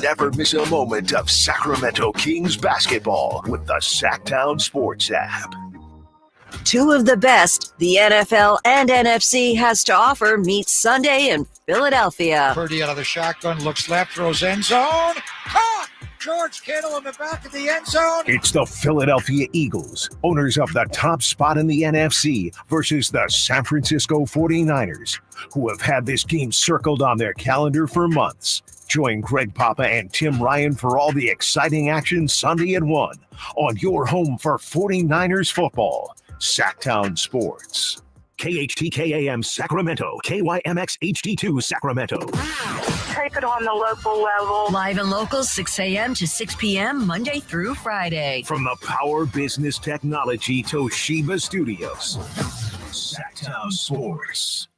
Never miss a moment of Sacramento Kings basketball with the Sactown Sports app. Two of the best the NFL and NFC has to offer meet Sunday in Philadelphia. Purdy out of the shotgun, looks left, throws end zone. Caught! George Kittle in the back of the end zone. It's the Philadelphia Eagles, owners of the top spot in the NFC, versus the San Francisco 49ers, who have had this game circled on their calendar for months. Join Greg Papa and Tim Ryan for all the exciting action Sunday at 1 on your home for 49ers football. Sactown Sports. KHTKAM Sacramento, KYMX HD2 Sacramento. Take it on the local level. Live and local, 6 a.m. to 6 p.m. Monday through Friday. From the Power Business Technology Toshiba Studios. Sactown Sports.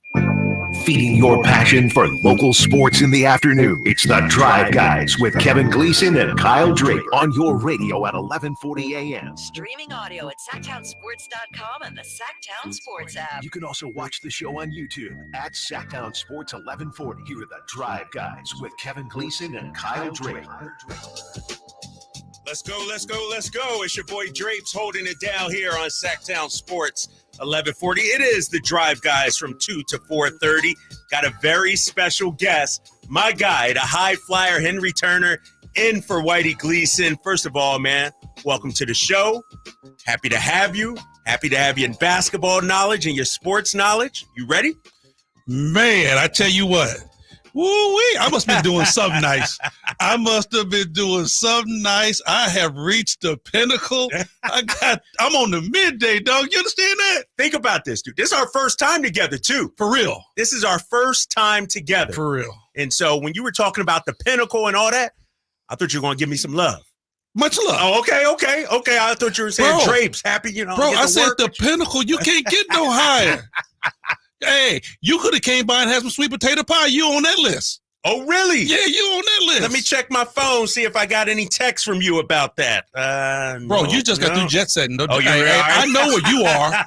Feeding your passion for local sports in the afternoon. It's the Drive Guys with Kevin Gleason and Kyle Draper on your radio at 11:40 a.m. Streaming audio at SactownSports.com and the Sactown Sports app. You can also watch the show on YouTube at Sactown Sports 1140. Here are the Drive Guys with Kevin Gleason and Kyle Draper. Let's go, let's go, let's go. It's your boy Drapes holding it down here on Sactown Sports 1140. It is the Drive Guys from 2 to 4:30. Got a very special guest, my guy, the high flyer Henry Turner, in for Whitey Gleason. First of all, man, welcome to the show. Happy to have you. Happy to have you in basketball knowledge and your sports knowledge. You ready? Man, I tell you what. Woo-wee, I must have been doing something nice. I must have been doing something nice. I have reached the pinnacle. I'm on the midday, dog. You understand that? Think about this, dude. This is our first time together, too. For real. This is our first time together. For real. And so when you were talking about the pinnacle and all that, I thought you were going to give me some love. Much love. Oh, okay. I thought you were saying Drapes, happy, Bro, I said the pinnacle. You can't get no higher. Hey, you could have came by and had some sweet potato pie. You on that list. Oh, really? Yeah, you on that list. Let me check my phone, see if I got any texts from you about that. Bro, you just got through jet setting. Oh, you're right. I know where you are.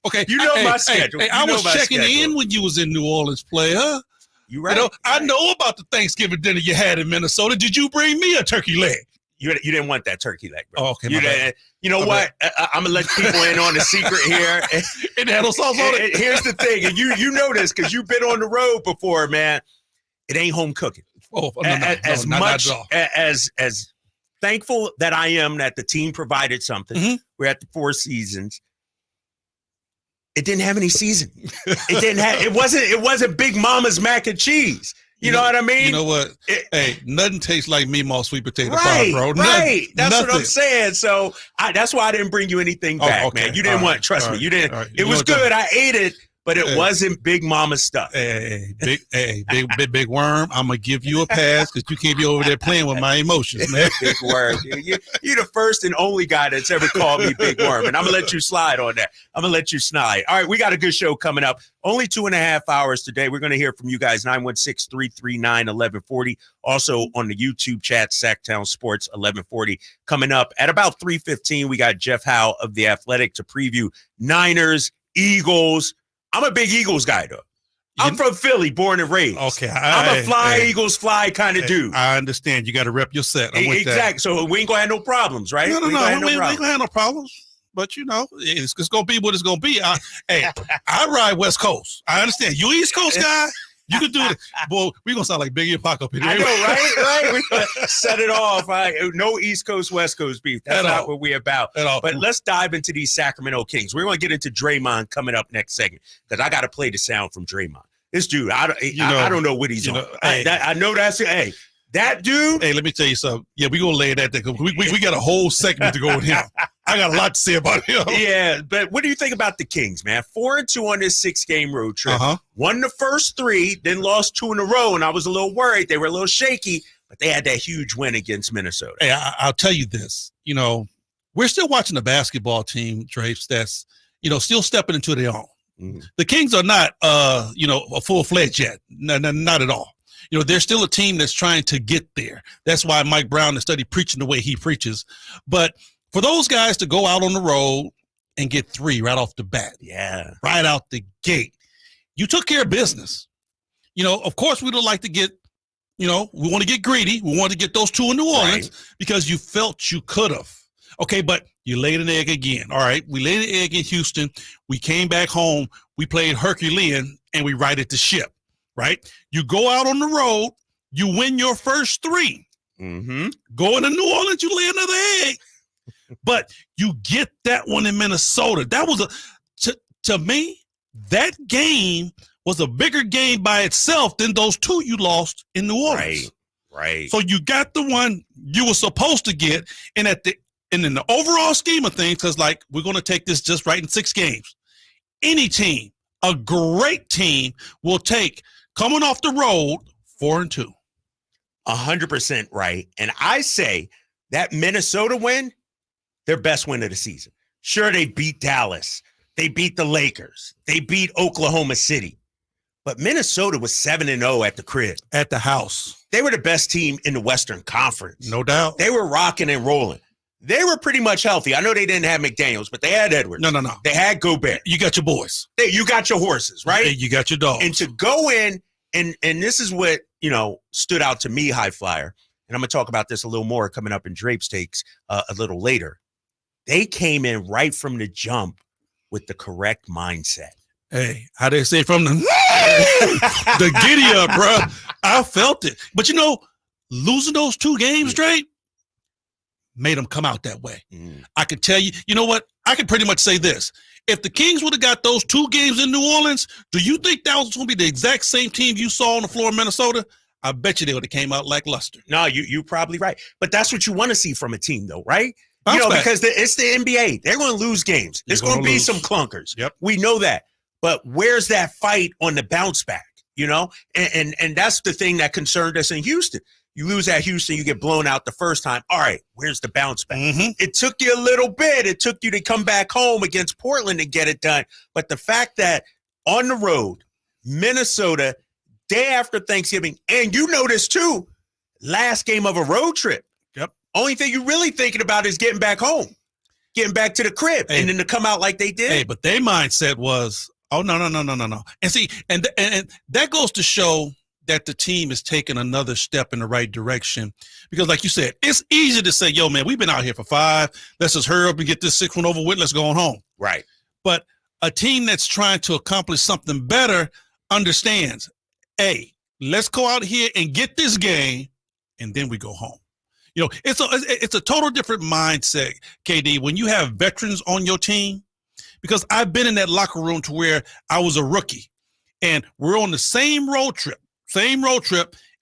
Okay. You know my schedule. I was checking in when you was in New Orleans, player. You right. I know about the Thanksgiving dinner you had in Minnesota. Did you bring me a turkey leg? You didn't want that turkey leg, bro. Oh, okay. You know what? I'm gonna let people in on the secret here. It had no sauce on it. Here's the thing, and you know this because you've been on the road before, man. It ain't home cooking. Oh, as much as thankful that I am that the team provided something. Mm-hmm. We're at the Four Seasons. It didn't have any seasoning. It wasn't Big Mama's mac and cheese. You know what I mean? You know what? Hey, nothing tastes like Meemaw sweet potato pie, bro. Right. That's what I'm saying. So that's why I didn't bring you anything back, man. You didn't want. Trust me, you didn't. Right. It was good. I ate it, but it wasn't Big Mama's stuff. Big worm. I'm gonna give you a pass because you can't be over there playing with my emotions, man. Big worm. You're the first and only guy that's ever called me Big Worm, and I'm gonna let you slide on that. I'm gonna let you slide. All right, we got a good show coming up. Only 2.5 hours today. We're gonna hear from you guys. 916-339-1140. Also on the YouTube chat, Sactown Sports 1140. Coming up at about 3:15. We got Jeff Howe of The Athletic to preview Niners, Eagles. I'm a big Eagles guy, though. I'm from Philly, born and raised. Okay. I'm a fly, Eagles fly kind of dude. I understand. You got to rep your set. Exactly. So we ain't going to have no problems, right? No. We ain't going to have no problems. But, it's going to be what it's going to be. I ride West Coast. I understand. You East Coast guy? You can do it. Boy, we're going to sound like Biggie and Pac up here. I know, right? We're going to set it off. No East Coast, West Coast beef. That's not what we're about. But let's dive into these Sacramento Kings. We're going to get into Draymond coming up next segment because I got to play the sound from Draymond. This dude, I don't know what he's on. I know that's it. Hey, that dude. Hey, let me tell you something. Yeah, we're going to lay that there because we got a whole segment to go with him. I got a lot to say about him. Yeah, but what do you think about the Kings, man? 4-2 on this 6-game road trip. Won the first 3, then lost 2 in a row, and I was a little worried. They were a little shaky, but they had that huge win against Minnesota. Hey, I'll tell you this. We're still watching a basketball team, Drapes, that's, still stepping into their own. Mm-hmm. The Kings are not, a full-fledged yet. No, not at all. They're still a team that's trying to get there. That's why Mike Brown has studied preaching the way he preaches. But for those guys to go out on the road and get 3 right off the bat, right out the gate, you took care of business. Of course, we'd like to get We want to get greedy. We want to get those 2 in New Orleans because you felt you could have. Okay, but you laid an egg again. All right, we laid an egg in Houston. We came back home. We played Herculean, and we righted the ship, right? You go out on the road. You win your first 3. Mm-hmm. Go into New Orleans, you lay another egg. But you get that one in Minnesota. That was to me, that game was a bigger game by itself than those 2 you lost in New Orleans. Right. So you got the one you were supposed to get, and in the overall scheme of things, because like we're going to take this just right in 6 games. Any team, a great team, will take coming off the road 4-2. 100% right. And I say that Minnesota win, their best win of the season. Sure, they beat Dallas. They beat the Lakers. They beat Oklahoma City. But Minnesota was 7-0 at the crib. At the house. They were the best team in the Western Conference. No doubt. They were rocking and rolling. They were pretty much healthy. I know they didn't have McDaniels, but they had Edwards. No. They had Gobert. You got your boys. You got your horses, right? You got your dogs. And to go in, and this is what, stood out to me, High Flyer, and I'm going to talk about this a little more coming up in Drape's Takes a little later. They came in right from the jump with the correct mindset. Hey, how they say from the giddy up, bro. I felt it. But losing those 2 games straight made them come out that way. I could tell you, you know what? I could pretty much say this. If the Kings would have got those 2 games in New Orleans, do you think that was going to be the exact same team you saw on the floor in Minnesota? I bet you they would have came out lackluster. No, you're probably right. But that's what you want to see from a team, though, right? Bounce back. Because it's the NBA. They're going to lose games. There's going to be some clunkers. Yep. We know that. But where's that fight on the bounce back, And that's the thing that concerned us in Houston. You lose at Houston, you get blown out the first time. All right, where's the bounce back? Mm-hmm. It took you a little bit. It took you to come back home against Portland and get it done. But the fact that on the road, Minnesota, day after Thanksgiving, and you know this too, last game of a road trip. Yep. Only thing you're really thinking about is getting back home, getting back to the crib, and then to come out like they did. Hey, but their mindset was, oh, no. And see, and that goes to show that the team is taking another step in the right direction. Because like you said, it's easy to say, yo, man, we've been out here for 5. Let's just hurry up and get this 6th one over with. Let's go on home. Right. But a team that's trying to accomplish something better understands, hey, let's go out here and get this game, and then we go home. It's a total different mindset, KD, when you have veterans on your team. Because I've been in that locker room to where I was a rookie, and we're on the same road trip,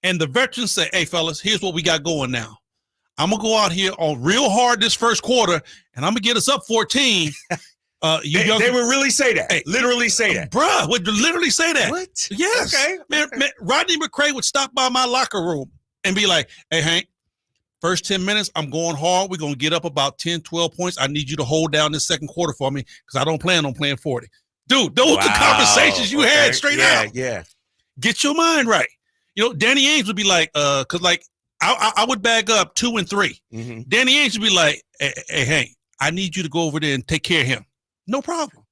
and the veterans say, hey, fellas, here's what we got going now. I'm going to go out here on real hard this first quarter, and I'm going to get us up 14. They would really say that. Hey, literally say that. Bruh, would literally say that. What? Yes. Okay. Man, Rodney McCray would stop by my locker room and be like, hey, Hank, first 10 minutes, I'm going hard. We're going to get up about 10, 12 points. I need you to hold down this second quarter for me because I don't plan on playing 40. Dude, those are the conversations you had straight out. Yeah. Get your mind right. Danny Ainge would be like, because like I would bag up 2 and 3. Mm-hmm. Danny Ainge would be like, hey, Hank, I need you to go over there and take care of him. No problem.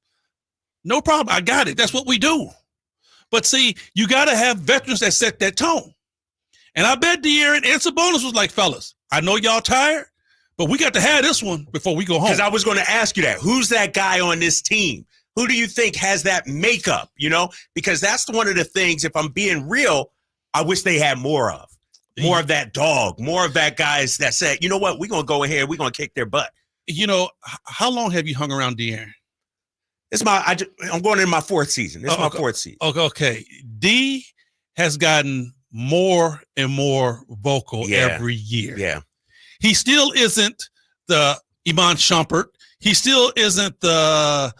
I got it. That's what we do. But see, you got to have veterans that set that tone. And I bet De'Aaron and Sabonis was like, fellas, I know y'all tired, but we got to have this one before we go home. Because I was going to ask you that. Who's that guy on this team? Who do you think has that makeup, Because that's one of the things, if I'm being real, I wish they had more of. More of that dog, more of that guys that said, you know what, we're going to go ahead, we're going to kick their butt. How long have you hung around De'Aaron? I'm going in my 4th season. This is my 4th season. Okay. D has gotten more and more vocal every year. Yeah. He still isn't the Iman Shumpert. He still isn't the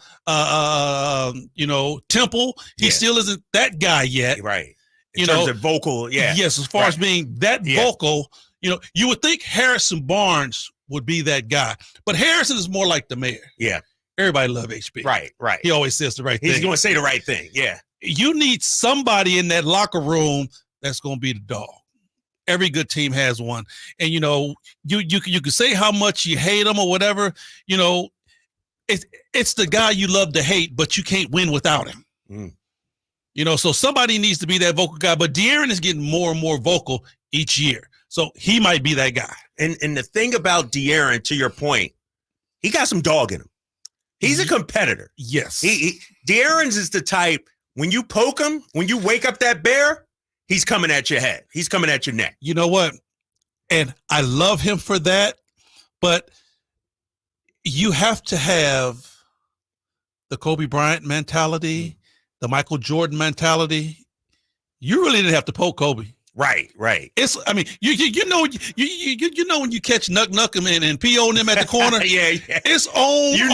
Temple. He still isn't that guy yet. Right. In terms of vocal, Yes, as far as being that vocal, you would think Harrison Barnes would be that guy. But Harrison is more like the mayor. Yeah. Everybody love HB. Right. He always says the right thing. He's going to say the right thing. Yeah. You need somebody in that locker room that's going to be the dog. Every good team has one. And, you can say how much you hate him or whatever. It's the guy you love to hate, but you can't win without him. So somebody needs to be that vocal guy. But De'Aaron is getting more and more vocal each year. So he might be that guy. And the thing about De'Aaron, to your point, he got some dog in him. He's a competitor. Yes. De'Aaron's is the type, when you poke him, when you wake up that bear, he's coming at your head. He's coming at your neck. You know what? And I love him for that. But you have to have the Kobe Bryant mentality, the Michael Jordan mentality. You really didn't have to poke Kobe. Right. You know when you catch Nuck and P.O. and them at the corner. yeah. It's on. Yeah.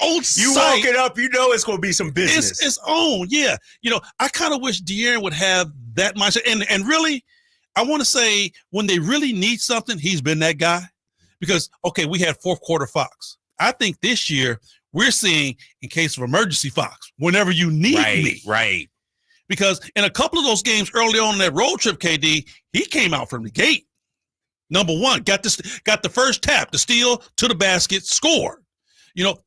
On you site. walk it up, it's going to be some business. It's on. Yeah. I kind of wish De'Aaron would have that mindset. And really, I want to say when they really need something, he's been that guy. Because we had fourth quarter Fox. I think this year we're seeing in case of emergency Fox. Whenever you need me. Right. Because in a couple of those games early on in that road trip, KD, he came out from the gate. Number one, got the first tap, the steal to the basket, score.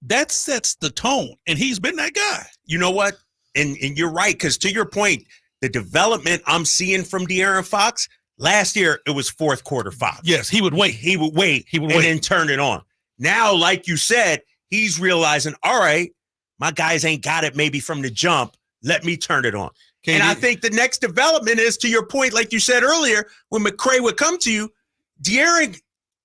That sets the tone, and he's been that guy. You know what? And you're right, because to your point, the development I'm seeing from De'Aaron Fox, last year it was fourth quarter Fox. Yes, he would wait. And then turn it on. Now, like you said, he's realizing, all right, my guys ain't got it maybe from the jump. Let me turn it on. And I think the next development is, to your point, like you said earlier, when McCray would come to you, De'Aaron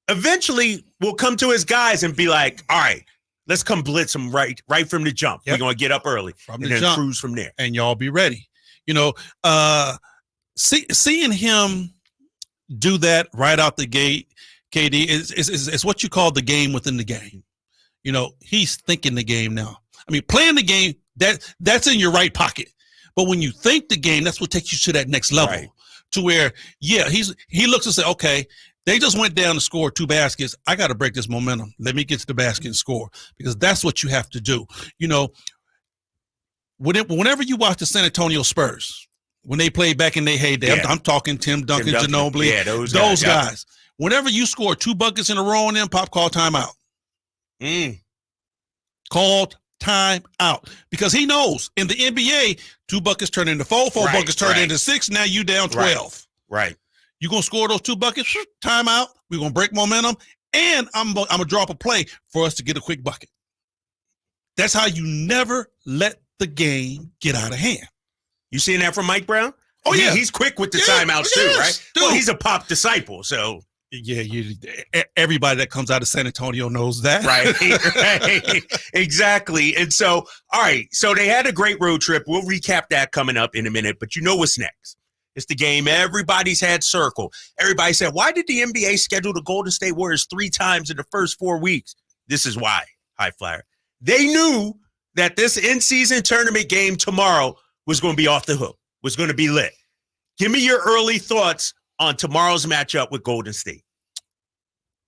eventually will come to his guys and be like, all right, let's come blitz him right from the jump. Yep. We're going to get up early and then cruise from there. And y'all be ready. Seeing him do that right out the gate, KD, is what you call the game within the game. He's thinking the game now. I mean, playing the game, that's in your right pocket. But when you think the game, that's what takes you to that next level. Right. To where, he looks and says, okay, they just went down to score 2 baskets. I got to break this momentum. Let me get to the basket and score, because that's what you have to do. Whenever you watch the San Antonio Spurs, when they played back in their heyday, I'm talking Tim Duncan, Ginobili, those guys. Whenever you score 2 buckets in a row on them, Pop called timeout. Called time out, because he knows in the NBA 2 buckets turn into 4 buckets turn into 6. Now you down 12. Right. You're gonna score those 2 buckets, time out. We're gonna break momentum, and I'm gonna drop a play for us to get a quick bucket. That's how you never let the game get out of hand. You seeing that from Mike Brown? Oh yeah, he's quick with the timeouts too, right? Dude. Well, he's a Pop disciple, so. Yeah, everybody that comes out of San Antonio knows that. Right. Exactly. And so, all right, so they had a great road trip. We'll recap that coming up in a minute, but you know what's next. It's the game everybody's had circled. Everybody said, why did the NBA schedule the Golden State Warriors 3 times in the first 4 weeks? This is why, High Flyer. They knew that this in-season tournament game tomorrow was going to be off the hook, was going to be lit. Give me your early thoughts on tomorrow's matchup with Golden State.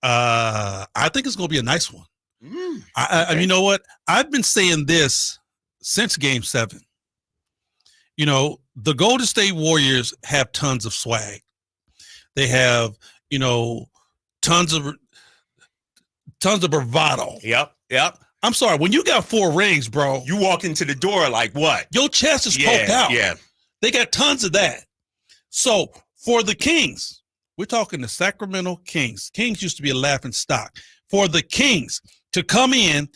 I think it's going to be a nice one. Okay. You know what? I've been saying this since Game 7. The Golden State Warriors have tons of swag. They have, tons of bravado. Yep. I'm sorry. When you got 4 rings, bro, you walk into the door like what? Your chest is poked out. Yeah. They got tons of that. So for the Kings, we're talking the Sacramento Kings. Kings used to be a laughing stock. For the Kings to come in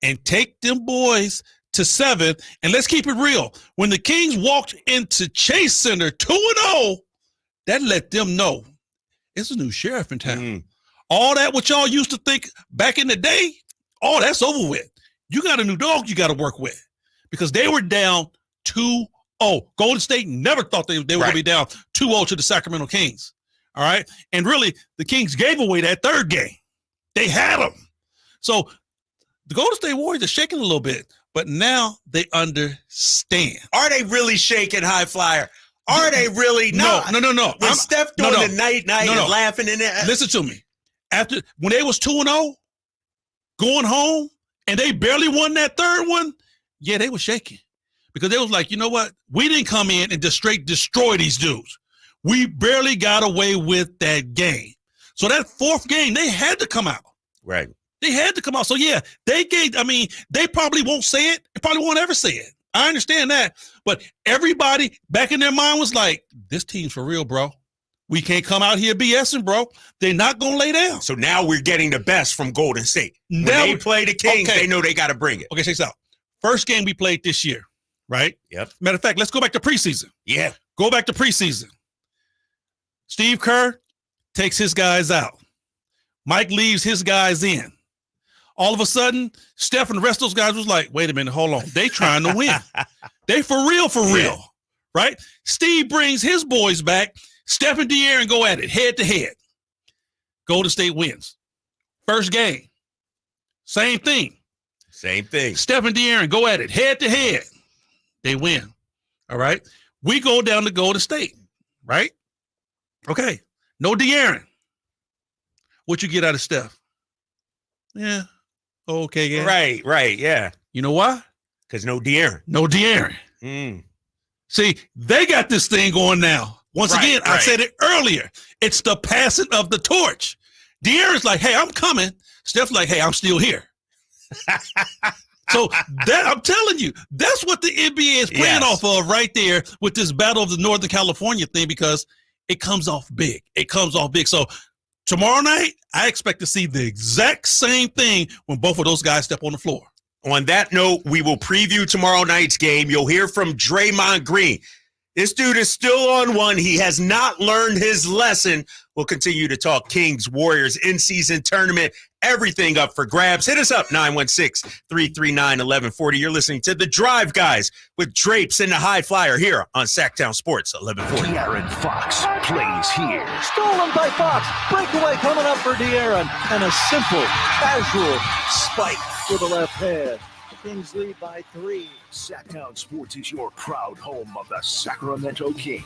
and take them boys to 7, and let's keep it real. When the Kings walked into Chase Center 2-0, that let them know it's a new sheriff in town. All that what y'all used to think back in the day, all that's over with. You got a new dog you got to work with, because they were down 2-0. Golden State never thought they were going to be down 2-0 to the Sacramento Kings. All right. And really, the Kings gave away that 3rd game. They had them. So the Golden State Warriors are shaking a little bit, but now they understand. Are they really shaking, High Flyer? Are they really? No. When Steph doing the night and laughing in there. Listen to me. When they was 2-0, going home, and they barely won that 3rd one, they were shaking. Because they was like, you know what? We didn't come in and just straight destroy these dudes. We barely got away with that game. So that 4th game, they had to come out. Right. They had to come out. So, they probably won't say it. They probably won't ever say it. I understand that. But everybody back in their mind was like, this team's for real, bro. We can't come out here BSing, bro. They're not going to lay down. So now we're getting the best from Golden State. When Now they play the Kings, okay. they know they got to bring it. Okay, check this out. First game we played this year, right? Yep. Matter of fact, let's go back to preseason. Yeah. Go back to preseason. Steve Kerr takes his guys out. Mike leaves his guys in. All of a sudden, Steph and the rest of those guys was like, wait a minute, hold on. They trying to win. They for real, right? Steve brings his boys back. Steph and De'Aaron go at it head to head. Golden State wins. First game, same thing. Same thing. Steph and De'Aaron go at it head to head. They win. All right. We go down to Golden State, right? Okay. No De'Aaron. What you get out of Steph? Yeah. Okay. Yeah. Right. Yeah. You know why? Because no De'Aaron. No De'Aaron. See, they got this thing going now. Once again, I said it earlier. It's the passing of the torch. De'Aaron's like, hey, I'm coming. Steph's like, hey, I'm still here. So that I'm telling you, that's what the NBA is playing off of right there with this battle of the Northern California thing, because it comes off big. It comes off big. So tomorrow night, I expect to see the exact same thing when both of those guys step on the floor. On that note, we will preview tomorrow night's game. You'll hear from Draymond Green. This dude is still on one. He has not learned his lesson. We'll continue to talk Kings, Warriors, in-season tournament, everything up for grabs. Hit us up, 916-339-1140. You're listening to The Drive Guys with Drapes and the High Flyer here on Sactown Sports 1140. De'Aaron Fox plays here. Stolen by Fox. Breakaway coming up for De'Aaron. And a simple, casual spike with the left hand. The Kings lead by 3. Sactown Sports is your proud home of the Sacramento Kings.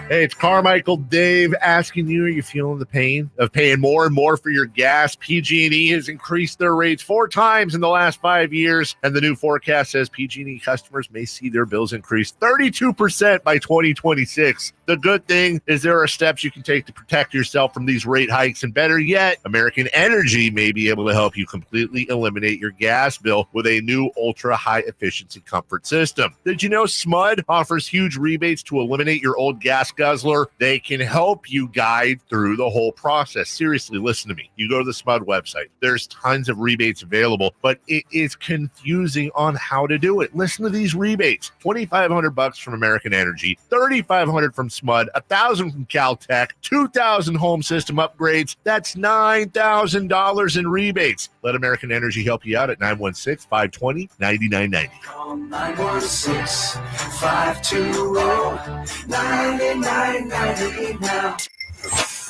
Hey, it's Carmichael Dave asking you, are you feeling the pain of paying more and more for your gas? PG&E has increased their rates 4 times in the last 5 years, and the new forecast says PG&E customers may see their bills increase 32% by 2026. The good thing is there are steps you can take to protect yourself from these rate hikes, and better yet, American Energy may be able to help you completely eliminate your gas bill with a new ultra-high efficiency comfort system. Did you know SMUD offers huge rebates to eliminate your old gas guzzler? They can help you guide through the whole process. Seriously, listen to me. You go to the SMUD website. There's tons of rebates available, but it is confusing on how to do it. Listen to these rebates. $2,500 from American Energy, $3,500 from SMUD, $1,000 from Caltech, $2,000 home system upgrades. That's $9,000 in rebates. Let American Energy help you out at 916-520-9990. Call 916-520-9990 now.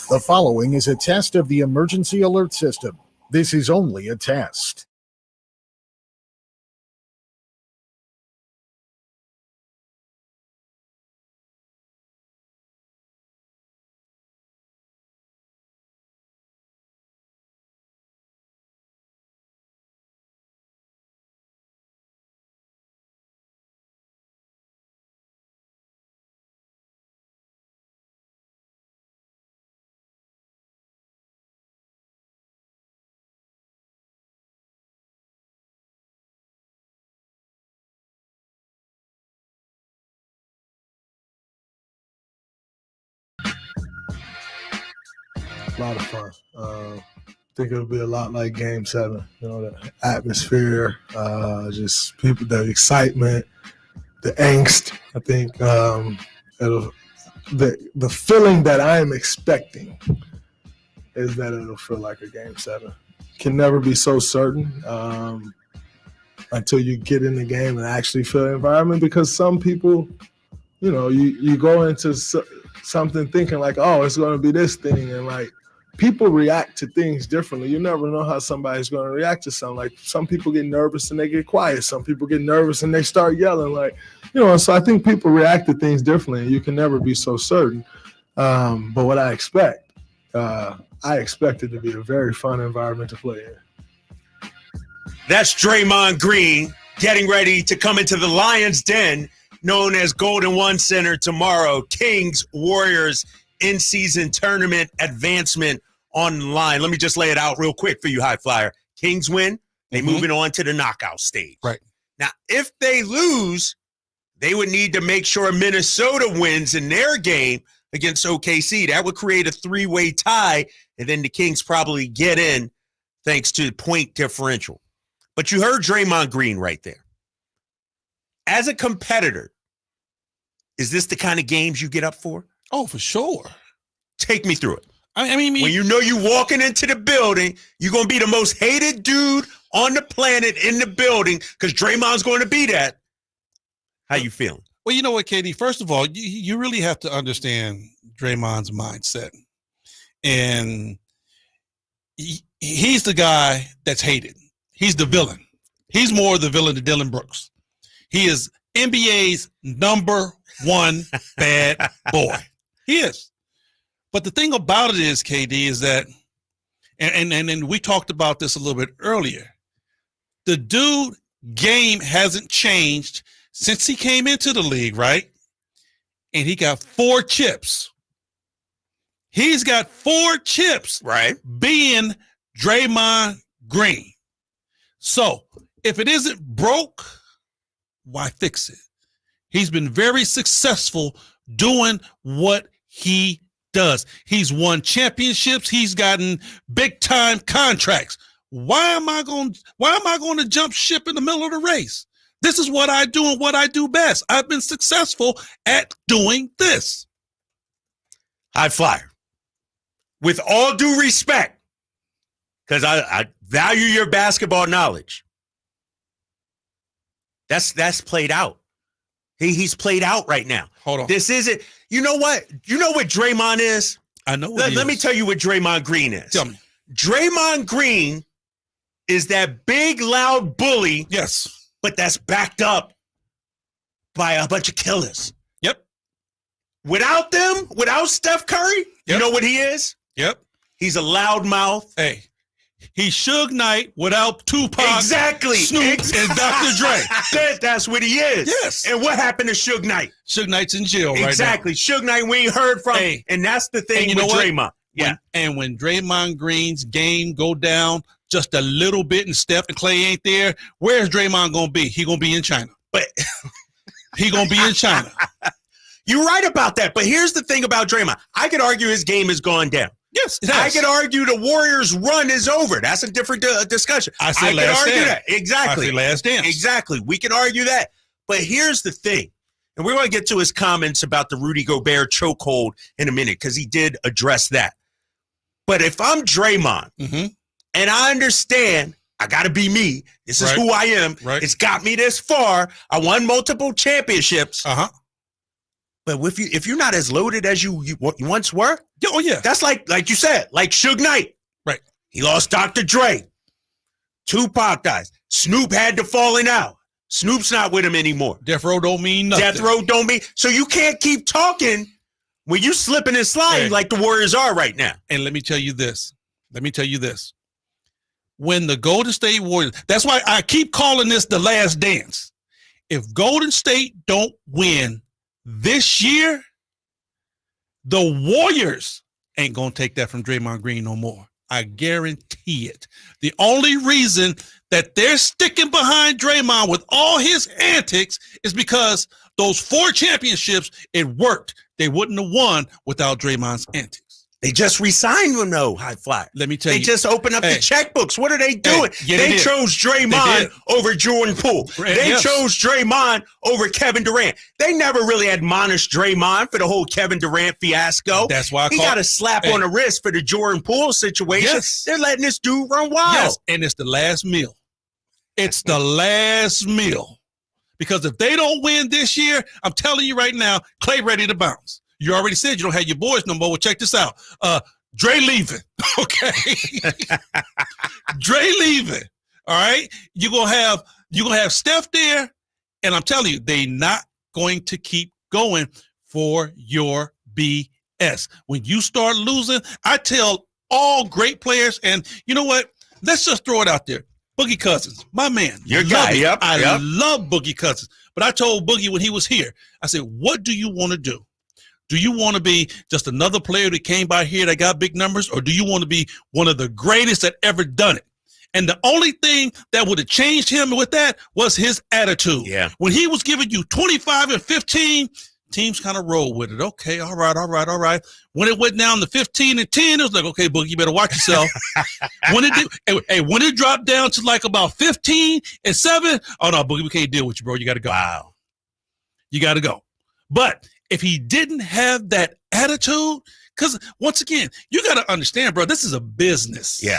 The following is a test of the emergency alert system. This is only a test. A lot of fun. I think it'll be a lot like Game 7. You know, the atmosphere, just people, the excitement, the angst. I think the feeling that I am expecting is that it'll feel like a Game 7. Can never be so certain until you get in the game and actually feel the environment, because some people, you know, you go into something thinking like, oh, it's going to be this thing, and like, people react to things differently. You never know how somebody's going to react to something. Like, some people get nervous and they get quiet. Some people get nervous and they start yelling. Like, you know, so I think people react to things differently, and you can never be so certain. But what I expect it to be a very fun environment to play in. That's Draymond Green getting ready to come into the Lions Den, known as Golden One Center tomorrow. Kings, Warriors, in-season tournament advancement online. Let me just lay it out real quick for you, High Flyer. Kings win, they moving on to the knockout stage. Right. Now, if they lose, They would need to make sure Minnesota wins in their game against OKC. That would create a 3-way tie, and then the Kings probably get in thanks to point differential. But you heard Draymond Green right there. As a competitor, is this the kind of games you get up for? Oh, for sure. Take me through it. I mean, when you know you walking into the building, you're going to be the most hated dude on the planet in the building because Draymond's going to be that. How you feeling? Well, you know what, KD? First of all, you really have to understand Draymond's mindset. And he's the guy that's hated. He's the villain. He's more the villain than Dylan Brooks. He is NBA's number one bad boy. He is. But the thing about it is, KD, is that, and we talked about this a little bit earlier, the dude game hasn't changed since he came into the league, right? And he got 4 chips. He's got 4 chips, right? Being Draymond Green. So if it isn't broke, why fix it? He's been very successful doing what he does. He's won championships. He's gotten big time contracts. Why am I going to jump ship in the middle of the race? This is what I do and what I do best. I've been successful at doing this. High flyer. With all due respect, because I value your basketball knowledge. That's played out. He's played out right now. Hold on. This isn't. You know what? You know what Draymond is? I know what Let me tell you what Draymond Green is. Tell me. Draymond Green is that big, loud bully. Yes. But that's backed up by a bunch of killers. Yep. Without them, without Steph Curry, you know what he is? Yep. He's a loudmouth. Hey, he's Suge Knight without Tupac, exactly, Snoop, and Dr. Dre. That's what he is. Yes. And what happened to Suge Knight? Suge Knight's in jail right now. Exactly. Suge Knight, we ain't heard from him. And that's the thing with Draymond. Yeah. When Draymond Green's game go down just a little bit and Steph and Clay ain't there, where's Draymond going to be? He going to be in China. But he going to be in China. You're right about that. But here's the thing about Draymond. I could argue his game has gone down. Yes, it has. I could argue the Warriors' run is over. That's a different discussion. I could argue that. Exactly. I say last dance. Exactly. We can argue that. But here's the thing. And we're going to get to his comments about the Rudy Gobert chokehold in a minute because he did address that. But if I'm Draymond, and I understand I got to be me. This is who I am. Right. It's got me this far. I won multiple championships. But if you're not as loaded as you once were, that's like you said, like Suge Knight. Right. He lost Dr. Dre. Tupac dies. Snoop had to falling out. Snoop's not with him anymore. Death Row don't mean nothing. Death Row don't mean. So you can't keep talking when you slipping and sliding like the Warriors are right now. And let me tell you this. When the Golden State Warriors, that's why I keep calling this the last dance. If Golden State don't win this year, the Warriors ain't going to take that from Draymond Green no more. I guarantee it. The only reason that they're sticking behind Draymond with all his antics is because those 4 championships, it worked. They wouldn't have won without Draymond's antics. They just re-signed him, though, High Fly. Let me tell you. They just opened up the checkbooks. What are they doing? They chose Draymond over Jordan Poole. They chose Draymond over Kevin Durant. They never really admonished Draymond for the whole Kevin Durant fiasco. That's why he got a slap on the wrist for the Jordan Poole situation. Yes. They're letting this dude run wild. Yes, and it's the last meal. It's the last meal. Because if they don't win this year, I'm telling you right now, Clay ready to bounce. You already said you don't have your boys no more. Well, check this out. Dre leaving. Okay. Dre leaving. All right. You're gonna have Steph there, and I'm telling you, they not going to keep going for your BS. When you start losing, I tell all great players, and you know what? Let's just throw it out there. Boogie Cousins, my man. Your guy. Yep. I love Boogie Cousins. But I told Boogie when he was here, I said, what do you want to do? Do you want to be just another player that came by here that got big numbers, or do you want to be one of the greatest that ever done it? And the only thing that would have changed him with that was his attitude. Yeah. When he was giving you 25 and 15, teams kind of roll with it. Okay, all right. When it went down to 15 and 10, it was like, okay, Boogie, you better watch yourself. when it dropped down to like about 15 and 7, oh no, Boogie, we can't deal with you, bro. You got to go. Wow. You got to go. But if he didn't have that attitude, because once again, you got to understand, bro, this is a business. Yeah.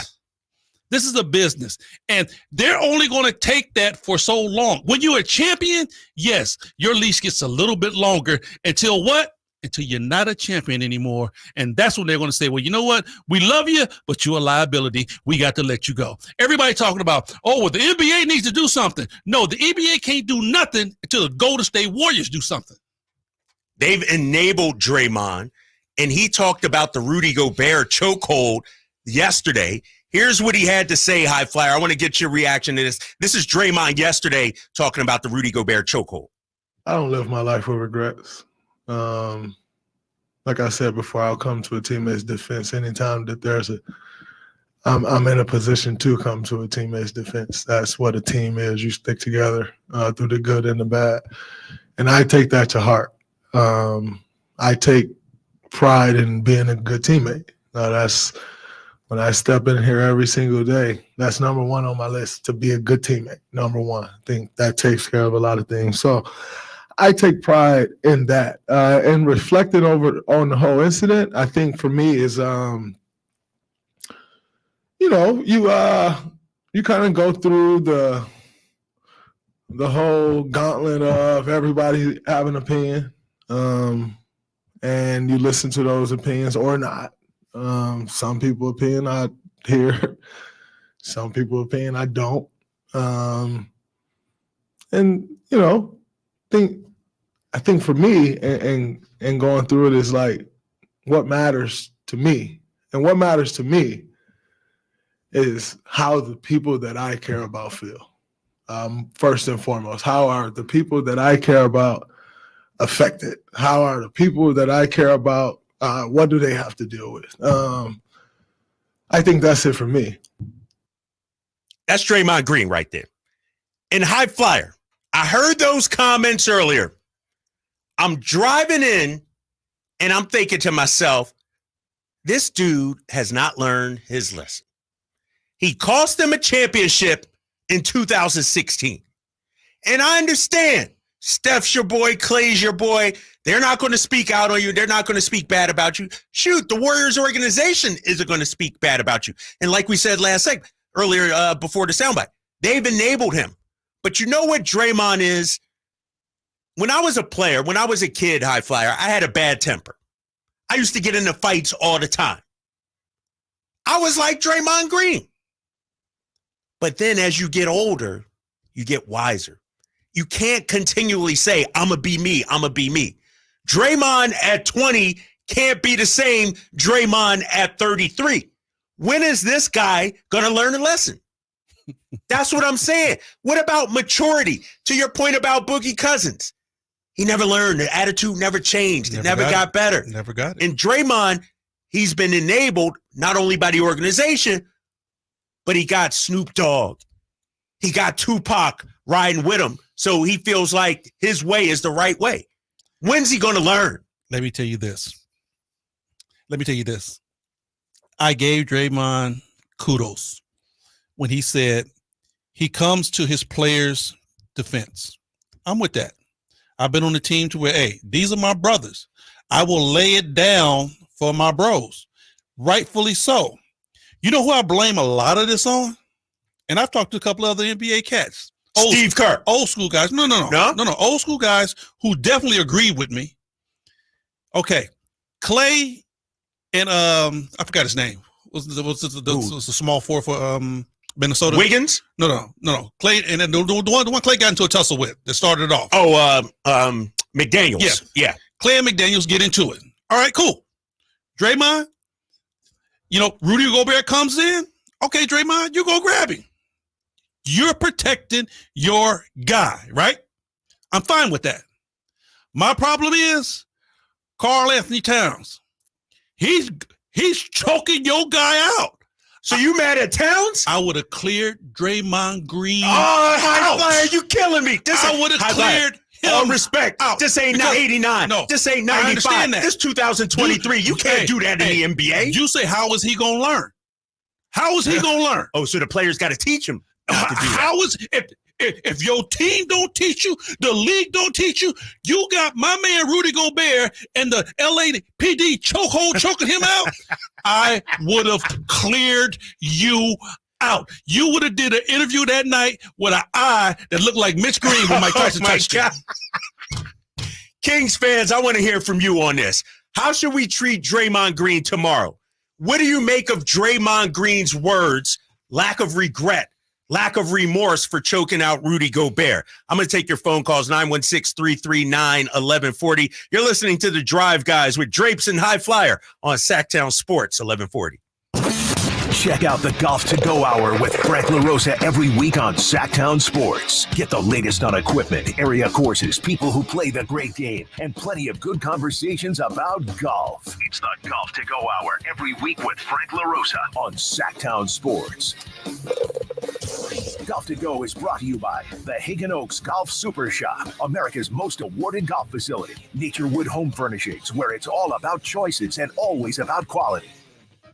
This is a business. And they're only going to take that for so long. When you're a champion, yes, your leash gets a little bit longer until what? Until you're not a champion anymore. And that's when they're going to say, well, you know what? We love you, but you're a liability. We got to let you go. Everybody talking about, oh, well, the NBA needs to do something. No, the NBA can't do nothing until the Golden State Warriors do something. They've enabled Draymond, and he talked about the Rudy Gobert chokehold yesterday. Here's what he had to say, High Flyer. I want to get your reaction to this. This is Draymond yesterday talking about the Rudy Gobert chokehold. I don't live my life with regrets. Like I said before, I'll come to a teammate's defense anytime that I'm in a position to come to a teammate's defense. That's what a team is. You stick together through the good and the bad. And I take that to heart. I take pride in being a good teammate. That's when I step in here every single day, that's number one on my list, to be a good teammate. Number one. I think that takes care of a lot of things. So I take pride in that. And reflecting over on the whole incident, I think for me is, you kind of go through the whole gauntlet of everybody having an opinion, and you listen to those opinions or not. Some people opinion I hear, some people opinion I don't. And I think for me and going through it is like what matters to me. And what matters to me is how the people that I care about feel. First and foremost, how are the people that I care about affected? How are the people that I care about, what do they have to deal with? I think that's it for me. That's Draymond Green right there. And High Flyer, I heard those comments earlier. I'm driving in and I'm thinking to myself, this dude has not learned his lesson. He cost them a championship in 2016. And I understand Steph's your boy, Clay's your boy. They're not going to speak out on you. They're not going to speak bad about you. Shoot, the Warriors organization isn't going to speak bad about you. And like we said last segment, earlier before the soundbite, they've enabled him. But you know what Draymond is? When I was a player, when I was a kid, High Flyer, I had a bad temper. I used to get into fights all the time. I was like Draymond Green. But then as you get older, you get wiser. You can't continually say, I'm going to be me, I'm going to be me. Draymond at 20 can't be the same Draymond at 33. When is this guy going to learn a lesson? That's what I'm saying. What about maturity? To your point about Boogie Cousins. He never learned. The attitude never changed. It never got better. Never got it. And Draymond, he's been enabled not only by the organization, but he got Snoop Dogg. He got Tupac riding with him. So he feels like his way is the right way. When's he going to learn? Let me tell you this. I gave Draymond kudos when he said he comes to his players' defense. I'm with that. I've been on the team to where, hey, these are my brothers. I will lay it down for my bros. Rightfully so. You know who I blame a lot of this on? And I've talked to a couple other NBA cats. Steve Kerr. Old school guys. No. Old school guys who definitely agree with me. Okay. Clay and I forgot his name. Was the small forward for Minnesota? Wiggins? No. Clay and then the one Clay got into a tussle with that started it off. McDaniels. Yeah. Clay and McDaniels get into it. All right, cool. Draymond, Rudy Gobert comes in. Okay, Draymond, you go grab him. You're protecting your guy, right? I'm fine with that. My problem is Karl Anthony Towns. He's choking your guy out. So you mad at Towns? I would have cleared Draymond Green. Oh, high flyer, you killing me. I would have cleared him. All respect. Out. This ain't Because, 89. No, this ain't I 95. understand that. This 2023. You can't do that in the NBA. You say, how is he going to learn? How is he going to learn? Oh, so the players got to teach him how to do that. How is if your team don't teach you, the league don't teach you, you got my man Rudy Gobert and the LAPD chokehold choking him out, I would have cleared you out. You would have did an interview that night with an eye that looked like Mitch Green when Mike Tyson touched him. Kings fans, I want to hear from you on this. How should we treat Draymond Green tomorrow? What do you make of Draymond Green's words, lack of regret, lack of remorse for choking out Rudy Gobert? I'm going to take your phone calls, 916-339-1140. You're listening to The Drive Guys with Drapes and High Flyer on Sactown Sports, 1140. Check out the Golf to Go Hour with Frank LaRosa every week on Sactown Sports. Get the latest on equipment, area courses, people who play the great game, and plenty of good conversations about golf. It's the Golf to Go Hour every week with Frank LaRosa on Sactown Sports. Golf to Go is brought to you by the Hagen Oaks Golf Super Shop, America's most awarded golf facility. Naturewood Home Furnishings, where it's all about choices and always about quality.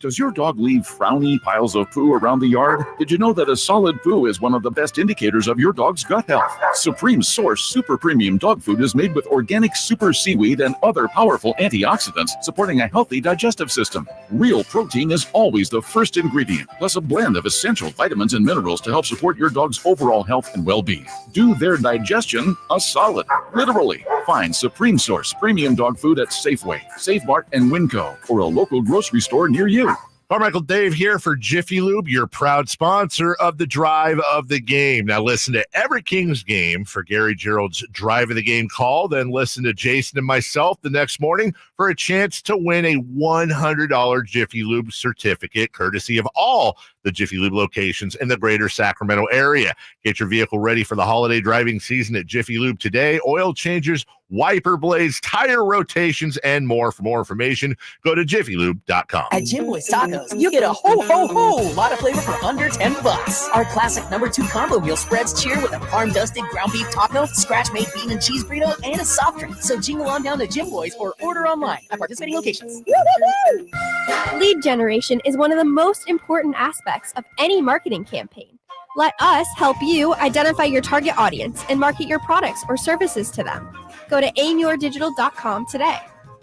Does your dog leave frowny piles of poo around the yard? Did you know that a solid poo is one of the best indicators of your dog's gut health? Supreme Source Super Premium Dog Food is made with organic super seaweed and other powerful antioxidants, supporting a healthy digestive system. Real protein is always the first ingredient, plus a blend of essential vitamins and minerals to help support your dog's overall health and well-being. Do their digestion a solid, literally. Find Supreme Source Premium Dog Food at Safeway, Safe Mart, and Winco, or a local grocery store near you. Carmichael Dave here for Jiffy Lube, your proud sponsor of the Drive of the Game. Now listen to every Kings game for Gary Gerald's Drive of the Game call. Then listen to Jason and myself the next morning for a chance to win a $100 Jiffy Lube certificate, courtesy of all the Jiffy Lube locations in the greater Sacramento area. Get your vehicle ready for the holiday driving season at Jiffy Lube today. Oil changes, wiper blades, tire rotations, and more. For more information, go to jiffylube.com. At Jim Boy's Tacos, you get a whole lot of flavor for under $10. Our classic #2 combo meal spreads cheer with a farm-dusted ground beef taco, scratch-made bean and cheese burrito, and a soft drink. So jingle on down to Jim Boy's or order online at participating locations. Lead generation is one of the most important aspects of any marketing campaign. Let us help you identify your target audience and market your products or services to them. Go to aimyourdigital.com today.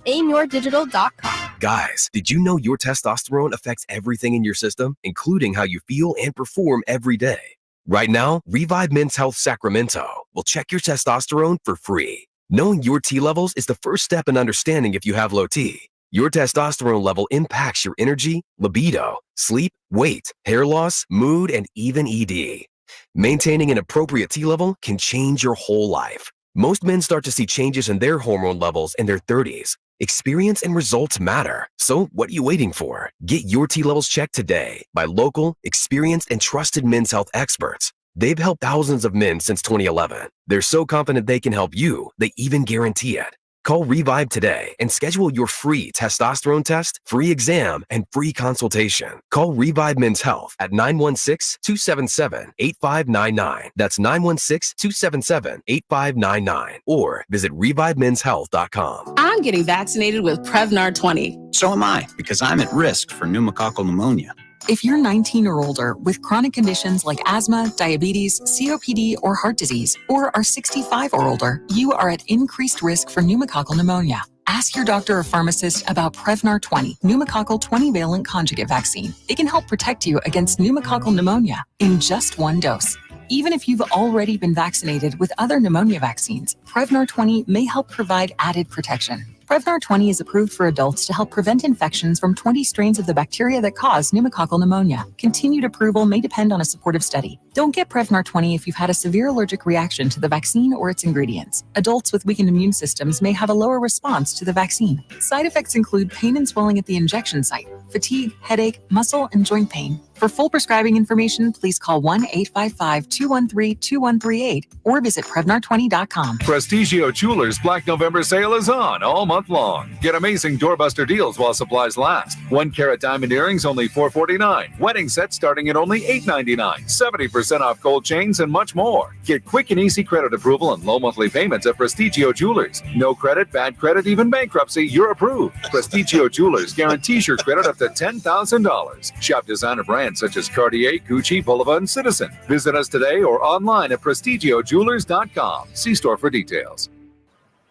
aimyourdigital.com. Guys, did you know your testosterone affects everything in your system, including how you feel and perform every day? Right now, Revive Men's Health Sacramento will check your testosterone for free. Knowing your T levels is the first step in understanding if you have low T. Your testosterone level impacts your energy, libido, sleep, weight, hair loss, mood, and even ED. Maintaining an appropriate T level can change your whole life. Most men start to see changes in their hormone levels in their 30s. Experience and results matter. So what are you waiting for? Get your T levels checked today by local, experienced, and trusted men's health experts. They've helped thousands of men since 2011. They're so confident they can help you, they even guarantee it. Call Revive today and schedule your free testosterone test, free exam, and free consultation. Call Revive Men's Health at 916-277-8599. That's 916-277-8599. Or visit ReviveMen'sHealth.com. I'm getting vaccinated with Prevnar 20. So am I, because I'm at risk for pneumococcal pneumonia. If you're 19 or older with chronic conditions like asthma, diabetes, COPD, or heart disease, or are 65 or older, you are at increased risk for pneumococcal pneumonia. Ask your doctor or pharmacist about Prevnar 20, pneumococcal 20-valent conjugate vaccine. It can help protect you against pneumococcal pneumonia in just one dose. Even if you've already been vaccinated with other pneumonia vaccines, Prevnar 20 may help provide added protection. Prevnar 20 is approved for adults to help prevent infections from 20 strains of the bacteria that cause pneumococcal pneumonia. Continued approval may depend on a supportive study. Don't get Prevnar 20 if you've had a severe allergic reaction to the vaccine or its ingredients. Adults with weakened immune systems may have a lower response to the vaccine. Side effects include pain and swelling at the injection site, fatigue, headache, muscle, and joint pain, For full prescribing information, please call 1-855-213-2138 or visit Prevnar20.com. Prestigio Jewelers Black November sale is on all month long. Get amazing doorbuster deals while supplies last. 1-carat diamond earrings only $449. Wedding sets starting at only $899. 70% off gold chains and much more. Get quick and easy credit approval and low monthly payments at Prestigio Jewelers. No credit, bad credit, even bankruptcy, you're approved. Prestigio Jewelers guarantees your credit up to $10,000. Shop designer brands such as Cartier, Gucci, Bulova, and Citizen. Visit us today or online at prestigiojewelers.com. See store for details.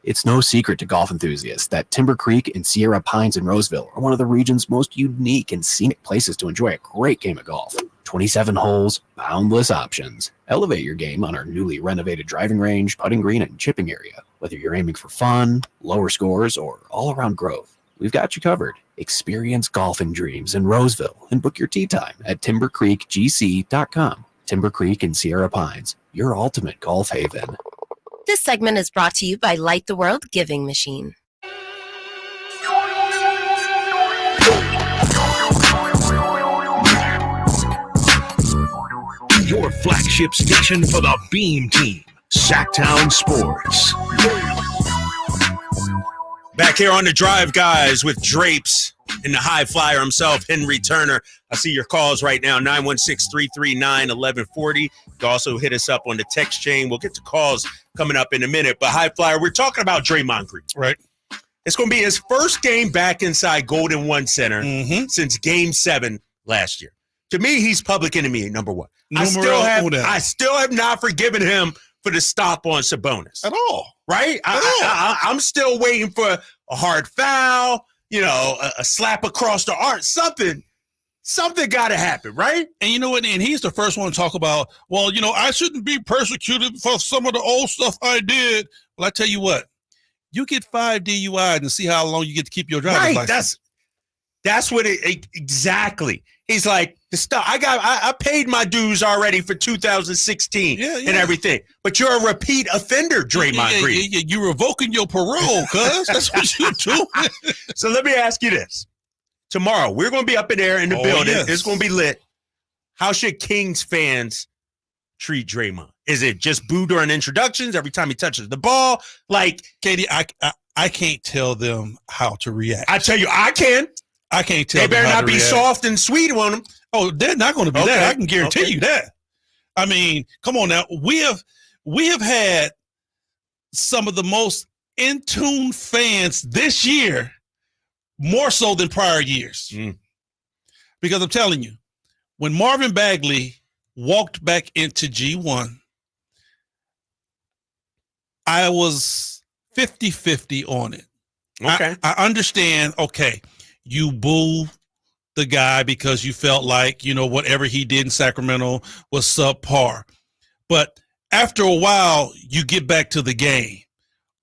It's no secret to golf enthusiasts that Timber Creek and Sierra Pines in Roseville are one of the region's most unique and scenic places to enjoy a great game of golf. 27 holes, boundless options. Elevate your game on our newly renovated driving range, putting green, and chipping area. Whether you're aiming for fun, lower scores, or all-around growth, we've got you covered. Experience golfing dreams in Roseville and book your tee time at timbercreekgc.com. Timber Creek and Sierra Pines, your ultimate golf haven. This segment is brought to you by Light the World Giving Machine. Your flagship station for the Beam Team, Sactown Sports. Back here on the Drive, guys, with Drapes and the high flyer himself, Henry Turner. I see your calls right now, 916-339-1140. You can also hit us up on the text chain. We'll get to calls coming up in a minute. But high flyer, we're talking about Draymond Green. Right. It's going to be his first game back inside Golden One Center since Game 7 last year. To me, he's public enemy number one. I still have not forgiven him for the stop on Sabonis. At all. Right? I'm still waiting for a hard foul, a slap across the arm, something got to happen, right? And you know what? And he's the first one to talk about, well, I shouldn't be persecuted for some of the old stuff I did. Well, I tell you what, you get 5 DUIs and see how long you get to keep your driver's license. That's what exactly. He's like, the stuff I paid my dues already for 2016 and everything. But you're a repeat offender, Draymond Green. You're revoking your parole, cuz. That's what you do. So let me ask you this. Tomorrow, we're going to be up in there in the building. Yes. It's going to be lit. How should Kings fans treat Draymond? Is it just boo during introductions every time he touches the ball? Like, Katie, I can't tell them how to react. I tell you, I can. I can't tell. They better not be soft and sweet on them. Oh, they're not going to be that. I can guarantee you that. I mean, come on now. We have had some of the most in tune fans this year, more so than prior years. Because I'm telling you, when Marvin Bagley walked back into G1, I was 50-50 on it. Okay. I understand, you boo the guy because you felt like, whatever he did in Sacramento was subpar. But after a while, you get back to the game.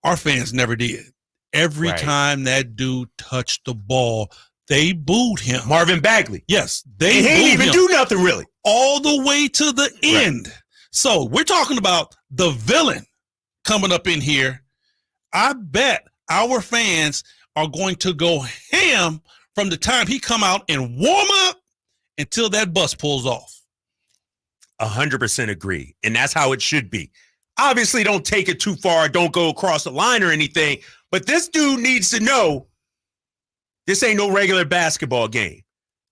Our fans never did. Every time that dude touched the ball, they booed him. Marvin Bagley. Yes. He didn't even do nothing really. All the way to the end. So we're talking about the villain coming up in here. I bet our fans are going to go ham from the time he come out and warm up until that bus pulls off. 100% agree. And that's how it should be. Obviously, don't take it too far. Don't go across the line or anything. But this dude needs to know this ain't no regular basketball game.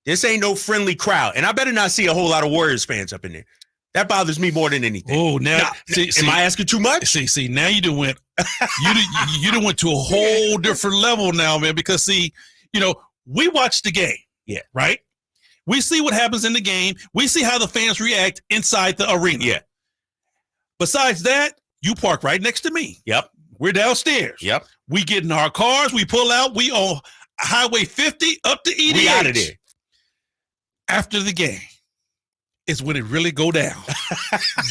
This ain't no friendly crowd. And I better not see a whole lot of Warriors fans up in there. That bothers me more than anything. Oh, now am I asking too much? See, now you done went you done went to a whole different level now, man, because we watch the game. Yeah. Right? We see what happens in the game. We see how the fans react inside the arena. Yeah. Besides that, you park right next to me. Yep. We're downstairs. Yep. We get in our cars. We pull out. We on Highway 50 up to EDH. We out of there. After the game is when it really go down.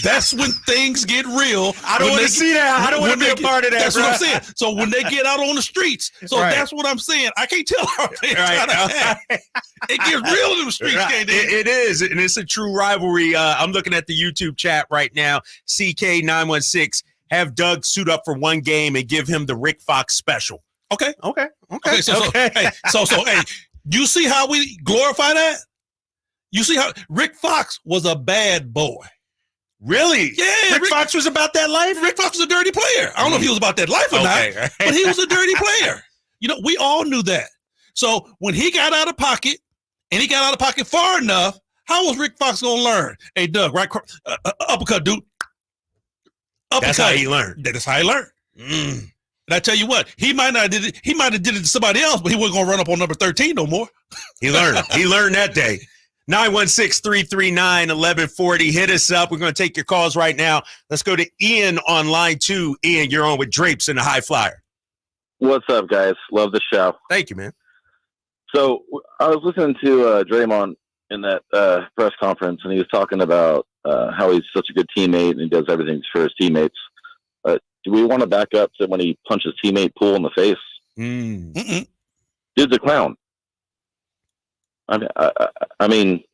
That's when things get real. I don't want to see that. I don't want to be a part of that. That's what I'm saying. So when they get out on the streets. So that's what I'm saying. I can't tell our fans it gets real in the streets. It is. And it's a true rivalry. I'm looking at the YouTube chat right now. CK916. Have Doug suit up for one game and give him the Rick Fox special. Okay. So, hey, you see how we glorify that? You see how Rick Fox was a bad boy. Really? Yeah. Rick Fox was about that life? Rick Fox was a dirty player. I don't know if he was about that life or not, but he was a dirty player. We all knew that. So when he got out of pocket, and he got out of pocket far enough, how was Rick Fox going to learn? Hey, Doug, right? Uppercut, dude. Uppercut. That's how he learned. That's how he learned. And I tell you what, he might have did it to somebody else, but he wasn't going to run up on number 13 no more. He learned. He learned that day. 916-339-1140. Hit us up. We're going to take your calls right now. Let's go to Ian on line 2. Ian, you're on with Drapes and the High Flyer. What's up, guys? Love the show. Thank you, man. So I was listening to Draymond in that press conference, and he was talking about how he's such a good teammate and he does everything for his teammates. Do we want to back up to when he punched his teammate Poole in the face? Dude's a clown. I mean,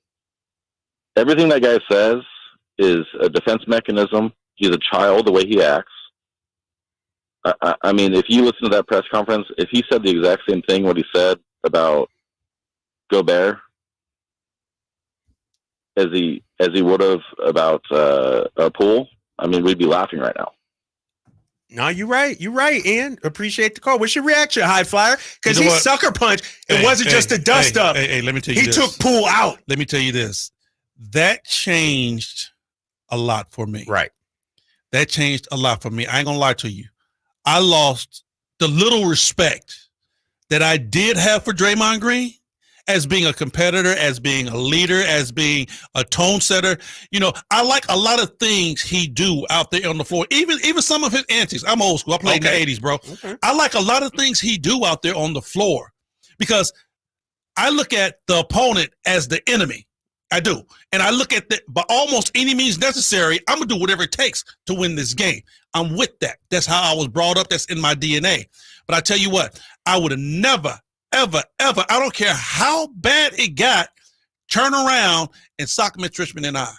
everything that guy says is a defense mechanism. He's a child, the way he acts. I mean, if you listen to that press conference, if he said the exact same thing, what he said about Gobert, as he would have about Poole, I mean, we'd be laughing right now. No, you're right. You're right, Ian. Appreciate the call. What's your reaction, High Flyer? Because he sucker punched. It wasn't just a dust up. Hey, let me tell you this. He took Poole out. Let me tell you this. That changed a lot for me. Right. That changed a lot for me. I ain't going to lie to you. I lost the little respect that I did have for Draymond Green as being a competitor, as being a leader, as being a tone setter. I like a lot of things he do out there on the floor, even some of his antics. I'm old school. I played in the 80s, bro. Okay. I like a lot of things he do out there on the floor because I look at the opponent as the enemy. I do. And I look at by almost any means necessary, I'm going to do whatever it takes to win this game. I'm with that. That's how I was brought up. That's in my DNA. But I tell you what, I would have never, ever, I don't care how bad it got, turn around and sock Mitch Richmond and I.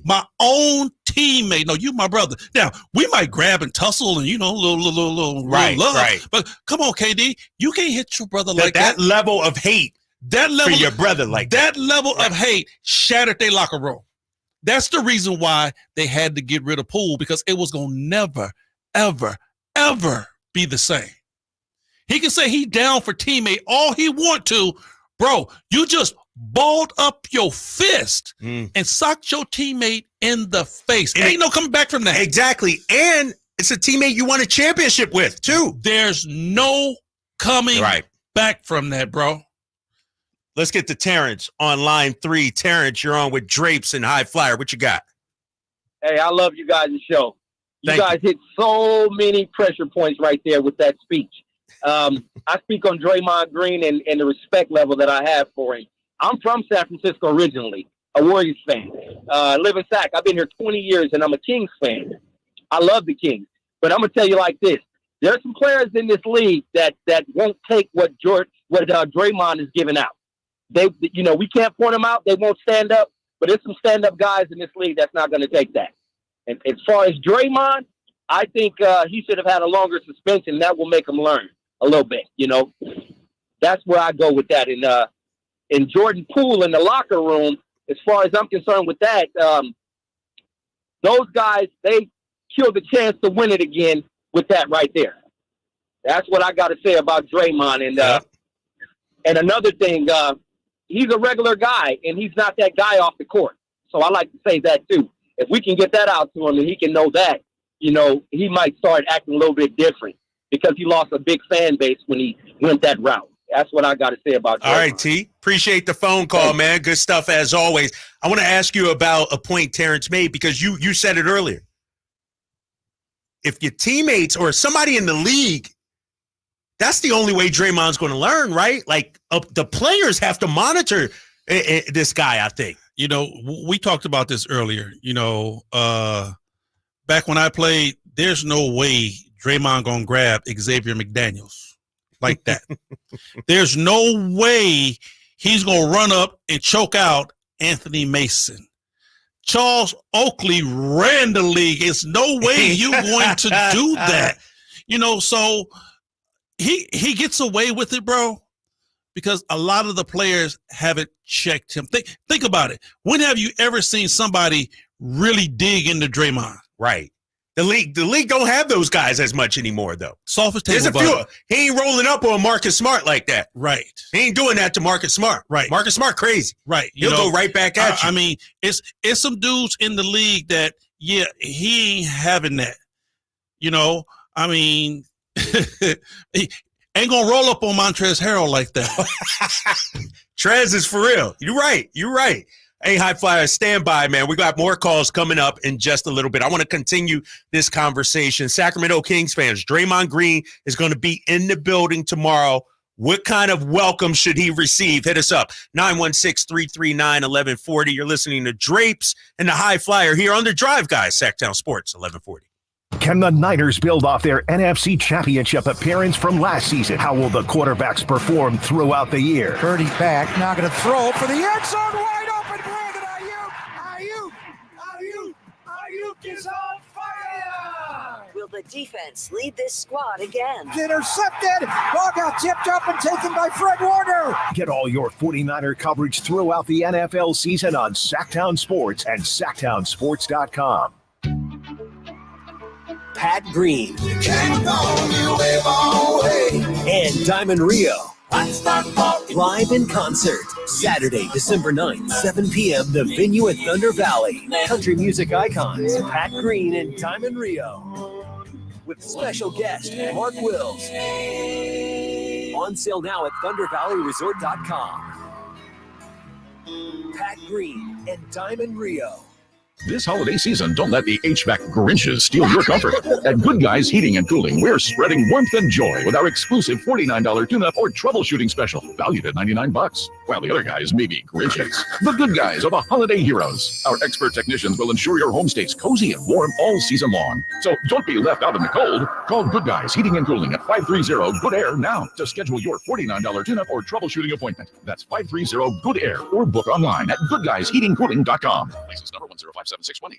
My own teammate. No, you my brother. Now, we might grab and tussle and, little right, love. Right. But come on, KD, you can't hit your brother like that. That level of hate. That level for your brother like that level of hate shattered their locker room. That's the reason why they had to get rid of Poole, because it was going to never, ever, ever be the same. He can say he down for teammate all he want to. Bro, you just balled up your fist and socked your teammate in the face. And ain't no coming back from that. Exactly. And it's a teammate you won a championship with, too. There's no coming back from that, bro. Let's get to Terrence on line 3. Terrence, you're on with Drapes and High Flyer. What you got? Hey, I love you guys' show. You guys hit so many pressure points right there with that speech. I speak on Draymond Green and the respect level that I have for him. I'm from San Francisco originally, a Warriors fan. I live in Sac. I've been here 20 years, and I'm a Kings fan. I love the Kings. But I'm going to tell you like this. There are some players in this league that won't take what Draymond is giving out. We can't point them out. They won't stand up. But there's some stand-up guys in this league that's not going to take that. And as far as Draymond, I think he should have had a longer suspension. That will make him learn a little bit. That's where I go with that. And Jordan Poole in the locker room, as far as I'm concerned with that, those guys, they killed the chance to win it again with that right there. That's what I got to say about Draymond. And another thing, he's a regular guy, and he's not that guy off the court. So I like to say that, too. If we can get that out to him and he can know that, he might start acting a little bit different because he lost a big fan base when he went that route. That's what I got to say about Draymond. All right, T. Appreciate the phone call, man. Good stuff as always. I want to ask you about a point Terrence made because you said it earlier. If your teammates or somebody in the league, that's the only way Draymond's going to learn, right? Like the players have to monitor this guy, I think. We talked about this earlier. Back when I played, there's no way Draymond going to grab Xavier McDaniels like that. There's no way he's going to run up and choke out Anthony Mason. Charles Oakley ran the league. There's no way you're going to do that. So he gets away with it, bro, because a lot of the players haven't checked him. Think about it. When have you ever seen somebody really dig into Draymond? Right. The league don't have those guys as much anymore, though. Soft as table There's a few. He ain't rolling up on Marcus Smart like that. Right. He ain't doing that to Marcus Smart. Right. Marcus Smart crazy. Right. He'll go right back at you. I mean, it's some dudes in the league that, yeah, he ain't having that. You know, I mean, he ain't gonna roll up on Montrezl Harrell like that. Trez is for real. You're right. Hey, High Flyers, stand by, man. We got more calls coming up in just a little bit. I want to continue this conversation. Sacramento Kings fans, Draymond Green is going to be in the building tomorrow. What kind of welcome should he receive? Hit us up, 916-339-1140. You're listening to Drapes and the High Flyer here on the Drive Guys, Sactown Sports, 1140. Can the Niners build off their NFC Championship appearance from last season? How will the quarterbacks perform throughout the year? Purdy back, now going to throw for the end zone, wide open, Brandon Ayuk is on fire! Will the defense lead this squad again? Intercepted, ball got tipped up and taken by Fred Warner. Get all your 49er coverage throughout the NFL season on Sactown Sports and SactownSports.com. Pat Green and Diamond Rio live in concert Saturday, December 9th, 7 p.m. The venue at Thunder Valley. Country music icons Pat Green and Diamond Rio with special guest Mark Wills. On sale now at ThunderValleyResort.com. Pat Green and Diamond Rio. This holiday season, don't let the HVAC Grinches steal your comfort. At Good Guys Heating and Cooling, we're spreading warmth and joy with our exclusive $49 tune-up or troubleshooting special, valued at $99, while the other guys may be Grinches. The Good Guys are the holiday heroes. Our expert technicians will ensure your home stays cozy and warm all season long. So don't be left out in the cold. Call Good Guys Heating and Cooling at 530-GOOD-AIR now to schedule your $49 tune-up or troubleshooting appointment. That's 530-GOOD-AIR or book online at goodguysheatingcooling.com. License number 105.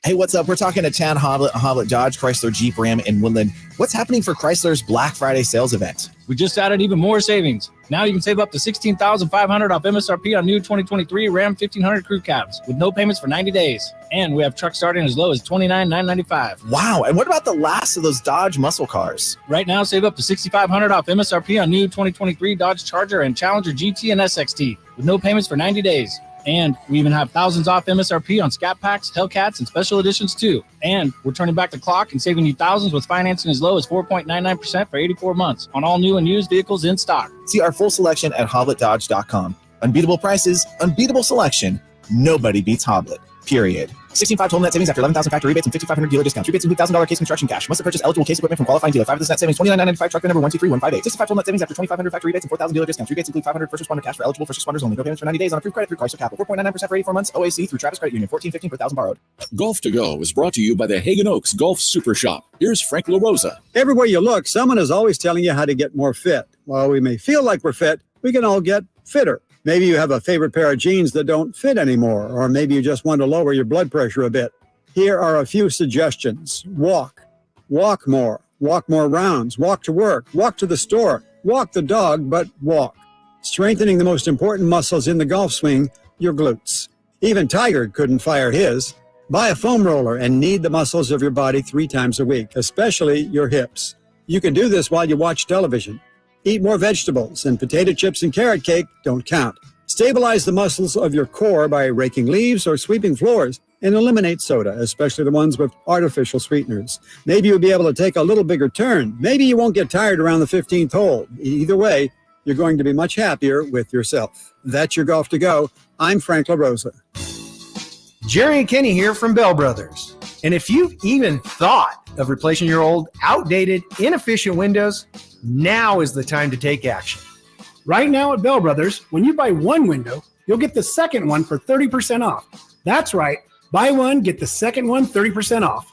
Hey, what's up? We're talking to Chan Hoblet Dodge, Chrysler, Jeep, Ram, and Woodland. What's happening for Chrysler's Black Friday sales event? We just added even more savings. Now you can save up to $16,500 off MSRP on new 2023 Ram 1500 crew cabs with no payments for 90 days. And we have trucks starting as low as $29,995. Wow. And what about the last of those Dodge muscle cars? Right now, save up to $6,500 off MSRP on new 2023 Dodge Charger and Challenger GT and SXT with no payments for 90 days. And we even have thousands off MSRP on Scat Packs, Hellcats, and special editions too. And we're turning back the clock and saving you thousands with financing as low as 4.99% for 84 months on all new and used vehicles in stock. See our full selection at HobletDodge.com. Unbeatable prices, unbeatable selection. Nobody beats Hoblet. Period. 16.5 total net savings after 11,000 factory rebates and 5,500 dealer discounts. Rebates include $1,000 case construction cash. Must have purchased eligible case equipment from qualifying dealer. 5 of this net savings. $29,995 truck number 123158. 65 total net savings after 2,500 factory rebates and 4,000 dealer discounts. Rebates include 500 first responder cash for eligible first responders only. No payments for 90 days on approved credit through Chrysler Capital. 4.99% for 84 months. OAC through Travis Credit Union. 14.15 per thousand borrowed. Golf to Go is brought to you by the Hagen Oaks Golf Super Shop. Here's Frank LaRosa. Everywhere you look, someone is always telling you how to get more fit. While we may feel like we're fit, we can all get fitter. Maybe you have a favorite pair of jeans that don't fit anymore, or maybe you just want to lower your blood pressure a bit. Here are a few suggestions. Walk more rounds, walk to work, walk to the store, walk the dog, but walk. Strengthening the most important muscles in the golf swing, your glutes. Even Tiger couldn't fire his. Buy a foam roller and knead the muscles of your body 3 times a week, especially your hips. You can do this while you watch television. Eat more vegetables, and potato chips and carrot cake don't count. Stabilize the muscles of your core by raking leaves or sweeping floors, and eliminate soda, especially the ones with artificial sweeteners. Maybe you'll be able to take a little bigger turn. Maybe you won't get tired around the 15th hole. Either way, you're going to be much happier with yourself. That's your Golf to Go. I'm Frank LaRosa. Jerry and Kenny here from Bell Brothers. And if you've even thought of replacing your old, outdated, inefficient windows, now is the time to take action. Right now at Bell Brothers, when you buy one window, you'll get the second one for 30% off. That's right. Buy one, get the second one 30% off.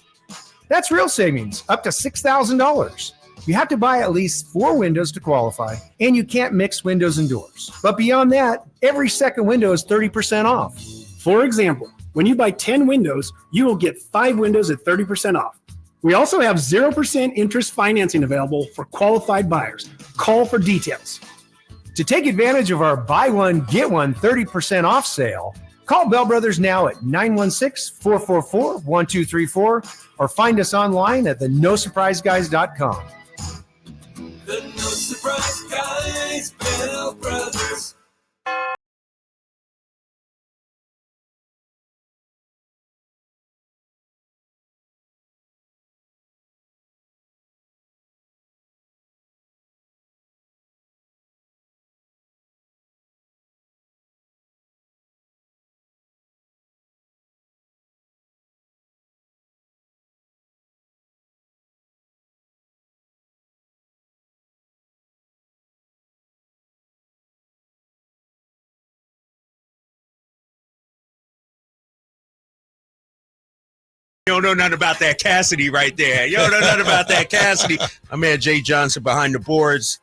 That's real savings, up to $6,000. You have to buy at least 4 windows to qualify, and you can't mix windows and doors. But beyond that, every second window is 30% off. For example, when you buy 10 windows, you will get 5 windows at 30% off. We also have 0% interest financing available for qualified buyers. Call for details. To take advantage of our buy one, get one 30% off sale, call Bell Brothers now at 916-444-1234 or find us online at theNoSurpriseGuys.com. The No Surprise Guys, Bell Brothers. You don't know nothing about that Cassidy right there. You don't know nothing about that Cassidy. My man Jay Johnson behind the boards,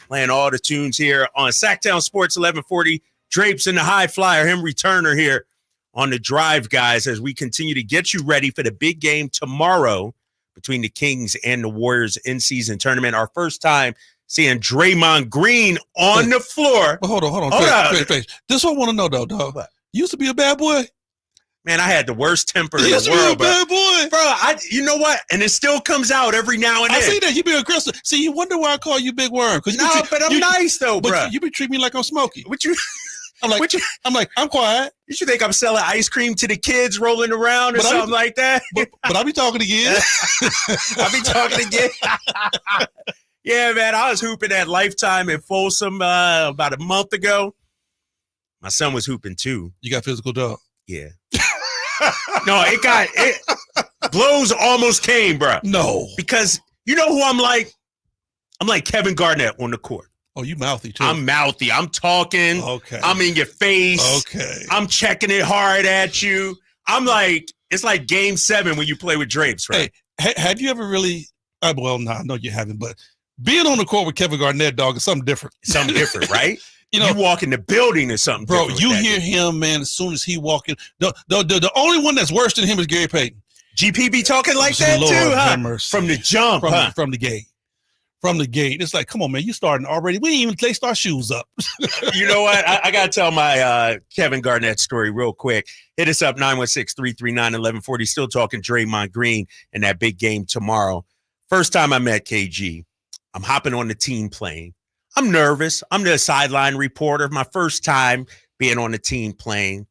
playing all the tunes here on Sactown Sports 1140. Drapes in the high flyer, him returner here on the drive, guys, as we continue to get you ready for the big game tomorrow between the Kings and the Warriors in-season tournament. Our first time seeing Draymond Green on the floor. But hold on. Face. This one I want to know, though, dog. You used to be a bad boy? Man, I had the worst temper in the world, bad boy. Bro, you know what? And it still comes out every now and then. I see that. You be aggressive. See, you wonder why I call you Big Worm. No, but I'm nice, though, bro. You be treating me like I'm Smokey. What you... I'm like, I'm quiet. You should think I'm selling ice cream to the kids rolling around or something like that. But I be talking again. I be talking again. Yeah, man, I was hooping at Lifetime in Folsom about a month ago. My son was hooping too. You got physical, dog? Yeah. No, blows almost came, bro. No. Because you know who I'm like? I'm like Kevin Garnett on the court. Oh, you mouthy too. I'm mouthy. I'm talking. Okay. I'm in your face. Okay. I'm checking it hard at you. I'm like, it's like game 7 when you play with Drapes, right? Hey, have you ever really, well, no, I know you haven't, but being on the court with Kevin Garnett, dog, is something different. Something different, right? You know, you walk in the building or something, bro. You hear him, man. As soon as he walk in, the only one that's worse than him is Gary Payton. GP be talking like that Lord too, huh? Mercy. From the jump, from the gate. From the gate, it's like, come on, man, you starting already. We ain't even lace our shoes up. You know what? I gotta tell my Kevin Garnett story real quick. Hit us up 916-339-1140. Still talking Draymond Green and that big game tomorrow. First time I met KG, I'm hopping on the team plane. I'm nervous. I'm the sideline reporter. My first time being on the team plane.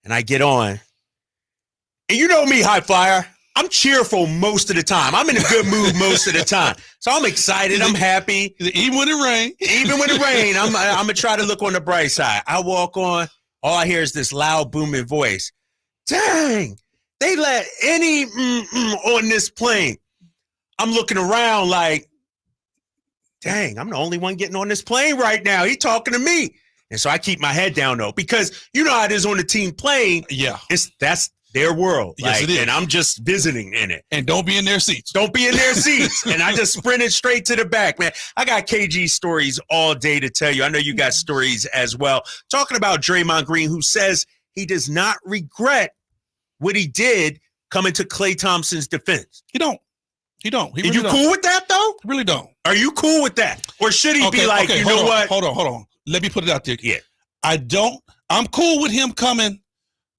And I get on. And you know me, High Flyer. I'm cheerful most of the time. I'm in a good mood most of the time. So I'm excited. I'm happy. Even when it rains. Even when it rains. I'm going to try to look on the bright side. I walk on. All I hear is this loud, booming voice. Dang. They let any on this plane. I'm looking around like, dang, I'm the only one getting on this plane right now. He talking to me. And so I keep my head down, though, because you know how it is on the team plane. Yeah. That's their world. Yes, it is. And I'm just visiting in it. And don't be in their seats. Don't be in their seats. And I just sprinted straight to the back, man. I got KG stories all day to tell you. I know you got stories as well. Talking about Draymond Green, who says he does not regret what he did coming to Klay Thompson's defense. He don't. He really you don't. Cool with that, though? Really don't. Are you cool with that? Or should he be like, you know what? Hold on. Let me put it out there. Yeah. I'm cool with him coming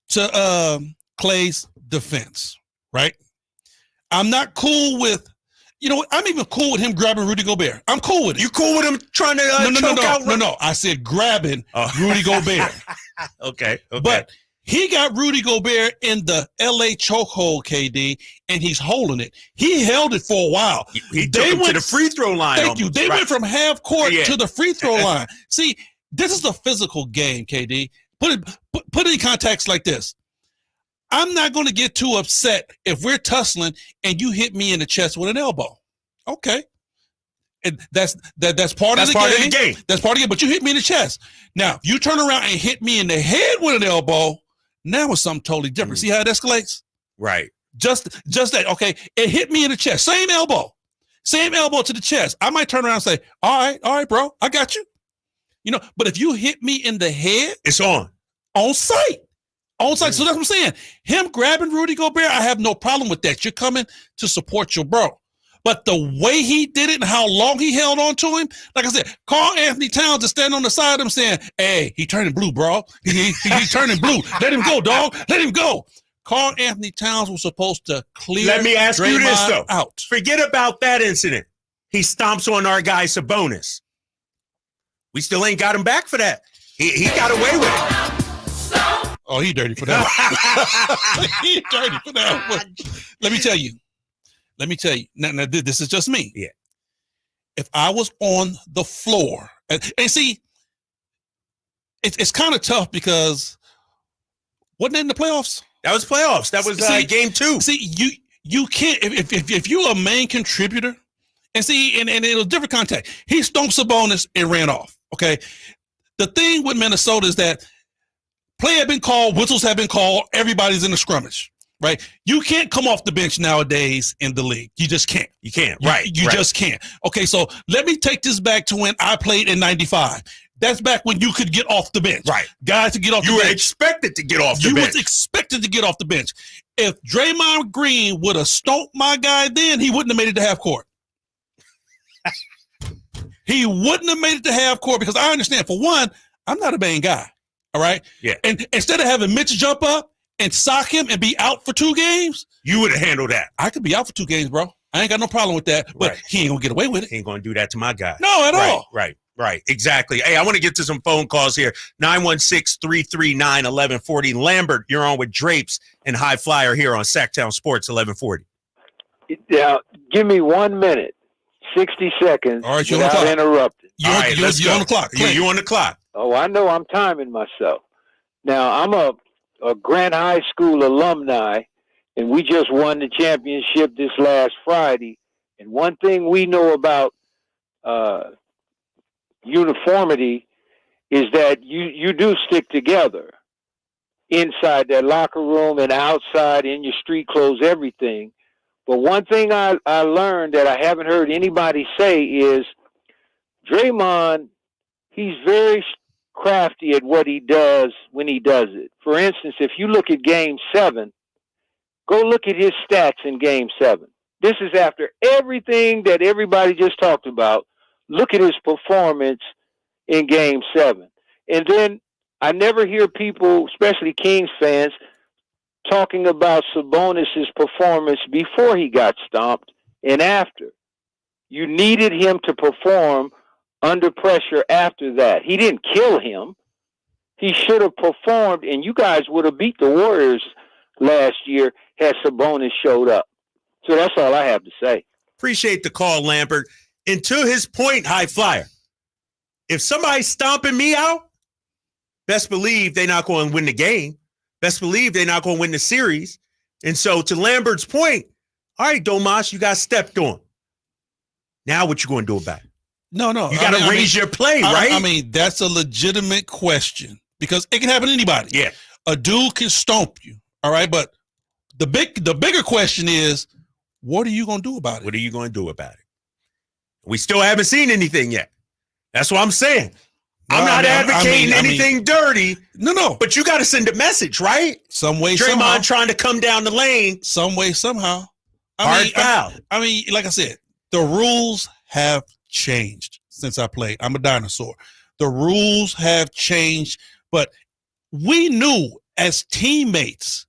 to Klay's defense, right? I'm not cool with, I'm even cool with him grabbing Rudy Gobert. I'm cool with it. You cool with him trying to choke out? No. I said grabbing Rudy Gobert. Okay. But he got Rudy Gobert in the LA chokehold, KD, and he's holding it. He held it for a while. He took him to the free throw line. Thank you. They went from half court to the free throw line. See, this is a physical game, KD. Put it in context like this. I'm not going to get too upset if we're tussling and you hit me in the chest with an elbow. Okay. And that's part of the game. That's part of the game. But you hit me in the chest. Now, if you turn around and hit me in the head with an elbow, now it's something totally different. See how it escalates? Right. Just that. Okay. It hit me in the chest. Same elbow to the chest. I might turn around and say, all right, bro, I got you. But if you hit me in the head, it's on site. So that's what I'm saying. Him grabbing Rudy Gobert, I have no problem with that. You're coming to support your bro. But the way he did it and how long he held on to him, like I said, Karl Anthony Towns is standing on the side of him saying, hey, he turning blue, bro. He turning blue. Let him go, dog. Let him go. Karl Anthony Towns was supposed to clear Let me ask Draymond you this, though. out. Forget about that incident. He stomps on our guy Sabonis. We still ain't got him back for that. He got away with it. Oh, he dirty for that. He dirty for that one. Let me tell you. Now, this is just me. Yeah. If I was on the floor, and see, it's kind of tough because wasn't it in the playoffs? That was playoffs. That was game 2. See, you can't if you're a main contributor, and see, and it was different contact. He stomped Sabonis and ran off. Okay. The thing with Minnesota is that play had been called, whistles have been called, everybody's in the scrummage, right? You can't come off the bench nowadays in the league. You just can't. You can't. You just can't. Okay, so let me take this back to when I played in 95. That's back when you could get off the bench. Right. Guys to get off the bench. You were expected to get off the bench. You was expected to get off the bench. If Draymond Green would have stomped my guy then, he wouldn't have made it to half court. He wouldn't have made it to half court because I understand, for one, I'm not a bang guy. All right? Yeah. And instead of having Mitch jump up and sock him and be out for 2 games, you would have handled that. I could be out for 2 games, bro. I ain't got no problem with that, but he ain't going to get away with it. He ain't going to do that to my guy. No, at all. Right. Exactly. Hey, I want to get to some phone calls here. 916-339-1140. Lambert, you're on with Drapes and High Flyer here on Sactown Sports 1140. Yeah, give me 1 minute, 60 seconds all right, you're without interrupting. You're on the clock. You're on the clock. Oh, I know I'm timing myself. Now, I'm a Grant High School alumni, and we just won the championship this last Friday. And one thing we know about uniformity is that you do stick together inside that locker room and outside in your street clothes, everything. But one thing I learned that I haven't heard anybody say is Draymond, he's very crafty at what he does when he does it. For instance, if you look at Game 7, go look at his stats in Game 7. This is after everything that everybody just talked about. Look at his performance in Game 7. And then I never hear people, especially Kings fans, talking about Sabonis' performance before he got stomped and after. You needed him to perform under pressure after that. He didn't kill him. He should have performed, and you guys would have beat the Warriors last year had Sabonis showed up. So that's all I have to say. Appreciate the call, Lambert. And to his point, High Flyer, if somebody's stomping me out, best believe they're not going to win the game. Best believe they're not going to win the series. And so to Lambert's point, all right, Domas, you got stepped on. Now what you going to do about it? No. You got to raise your play, right? I mean, that's a legitimate question because it can happen to anybody. Yeah. A dude can stomp you, all right? But the bigger question is, what are you going to do about it? What are you going to do about it? We still haven't seen anything yet. That's what I'm saying. I'm not advocating anything dirty. No. But you got to send a message, right? Some way, Draymond somehow. trying to come down the lane. Some way, somehow. Hard foul. I mean, like I said, the rules have changed since I played. I'm a dinosaur. The rules have changed, but we knew as teammates,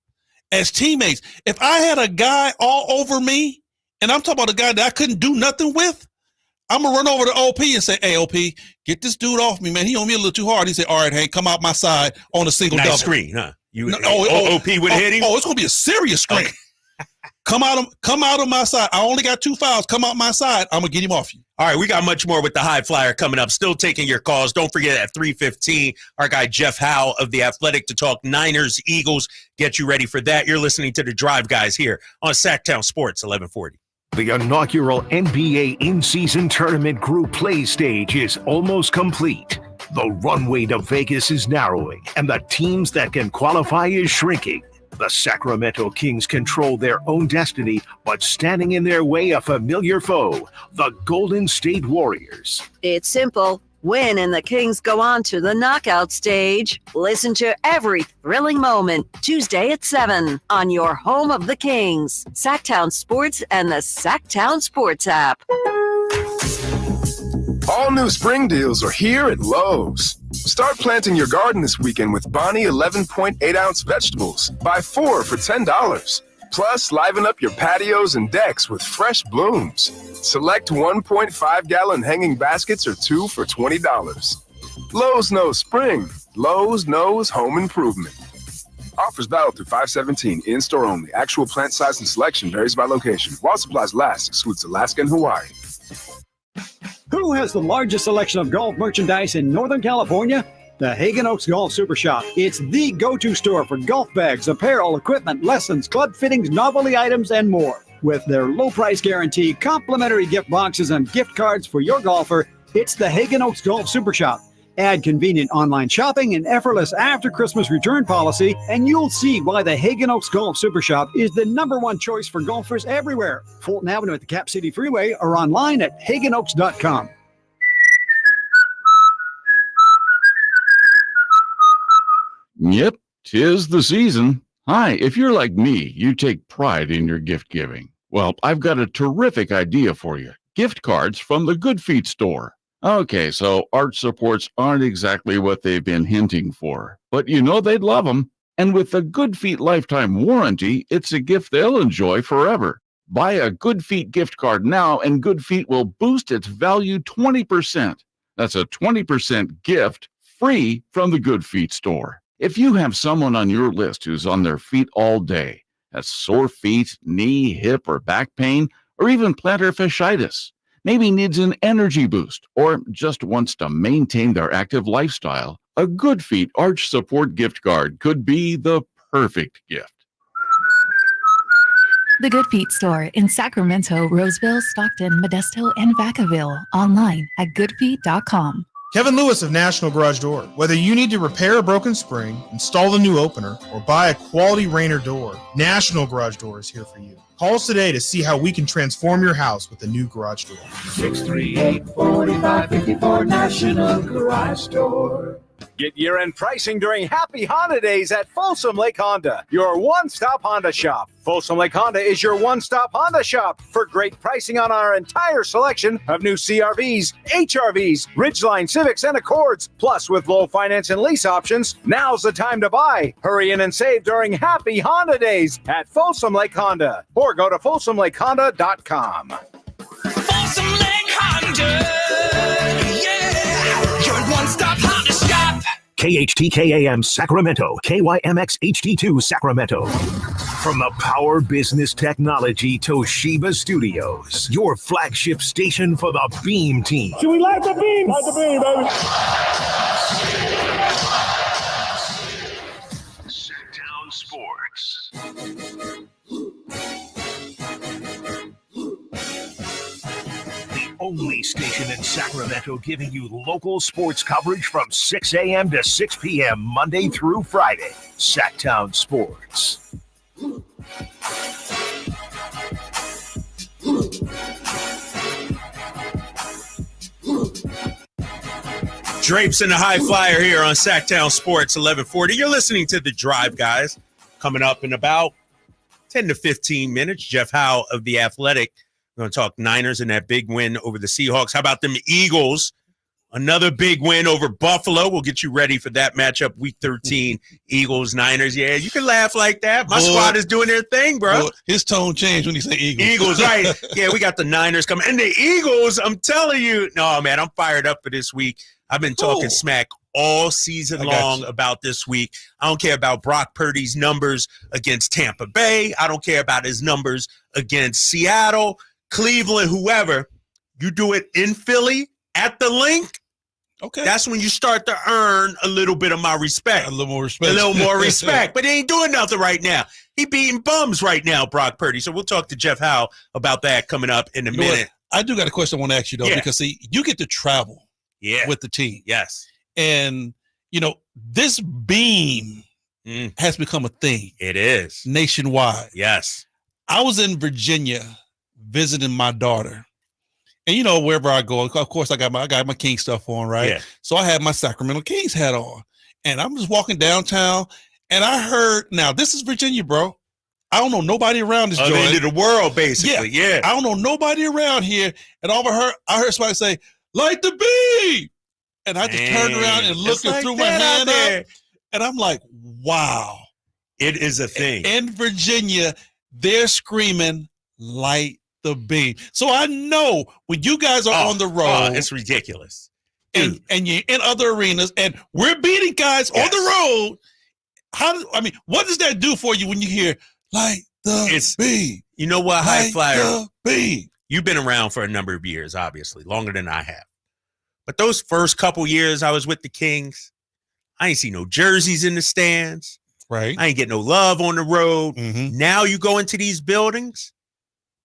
if I had a guy all over me, and I'm talking about a guy that I couldn't do nothing with, I'm going to run over to OP and say, hey, OP, get this dude off me, man. He on me a little too hard. He said, all right, Hank, come out my side on a single double. Screen, huh? OP would hit him? Oh, it's going to be a serious screen. Okay. Come out of my side. I only got 2 fouls. Come out my side. I'm going to get him off you. All right, we got much more with the High Flyer coming up. Still taking your calls. Don't forget at 3:15, our guy Jeff Howe of The Athletic to talk Niners, Eagles. Get you ready for that. You're listening to The Drive Guys here on Sactown Sports 1140. The inaugural NBA in-season tournament group play stage is almost complete. The runway to Vegas is narrowing, and the teams that can qualify is shrinking. The Sacramento Kings control their own destiny, but standing in their way a familiar foe, the Golden State Warriors. It's simple. win and the Kings go on to the knockout stage. Listen to every thrilling moment Tuesday at 7 on your home of the Kings, Sactown Sports and the Sactown Sports app. All new spring deals are here at Lowe's. Start planting your garden this weekend with Bonnie 11.8-ounce vegetables. Buy 4 for $10. Plus, liven up your patios and decks with fresh blooms. Select 1.5-gallon hanging baskets or 2 for $20. Lowe's knows spring. Lowe's knows home improvement. Offers valid through 5/17. In-store only. Actual plant size and selection varies by location. While supplies last, excludes Alaska and Hawaii. Who has the largest selection of golf merchandise in Northern California? The Hagen Oaks Golf Super Shop. It's the go-to store for golf bags, apparel, equipment, lessons, club fittings, novelty items, and more. With their low price guarantee, complimentary gift boxes, and gift cards for your golfer, it's the Hagen Oaks Golf Super Shop. Add convenient online shopping and effortless after-Christmas return policy, and you'll see why the Hagen Oaks Golf Super Shop is the #1 choice for golfers everywhere. Fulton Avenue at the Cap City Freeway or online at hagenoaks.com. Yep, 'tis the season. Hi, if you're like me, you take pride in your gift giving. Well, I've got a terrific idea for you. Gift cards from the Good Feet store. Okay, so arch supports aren't exactly what they've been hinting for, but you know they'd love them. And with the Good Feet lifetime warranty, it's a gift they'll enjoy forever. Buy a Good Feet gift card now, and Good Feet will boost its value 20%. That's a 20% gift free from the Good Feet store. If you have someone on your list who's on their feet all day, has sore feet, knee, hip, or back pain, or even plantar fasciitis, maybe needs an energy boost, or just wants to maintain their active lifestyle, a Good Feet Arch Support gift card could be the perfect gift. The Good Feet store in Sacramento, Roseville, Stockton, Modesto, and Vacaville. Online at goodfeet.com. Kevin Lewis of National Garage Door. Whether you need to repair a broken spring, install a new opener, or buy a quality Rainer door, National Garage Door is here for you. Call us today to see how we can transform your house with a new garage door. 638-4554 National Garage Door. Get year-end pricing during Happy Holidays at Folsom Lake Honda, your one-stop Honda shop. Folsom Lake Honda is your one-stop Honda shop for great pricing on our entire selection of new CRVs, HRVs, Ridgeline Civics, and Accords. Plus, with low finance and lease options, now's the time to buy. Hurry in and save during Happy Honda Days at Folsom Lake Honda, or go to folsomlakehonda.com. Folsom Lake Honda, yeah, your one-stop Honda shop. KHTKAM Sacramento, KYMX HD2 Sacramento. From the Power Business Technology Toshiba Studios, your flagship station for the Beam Team. Should we light the beam? Light the beam, baby. Sactown Sports. Only station in Sacramento giving you local sports coverage from 6 a.m. to 6 p.m. Monday through Friday. Sactown Sports. Drapes in the High Flyer here on Sactown Sports 1140. You're listening to The Drive, guys. Coming up in about 10 to 15 minutes, Jeff Howe of The Athletic. We're going to talk Niners and that big win over the Seahawks. How about them Eagles? Another big win over Buffalo. We'll get you ready for that matchup, Week 13, Eagles, Niners. Yeah, you can laugh like that. My squad is doing their thing, bro. His tone changed when he said Eagles. Eagles, right. Yeah, we got the Niners coming. And the Eagles, I'm telling you, no, man, I'm fired up for this week. I've been talking smack all season long about this week. I don't care about Brock Purdy's numbers against Tampa Bay. I don't care about his numbers against Seattle, Cleveland, whoever. You do it in Philly at the link. Okay. That's when you start to earn a little bit of my respect. A little more respect. A little more respect. But he ain't doing nothing right now. He beating bums right now, Brock Purdy. So we'll talk to Jeff Howe about that coming up in a minute. I do got a question I want to ask you, though, because, see, you get to travel with the team. Yes. And, you know, this beam has become a thing. It is. Nationwide. Yes. I was in Virginia visiting my daughter, And you know, wherever I go, of course, I got my King stuff on, right? Yeah. So I had my Sacramento Kings hat on, and I'm just walking downtown, and I heard. Now this is Virginia, bro. I don't know nobody around this Other joint. end of the world, basically. Yeah. I don't know nobody around here, and I heard somebody say, "Light the beam," and I just turned around and looked and threw my hand up, and I'm like, "Wow, it is a thing." In Virginia, they're screaming, "Light the beam." So I know when you guys are on the road, it's ridiculous. And you're in other arenas, and we're beating guys on the road. What does that do for you when you hear "Light the beam"? You know what, High Flyer? The beam. You've been around for a number of years, obviously, longer than I have. But those first couple years I was with the Kings, I ain't see no jerseys in the stands. Right. I ain't get no love on the road. Mm-hmm. Now you go into these buildings,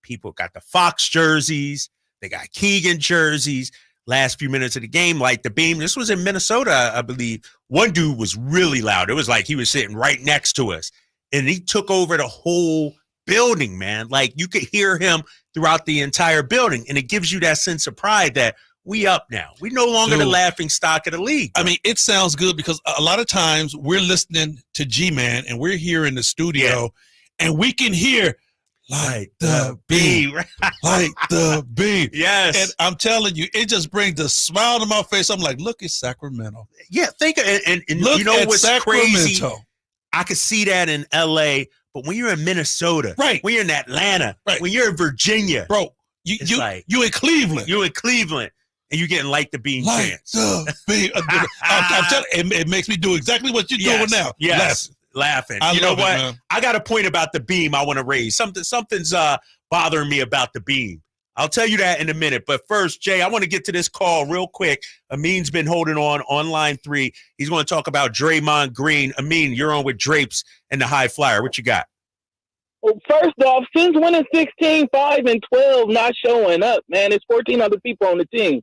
people got the Fox jerseys, they got Keegan jerseys. Last few minutes of the game, Light the beam. This was in Minnesota, I believe. One dude was really loud. It was like he was sitting right next to us, and he took over the whole building, man. Like you could hear him throughout the entire building, and it gives you that sense of pride that we up now. We no longer the laughing stock of the league. I mean, it sounds good because a lot of times we're listening to G-Man, and we're here in the studio, and we can hear "Light the beam," "Light the beam." Yes. And I'm telling you, it just brings a smile to my face. I'm like, look at Sacramento. Yeah, think and look, you know at what's Sacramento. crazy? I could see that in LA, but when you're in Minnesota, right? When you're in Atlanta, right? When you're in Virginia, bro, you in Cleveland. You in Cleveland, and you're getting "Light the beam" chants. The beam. I'm telling you, it makes me do exactly what you're doing now. Yes. Laughing. You know what? I got a point about the beam I want to raise. Something's bothering me about the beam. I'll tell you that in a minute. But first, Jay, I want to get to this call real quick. Amin's been holding on line 3. He's going to talk about Draymond Green. Amin, you're on with Drapes and the High Flyer. What you got? Well, first off, since winning 16, 5, and 12, not showing up, man. There's 14 other people on the team.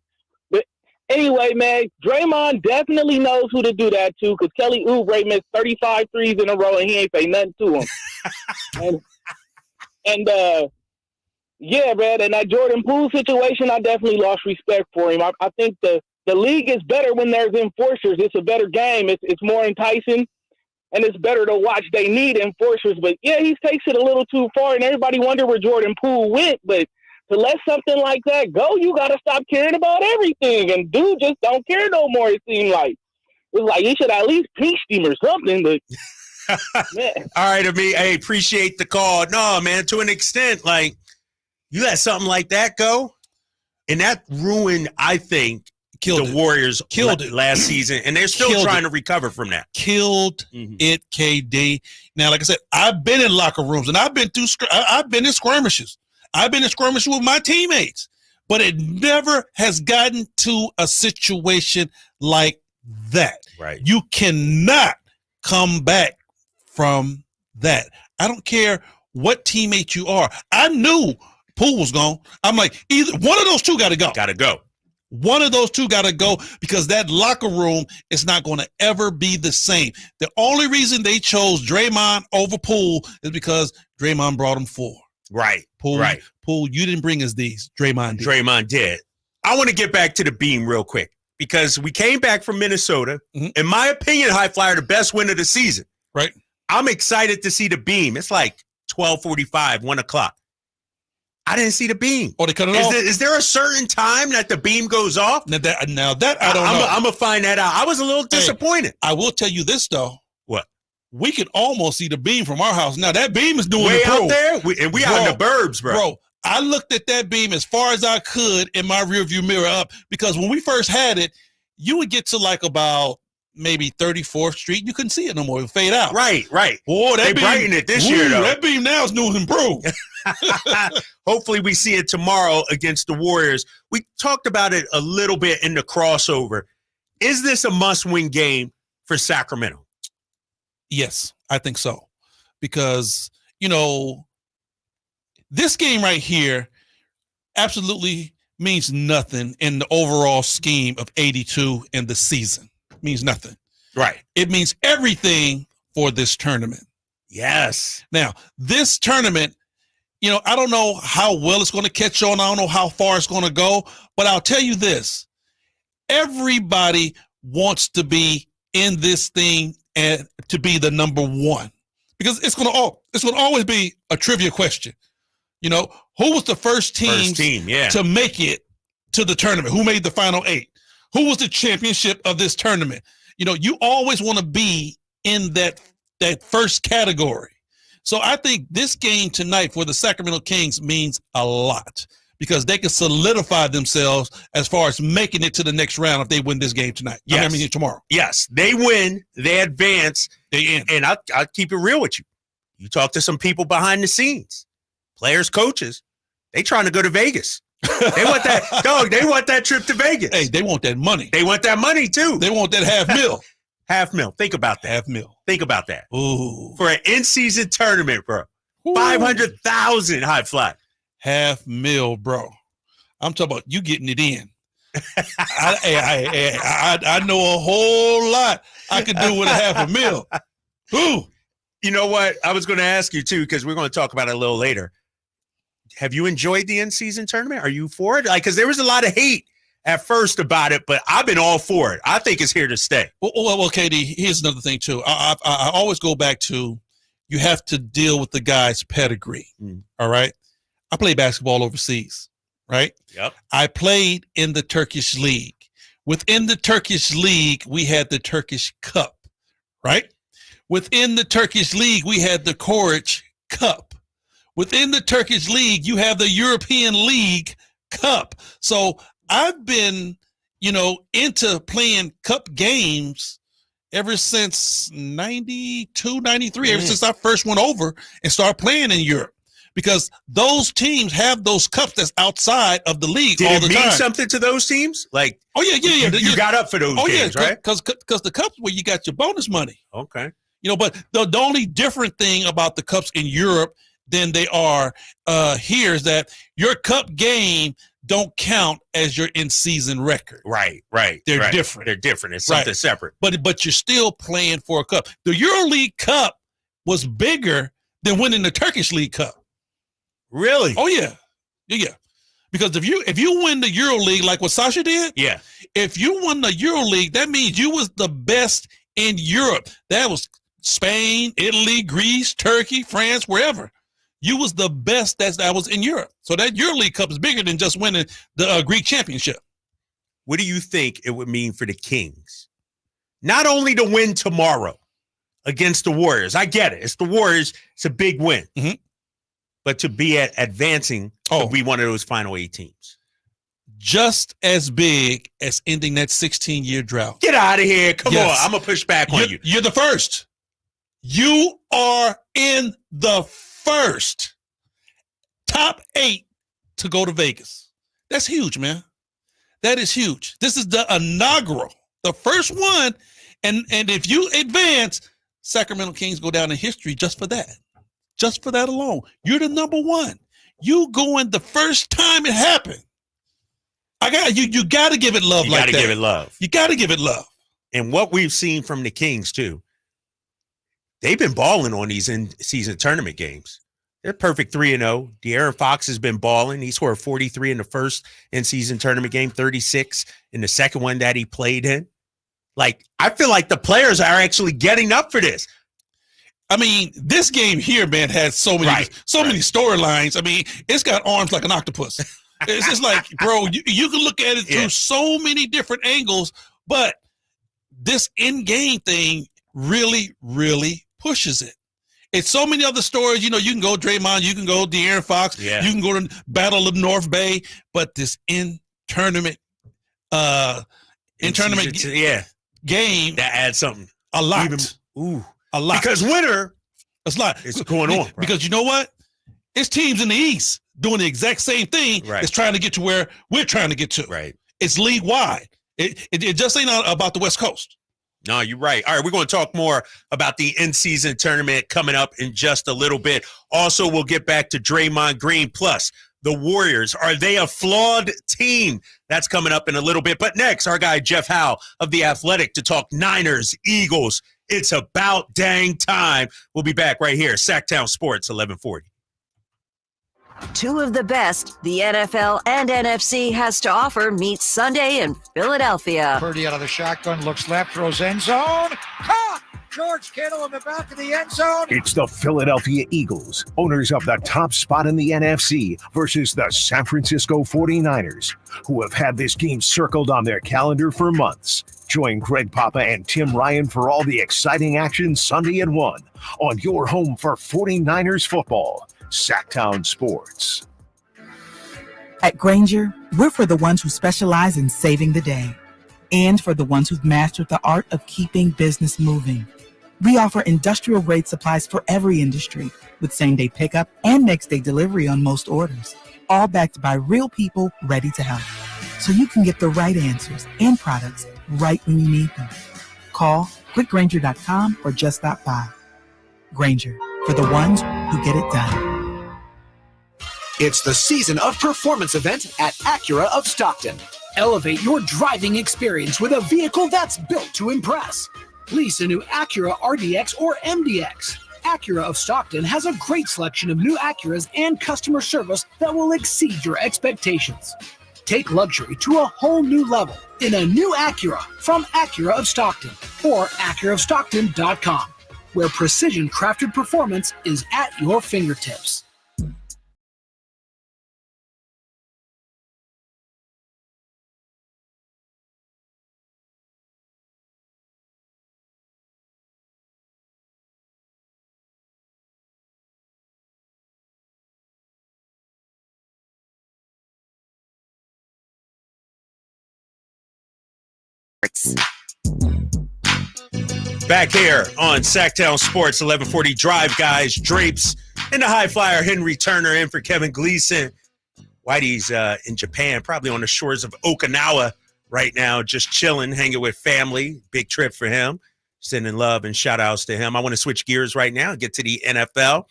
But anyway, man, Draymond definitely knows who to do that to because Kelly Oubre missed 35 threes in a row and he ain't say nothing to him. Yeah, man, and that Jordan Poole situation, I definitely lost respect for him. I think the league is better when there's enforcers. It's a better game. It's more enticing, and it's better to watch. They need enforcers. But, yeah, he takes it a little too far, and everybody wonder where Jordan Poole went. But to let something like that go, you got to stop caring about everything. And dude just don't care no more, it seemed like. It was like he should at least pinched him or something, but man. All right, Amin, hey, appreciate the call. No, man, to an extent, like, you let something like that go, and that ruined, I think, the Warriors killed it last season, and they're still trying to recover from that. Killed it, KD. Now, like I said, I've been in locker rooms, and I've been in skirmishes. I've been in skirmishes with my teammates, but it never has gotten to a situation like that. Right. You cannot come back from that. I don't care what teammate you are. I knew Poole was gone. I'm like, either one of those two got to go. Got to go. One of those two got to go because that locker room is not going to ever be the same. The only reason they chose Draymond over Poole is because Draymond brought him 4. Right. Poole, right. Poole, you didn't bring us these. Draymond did. Draymond did. I want to get back to the beam real quick because we came back from Minnesota. In my opinion, High Flyer, the best win of the season. Right. I'm excited to see the beam. It's like 12:45, 1 o'clock. I didn't see the beam. Oh, they cut it off? Is there a certain time that the beam goes off? Now that I don't know. I'm going to find that out. I was a little disappointed. I will tell you this, though. What? We can almost see the beam from our house. Now, that beam is doing way the out there? We out in the burbs, bro. Bro, I looked at that beam as far as I could in my rearview mirror up because when we first had it, you would get to like about maybe 34th Street. You couldn't see it no more. It would fade out. Right. Boy, they brightened it this year, though. That beam now is new and improved. Hopefully we see it tomorrow against the Warriors. We talked about it a little bit in the crossover. Is this a must-win game for Sacramento? Yes, I think so. Because, this game right here absolutely means nothing in the overall scheme of 82 in the season. It means nothing. Right. It means everything for this tournament. Yes. Now, this tournament, I don't know how well it's going to catch on. I don't know how far it's going to go, but I'll tell you this. Everybody wants to be in this thing and to be the number one, because it's going to always be a trivia question. Who was the first team to make it to the tournament? Who made the final 8? Who was the championship of this tournament? You always want to be in that first category. So I think this game tonight for the Sacramento Kings means a lot, because they can solidify themselves as far as making it to the next round if they win this game tonight. Yes. I mean tomorrow. Yes, they win, they advance, they in. And I'll keep it real with you. You talk to some people behind the scenes, players, coaches, they trying to go to Vegas. They want that dog. They want that trip to Vegas. Hey, they want that money. They want that money too. They want that $500,000. $500,000. Think about that. $500,000. Think about that. Ooh. For an in-season tournament, bro. 500,000 high fly. $500,000, bro. I'm talking about you getting it in. I know a whole lot I could do with $500,000. Ooh. You know what? I was going to ask you too, because we're going to talk about it a little later. Have you enjoyed the in-season tournament? Are you for it? Because there was a lot of hate at first about it, but I've been all for it. I think it's here to stay. Well, KD, here's another thing too. I always go back to, you have to deal with the guy's pedigree. All right. I played basketball overseas, right? Yep. I played in the Turkish league. Within the Turkish league, we had the Turkish Cup, right? Within the Turkish league, we had the Koresh Cup. Within the Turkish league, you have the European League Cup. So I've been, into playing cup games ever since 92, 93, ever since I first went over and started playing in Europe. Because those teams have those cups that's outside of the league all the time. Did it mean something to those teams? Like, you got up for those games, right? Because the cups where you got your bonus money. Okay. But the only different thing about the cups in Europe than they are here is that your cup game don't count as your in-season record. Right. They're different. They're different. It's something separate. But you're still playing for a cup. The EuroLeague Cup was bigger than winning the Turkish League Cup. Really? Oh yeah. Because if you win the EuroLeague like what Sasha did, if you won the EuroLeague, that means you was the best in Europe. That was Spain, Italy, Greece, Turkey, France, wherever. You was the best that was in Europe. So that EuroLeague Cup is bigger than just winning the Greek championship. What do you think it would mean for the Kings? Not only to win tomorrow against the Warriors. I get it. It's the Warriors. It's a big win. Mm-hmm. But to be advancing to be one of those final 8 teams. Just as big as ending that 16-year drought. Get out of here. Come on. I'm going to push back on you. You're the first. You are in the first top 8 to go to Vegas. That's huge, man. That is huge. This is the inaugural, the first one. And if you advance, Sacramento Kings go down in history just for that. Just for that alone. You're the number one. You going the first time it happened. You got to give it love like that. You got to give it love. You got to give it love. And what we've seen from the Kings, too, they've been balling on these in-season tournament games. They're perfect 3-0. De'Aaron Fox has been balling. He scored 43 in the first in-season tournament game, 36 in the second one that he played in. Like, I feel like the players are actually getting up for this. I mean, this game here, man, has so many storylines. I mean, it's got arms like an octopus. It's just like, bro, you can look at it through so many different angles, but this in-game thing really, really pushes it. It's so many other stories. You can go Draymond, you can go De'Aaron Fox, you can go to Battle of North Bay, but this in-tournament game that adds something. A lot. A lot. Because winter, it's a lot. It's going on. Right? Because you know what? It's teams in the East doing the exact same thing. It's trying to get to where we're trying to get to. Right. It's league-wide. It just ain't about the West Coast. No, you're right. All right, we're going to talk more about the in-season tournament coming up in just a little bit. Also, we'll get back to Draymond Green. Plus, the Warriors, are they a flawed team? That's coming up in a little bit. But next, our guy Jeff Howe of The Athletic to talk Niners, Eagles. It's about dang time. We'll be back right here. Sactown Sports, 1140. Two of the best the NFL and NFC has to offer meet Sunday in Philadelphia. Purdy out of the shotgun, looks left, throws end zone. Caught! George Kittle in the back of the end zone. It's the Philadelphia Eagles, owners of the top spot in the NFC, versus the San Francisco 49ers, who have had this game circled on their calendar for months. Join Greg Papa and Tim Ryan for all the exciting action Sunday at 1 on your home for 49ers football, Sactown Sports. At Grainger, we're for the ones who specialize in saving the day and for the ones who've mastered the art of keeping business moving. We offer industrial-grade supplies for every industry with same-day pickup and next-day delivery on most orders, all backed by real people ready to help. So you can get the right answers and products right when you need them. Call quickgrainger.com or just stop by. Grainger, for the ones who get it done. It's the season of performance event at Acura of Stockton. Elevate your driving experience with a vehicle that's built to impress. Lease a new Acura RDX or MDX. Acura of Stockton has a great selection of new Acuras and customer service that will exceed your expectations. Take luxury to a whole new level in a new Acura from Acura of Stockton or AcuraofStockton.com, where precision-crafted performance is at your fingertips. Back here on Sactown Sports, 1140 Drive Guys, Drapes, and the high flyer Henry Turner in for Kevin Gleason. Whitey's in Japan, probably on the shores of Okinawa right now, just chilling, hanging with family. Big trip for him. Sending love and shout-outs to him. I want to switch gears right now and get to the NFL.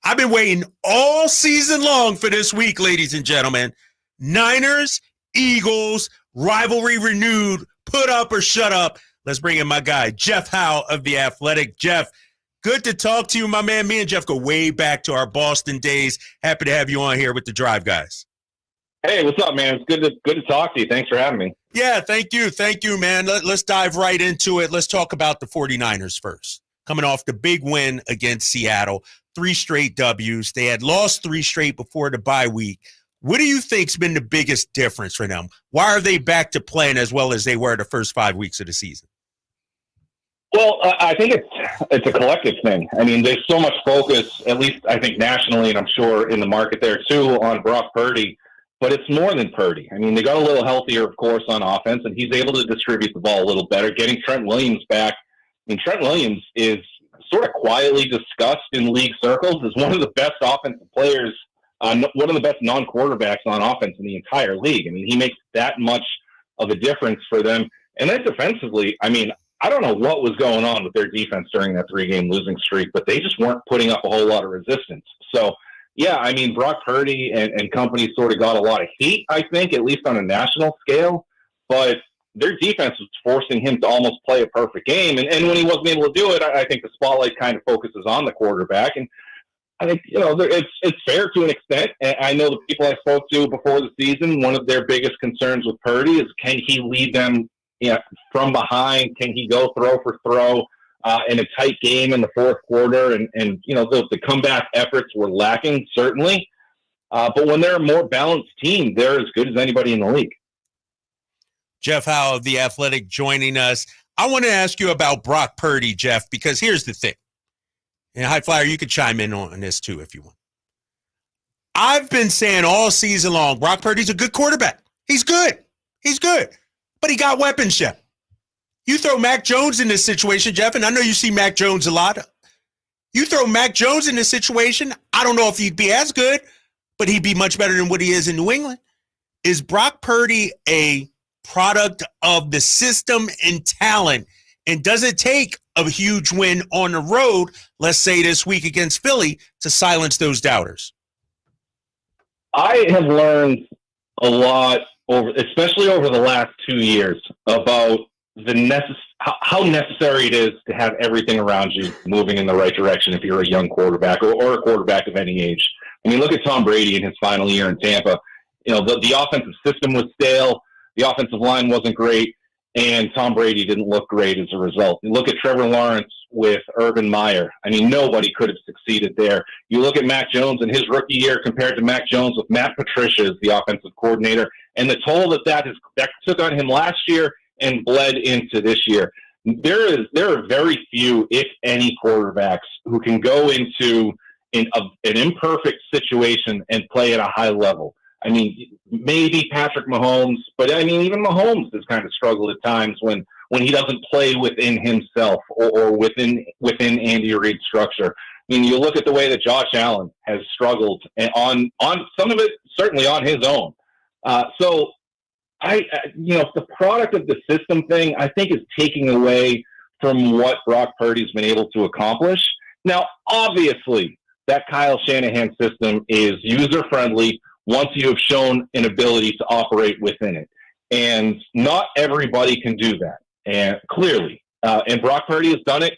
I've been waiting all season long for this week, ladies and gentlemen. Niners, Eagles, rivalry renewed. Put up or shut up. Let's bring in my guy, Jeff Howe of The Athletic. Jeff, good to talk to you, my man. Me and Jeff go way back to our Boston days. Happy to have you on here with the Drive Guys. Hey, what's up, man? It's good to talk to you. Thanks for having me. Yeah, thank you. Thank you, man. Let's dive right into it. Let's talk about the 49ers first. Coming off the big win against Seattle, 3 straight W's. They had lost 3 straight before the bye week. What do you think's been the biggest difference for them? Why are they back to playing as well as they were the first 5 weeks of the season? Well, I think it's a collective thing. I mean, there's so much focus, at least I think nationally, and I'm sure in the market there too, on Brock Purdy. But it's more than Purdy. I mean, they got a little healthier, of course, on offense, and he's able to distribute the ball a little better. Getting Trent Williams back. I mean, Trent Williams is sort of quietly discussed in league circles as one of the best offensive players, one of the best non-quarterbacks on offense in the entire league. I mean, he makes that much of a difference for them. And then defensively, I mean, I don't know what was going on with their defense during that 3-game losing streak, but they just weren't putting up a whole lot of resistance. So, yeah, I mean, Brock Purdy and company sort of got a lot of heat, I think, at least on a national scale. But their defense was forcing him to almost play a perfect game. And when he wasn't able to do it, I think the spotlight kind of focuses on the quarterback. And I think, you know, it's fair to an extent. And I know the people I spoke to before the season, one of their biggest concerns with Purdy is, can he lead them from behind? Can he go throw for throw in a tight game in the fourth quarter? And you know, the comeback efforts were lacking, certainly. But when they're a more balanced team, they're as good as anybody in the league. Jeff Howe of The Athletic joining us. I want to ask you about Brock Purdy, Jeff, because here's the thing. And High Flyer, you could chime in on this too if you want. I've been saying all season long, Brock Purdy's a good quarterback. He's good. He's good. But he got weapons, Jeff. You throw Mac Jones in this situation, Jeff, and I know you see Mac Jones a lot. You throw Mac Jones in this situation, I don't know if he'd be as good, but he'd be much better than what he is in New England. Is Brock Purdy a product of the system and talent? And does it take a huge win on the road, let's say this week against Philly, to silence those doubters? I have learned a lot, especially over the last 2 years, about how necessary it is to have everything around you moving in the right direction if you're a young quarterback or a quarterback of any age. I mean, look at Tom Brady in his final year in Tampa. You know, the offensive system was stale. The offensive line wasn't great. And Tom Brady didn't look great as a result. You look at Trevor Lawrence with Urban Meyer. I mean, nobody could have succeeded there. You look at Mac Jones in his rookie year compared to Mac Jones with Matt Patricia as the offensive coordinator, and the toll that took on him last year and bled into this year. There are very few, if any, quarterbacks who can go into an imperfect situation and play at a high level. I mean, maybe Patrick Mahomes, but I mean, even Mahomes has kind of struggled at times when he doesn't play within himself or within Andy Reid's structure. I mean, you look at the way that Josh Allen has struggled on some of it, certainly on his own. So the product of the system thing, I think, is taking away from what Brock Purdy's been able to accomplish. Now, obviously, that Kyle Shanahan system is user-friendly once you have shown an ability to operate within it. And not everybody can do that, and clearly. And Brock Purdy has done it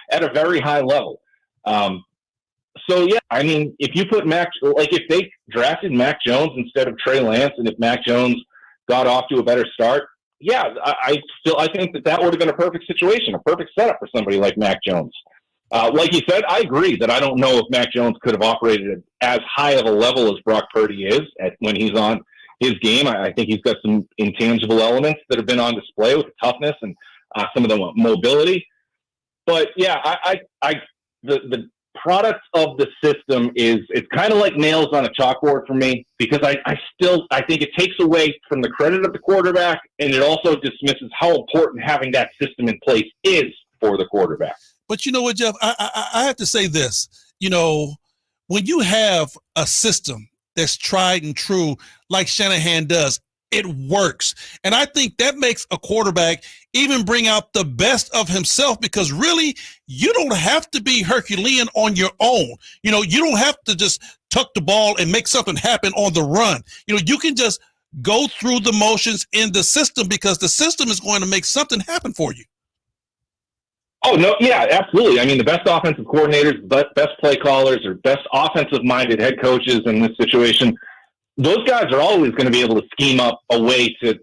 at a very high level. So, yeah, I mean, if you put if they drafted Mac Jones instead of Trey Lance, and if Mac Jones got off to a better start, yeah, I think that would have been a perfect situation, a perfect setup for somebody like Mac Jones. Like you said, I agree that I don't know if Mac Jones could have operated at as high of a level as Brock Purdy is when he's on his game. I think he's got some intangible elements that have been on display with the toughness and some of the mobility. But yeah, the product of the system it's kind of like nails on a chalkboard for me, because I think it takes away from the credit of the quarterback, and it also dismisses how important having that system in place is for the quarterback. But you know what, Jeff? I have to say this. You know, when you have a system that's tried and true like Shanahan does, it works. And I think that makes a quarterback even bring out the best of himself, because really, you don't have to be Herculean on your own. You know, you don't have to just tuck the ball and make something happen on the run. You know, you can just go through the motions in the system, because the system is going to make something happen for you. Oh, no, yeah, absolutely. I mean, the best offensive coordinators, best play callers, or best offensive-minded head coaches in this situation, those guys are always going to be able to scheme up a way to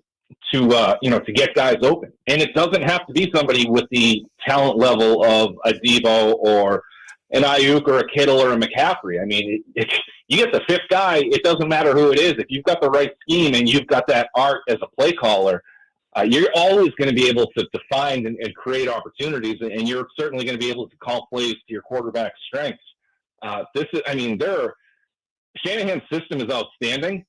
get guys open. And it doesn't have to be somebody with the talent level of a Debo or an Ayuk or a Kittle or a McCaffrey. I mean, you get the fifth guy, it doesn't matter who it is. If you've got the right scheme and you've got that art as a play caller, you're always going to be able to find and create opportunities, and you're certainly going to be able to call plays to your quarterback's strengths. Shanahan's system is outstanding.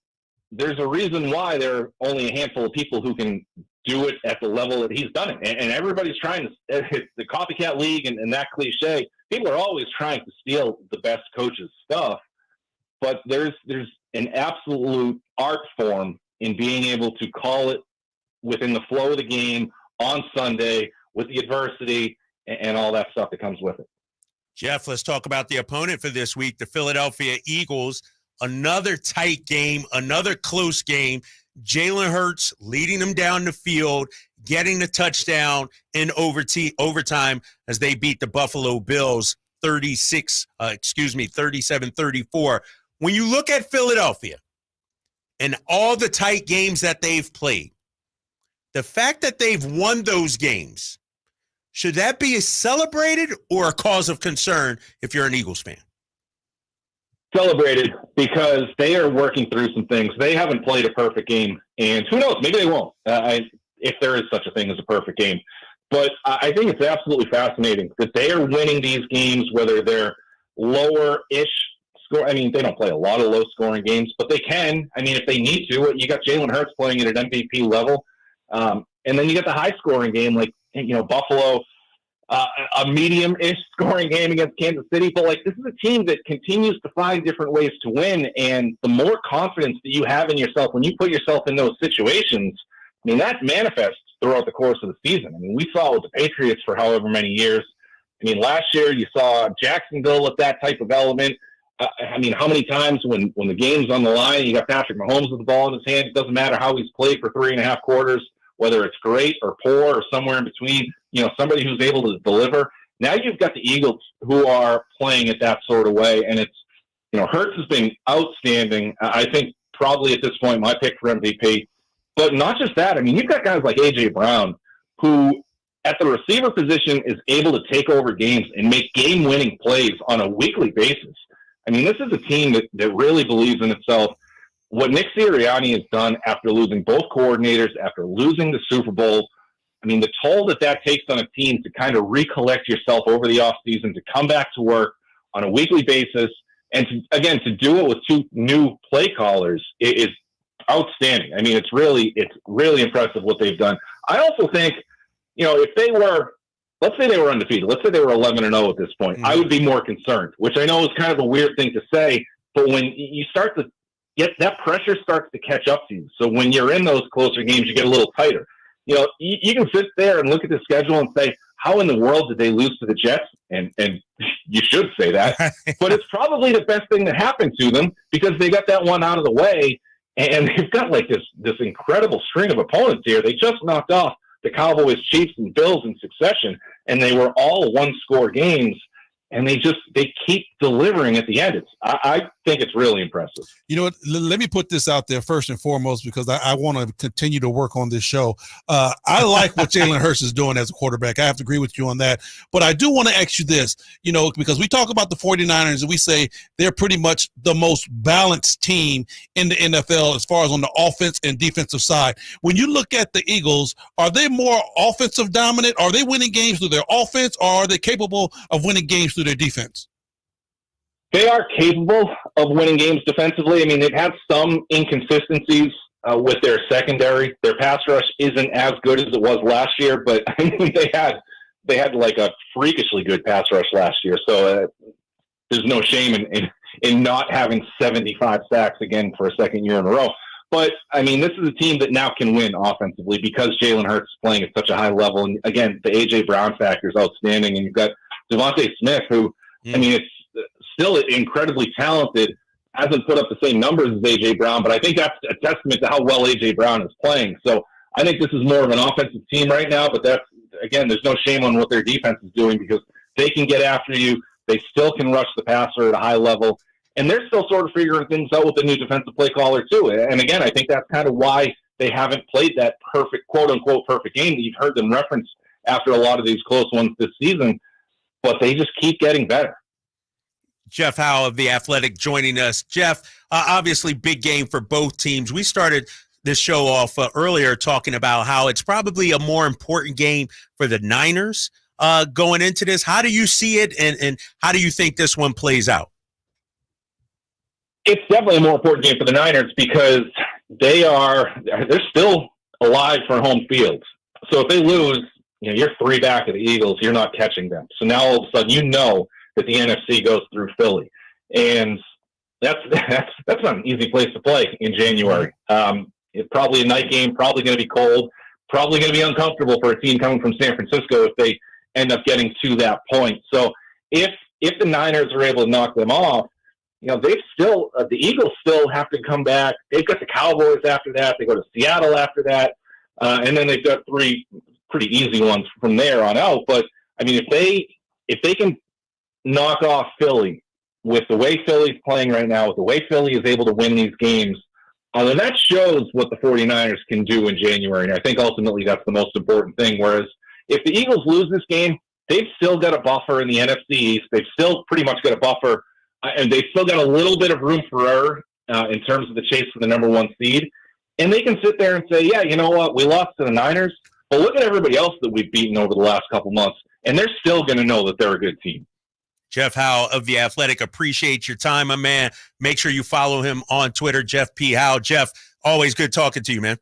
There's a reason why there are only a handful of people who can do it at the level that he's done it. And everybody's trying to, the copycat league and that cliche, people are always trying to steal the best coach's stuff. But there's an absolute art form in being able to call it within the flow of the game on Sunday with the adversity and all that stuff that comes with it. Jeff, let's talk about the opponent for this week, the Philadelphia Eagles. Another tight game, another close game. Jalen Hurts leading them down the field, getting the touchdown in overtime as they beat the Buffalo Bills 37-34. When you look at Philadelphia and all the tight games that they've played, the fact that they've won those games, should that be celebrated or a cause of concern if you're an Eagles fan? Celebrated, because they are working through some things. They haven't played a perfect game, and who knows, maybe they won't, if there is such a thing as a perfect game. But I think it's absolutely fascinating that they are winning these games, whether they're lower-ish score. I mean, they don't play a lot of low-scoring games, but they can. I mean, if they need to. You got Jalen Hurts playing at an MVP level. And then you get the high-scoring game, like, Buffalo, a medium-ish scoring game against Kansas City. But, this is a team that continues to find different ways to win. And the more confidence that you have in yourself, when you put yourself in those situations, I mean, that manifests throughout the course of the season. I mean, we saw it with the Patriots for however many years. I mean, last year you saw Jacksonville with that type of element. How many times when the game's on the line, you got Patrick Mahomes with the ball in his hand, it doesn't matter how he's played for 3.5 quarters, whether it's great or poor or somewhere in between, somebody who's able to deliver. Now you've got the Eagles who are playing it that sort of way, and Hurts has been outstanding. I think probably at this point my pick for MVP. But not just that. I mean, you've got guys like A.J. Brown who at the receiver position is able to take over games and make game-winning plays on a weekly basis. I mean, this is a team that really believes in itself. What Nick Sirianni has done after losing both coordinators, after losing the Super Bowl, I mean, the toll that takes on a team to kind of recollect yourself over the offseason, to come back to work on a weekly basis, and to do it with two new play callers is outstanding. I mean, it's really impressive what they've done. I also think, if they were, let's say they were undefeated, let's say they were 11-0 at this point, I would be more concerned, which I know is kind of a weird thing to say, but when you start to get that pressure starts to catch up to you. So when you're in those closer games, you get a little tighter. You can sit there and look at the schedule and say, how in the world did they lose to the Jets? And you should say that, but it's probably the best thing that happened to them because they got that one out of the way. And they've got like this incredible string of opponents here. They just knocked off the Cowboys, Chiefs, and Bills in succession, and they were all one-score games. And they keep delivering at the end. I think it's really impressive. You know what? Let me put this out there first and foremost because I want to continue to work on this show. I like what Jalen Hurts is doing as a quarterback. I have to agree with you on that. But I do want to ask you this, because we talk about the 49ers and we say they're pretty much the most balanced team in the NFL as far as on the offense and defensive side. When you look at the Eagles, are they more offensive dominant? Are they winning games through their offense, or are they capable of winning games through their defense? They are capable of winning games defensively. I mean, they've had some inconsistencies with their secondary. Their pass rush isn't as good as it was last year, but I mean, they had like a freakishly good pass rush last year. So there's no shame in not having 75 sacks again for a second year in a row. But I mean, this is a team that now can win offensively because Jalen Hurts is playing at such a high level. And again, the A.J. Brown factor is outstanding. And you've got Devontae Smith, who, I mean, it's still incredibly talented, hasn't put up the same numbers as A.J. Brown, but I think that's a testament to how well A.J. Brown is playing. So I think this is more of an offensive team right now, but again, there's no shame on what their defense is doing because they can get after you. They still can rush the passer at a high level, and they're still sort of figuring things out with the new defensive play caller too. And again, I think that's kind of why they haven't played that perfect, quote-unquote, perfect game that you've heard them reference after a lot of these close ones this season, but they just keep getting better. Jeff Howe of The Athletic joining us. Jeff, obviously big game for both teams. We started this show off earlier talking about how it's probably a more important game for the Niners going into this. How do you see it, and how do you think this one plays out? It's definitely a more important game for the Niners because they're still alive for home field. So if they lose, you're 3 back of the Eagles. You're not catching them. So now all of a sudden that the NFC goes through Philly, and that's not an easy place to play in January. It's probably a night game, probably going to be cold, probably going to be uncomfortable for a team coming from San Francisco if they end up getting to that point. So if the Niners are able to knock them off, the Eagles still have to come back. They've got the Cowboys after that. They go to Seattle after that, and then they've got 3 pretty easy ones from there on out. But I mean, if they can knock off Philly with the way Philly's playing right now, with the way Philly is able to win these games, then that shows what the 49ers can do in January. And I think ultimately that's the most important thing. Whereas if the Eagles lose this game, they've still got a buffer in the NFC East. They've still pretty much got a buffer, and they've still got a little bit of room for error in terms of the chase for the number 1 seed. And they can sit there and say, yeah, you know what, we lost to the Niners, but look at everybody else that we've beaten over the last couple months, and they're still going to know that they're a good team. Jeff Howe of The Athletic, appreciate your time, my man. Make sure you follow him on Twitter, Jeff P. Howe. Jeff, always good talking to you, man.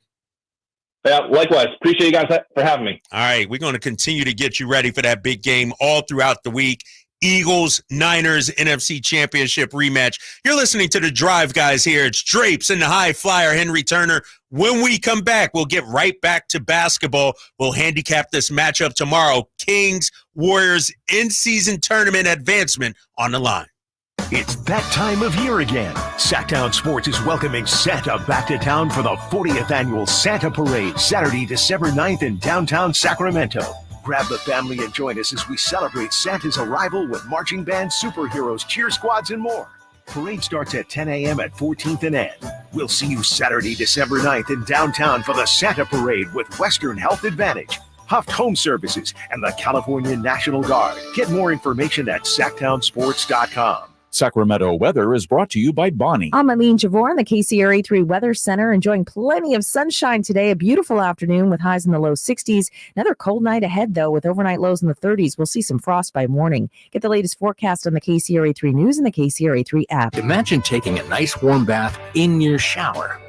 Yeah, likewise. Appreciate you guys for having me. All right, we're going to continue to get you ready for that big game all throughout the week. Eagles, Niners, NFC Championship rematch. You're listening to The Drive Guys here. It's Drapes and the High Flyer, Henry Turner. When we come back, we'll get right back to basketball. We'll handicap this matchup tomorrow. Kings, Warriors, in-season tournament advancement on the line. It's that time of year again. Sactown Sports is welcoming Santa back to town for the 40th annual Santa Parade, Saturday, December 9th in downtown Sacramento. Grab the family and join us as we celebrate Santa's arrival with marching bands, superheroes, cheer squads, and more. Parade starts at 10 a.m. at 14th and N. We'll see you Saturday, December 9th in downtown for the Santa Parade with Western Health Advantage, Huft Home Services, and the California National Guard. Get more information at SactownSports.com. Sacramento weather is brought to you by Bonnie. I'm Aline Javor in the KCRA 3 Weather Center, enjoying plenty of sunshine today. A beautiful afternoon with highs in the low 60s. Another cold night ahead, though, with overnight lows in the 30s. We'll see some frost by morning. Get the latest forecast on the KCRA 3 News and the KCRA 3 app. Imagine taking a nice warm bath in your shower.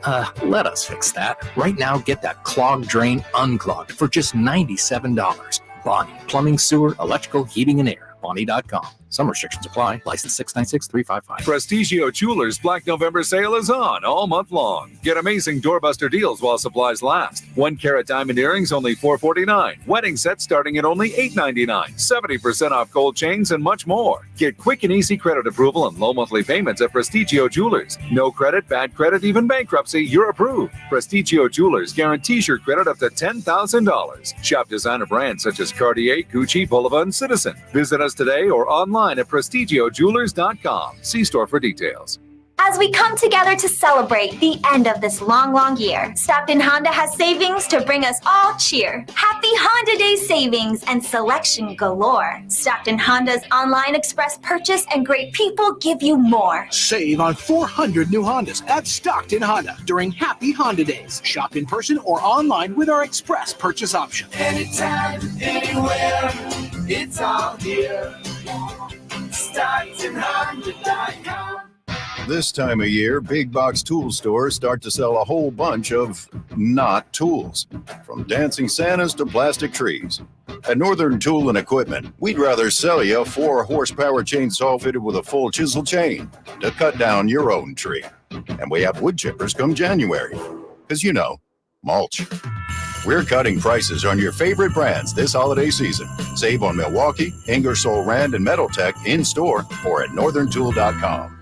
Let us fix that. Right now, get that clogged drain unclogged for just $97. Bonnie, plumbing, sewer, electrical, heating, and air. Bonnie.com. Some restrictions apply. License 696-355. Prestigio Jewelers Black November sale is on all month long. Get amazing doorbuster deals while supplies last. 1-carat diamond earrings only $449. Wedding sets starting at only $899. 70% off gold chains and much more. Get quick and easy credit approval and low monthly payments at Prestigio Jewelers. No credit, bad credit, even bankruptcy, you're approved. Prestigio Jewelers guarantees your credit up to $10,000. Shop designer brands such as Cartier, Gucci, Bulova, and Citizen. Visit us today or online at prestigiojewelers.com. See store for details. As we come together to celebrate the end of this long, long year, Stockton Honda has savings to bring us all cheer. Happy Honda Day savings and selection galore. Stockton Honda's online express purchase and great people give you more. Save on 400 new Hondas at Stockton Honda during Happy Honda Days. Shop in person or online with our express purchase option. Anytime, anywhere, it's all here. StocktonHonda.com. This time of year, big box tool stores start to sell a whole bunch of not tools, from dancing Santas to plastic trees. At Northern Tool and Equipment, we'd rather sell you a 4-horsepower chainsaw fitted with a full chisel chain to cut down your own tree. And we have wood chippers come January, because you know, mulch. We're cutting prices on your favorite brands this holiday season. Save on Milwaukee, Ingersoll Rand, and Metaltech in-store or at northerntool.com.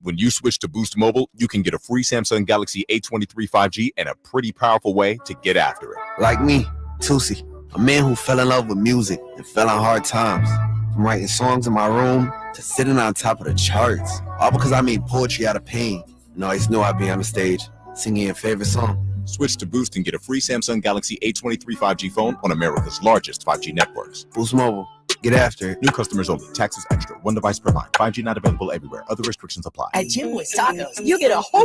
When you switch to Boost Mobile, you can get a free Samsung Galaxy A23 5G and a pretty powerful way to get after it. Like me, Tusi, a man who fell in love with music and fell on hard times. From writing songs in my room to sitting on top of the charts. All because I made poetry out of pain. And always knew I'd be on the stage singing your favorite song. Switch to Boost and get a free Samsung Galaxy A23 5G phone on America's largest 5G networks. Boost Mobile. Get after it. New customers only. Taxes extra. One device per line. 5G not available everywhere. Other restrictions apply. At Jim Boy's Tacos, you get a ho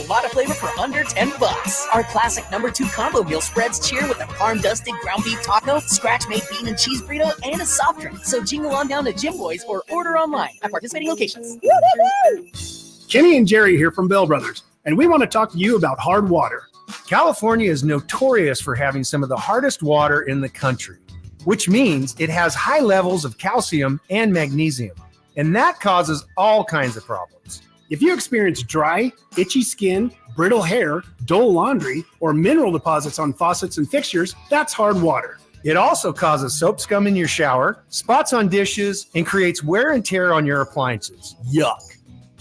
lot of flavor for under $10. Our classic number 2 combo meal spreads cheer with a parm-dusted ground beef taco, scratch-made bean and cheese burrito, and a soft drink. So jingle on down to Jim Boy's or order online at participating locations. Woo-hoo-hoo! Kenny and Jerry here from Bell Brothers, and we want to talk to you about hard water. California is notorious for having some of the hardest water in the country, which means it has high levels of calcium and magnesium, and that causes all kinds of problems. If you experience dry, itchy skin, brittle hair, dull laundry, or mineral deposits on faucets and fixtures, that's hard water. It also causes soap scum in your shower, spots on dishes, and creates wear and tear on your appliances. Yuck.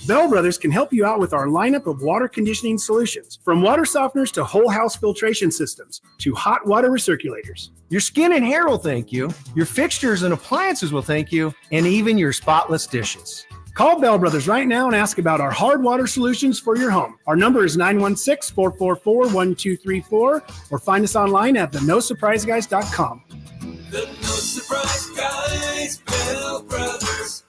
Bell Brothers can help you out with our lineup of water conditioning solutions, from water softeners to whole house filtration systems to hot water recirculators. Your skin and hair will thank you, your fixtures and appliances will thank you, and even your spotless dishes. Call Bell Brothers right now and ask about our hard water solutions for your home. Our number is 916-444-1234 or find us online at thenosurpriseguys.com. The No Surprise Guys, Bell Brothers.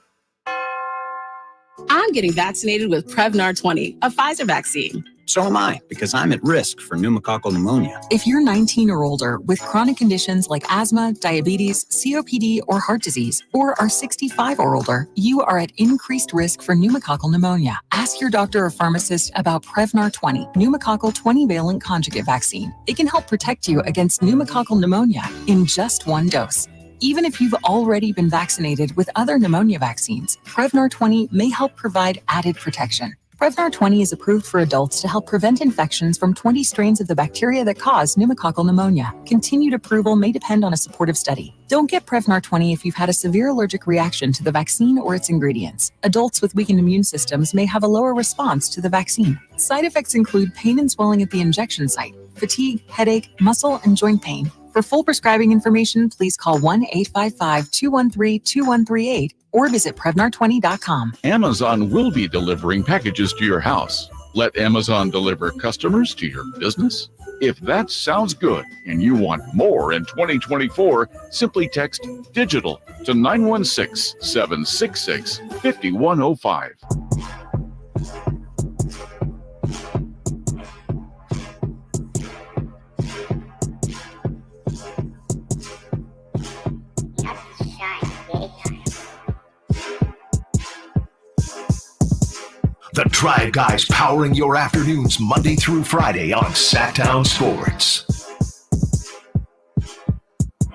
I'm getting vaccinated with Prevnar 20, a Pfizer vaccine. So am I, because I'm at risk for pneumococcal pneumonia. If you're 19 or older with chronic conditions like asthma, diabetes, COPD, or heart disease, or are 65 or older, you are at increased risk for pneumococcal pneumonia. Ask your doctor or pharmacist about Prevnar 20, pneumococcal 20-valent conjugate vaccine. It can help protect you against pneumococcal pneumonia in just one dose. Even if you've already been vaccinated with other pneumonia vaccines, Prevnar 20 may help provide added protection. Prevnar 20 is approved for adults to help prevent infections from 20 strains of the bacteria that cause pneumococcal pneumonia. Continued approval may depend on a supportive study. Don't get Prevnar 20 if you've had a severe allergic reaction to the vaccine or its ingredients. Adults with weakened immune systems may have a lower response to the vaccine. Side effects include pain and swelling at the injection site, fatigue, headache, muscle, and joint pain. For full prescribing information, please call 1-855-213-2138 or visit Prevnar20.com. Amazon will be delivering packages to your house. Let Amazon deliver customers to your business. If that sounds good and you want more in 2024, simply text DIGITAL to 916-766-5105. The Drive Guys powering your afternoons Monday through Friday on Sactown Sports.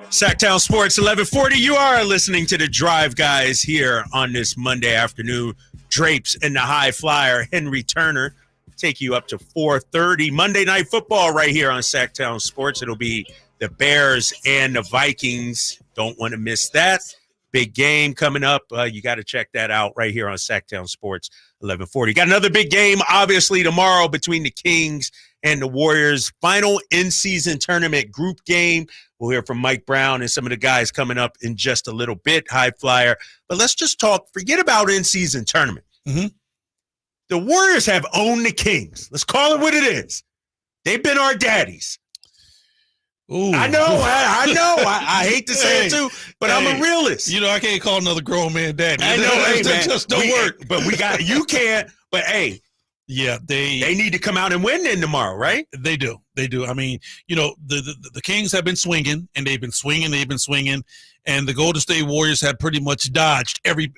Sactown Sports 1140. You are listening to the Drive Guys here on this Monday afternoon. Drapes and the High Flyer, Henry Turner, take you up to 4:30. Monday Night Football right here on Sactown Sports. It'll be the Bears and the Vikings. Don't want to miss that. Big game coming up. You got to check that out right here on Sactown Sports 1140. Got another big game, obviously, tomorrow between the Kings and the Warriors. Final in-season tournament group game. We'll hear from Mike Brown and some of the guys coming up in just a little bit, High Flyer. But let's just talk, forget about in-season tournament. Mm-hmm. The Warriors have owned the Kings. Let's call it what it is. They've been our daddies. Ooh. I know. I hate to say it too, but I'm a realist. You know, I can't call another grown man daddy. I know, that just don't work. But you can't. But hey, yeah, they need to come out and win then tomorrow, right? They do. I mean, you know, the Kings have been swinging, and they've been swinging, and the Golden State Warriors have pretty much dodged every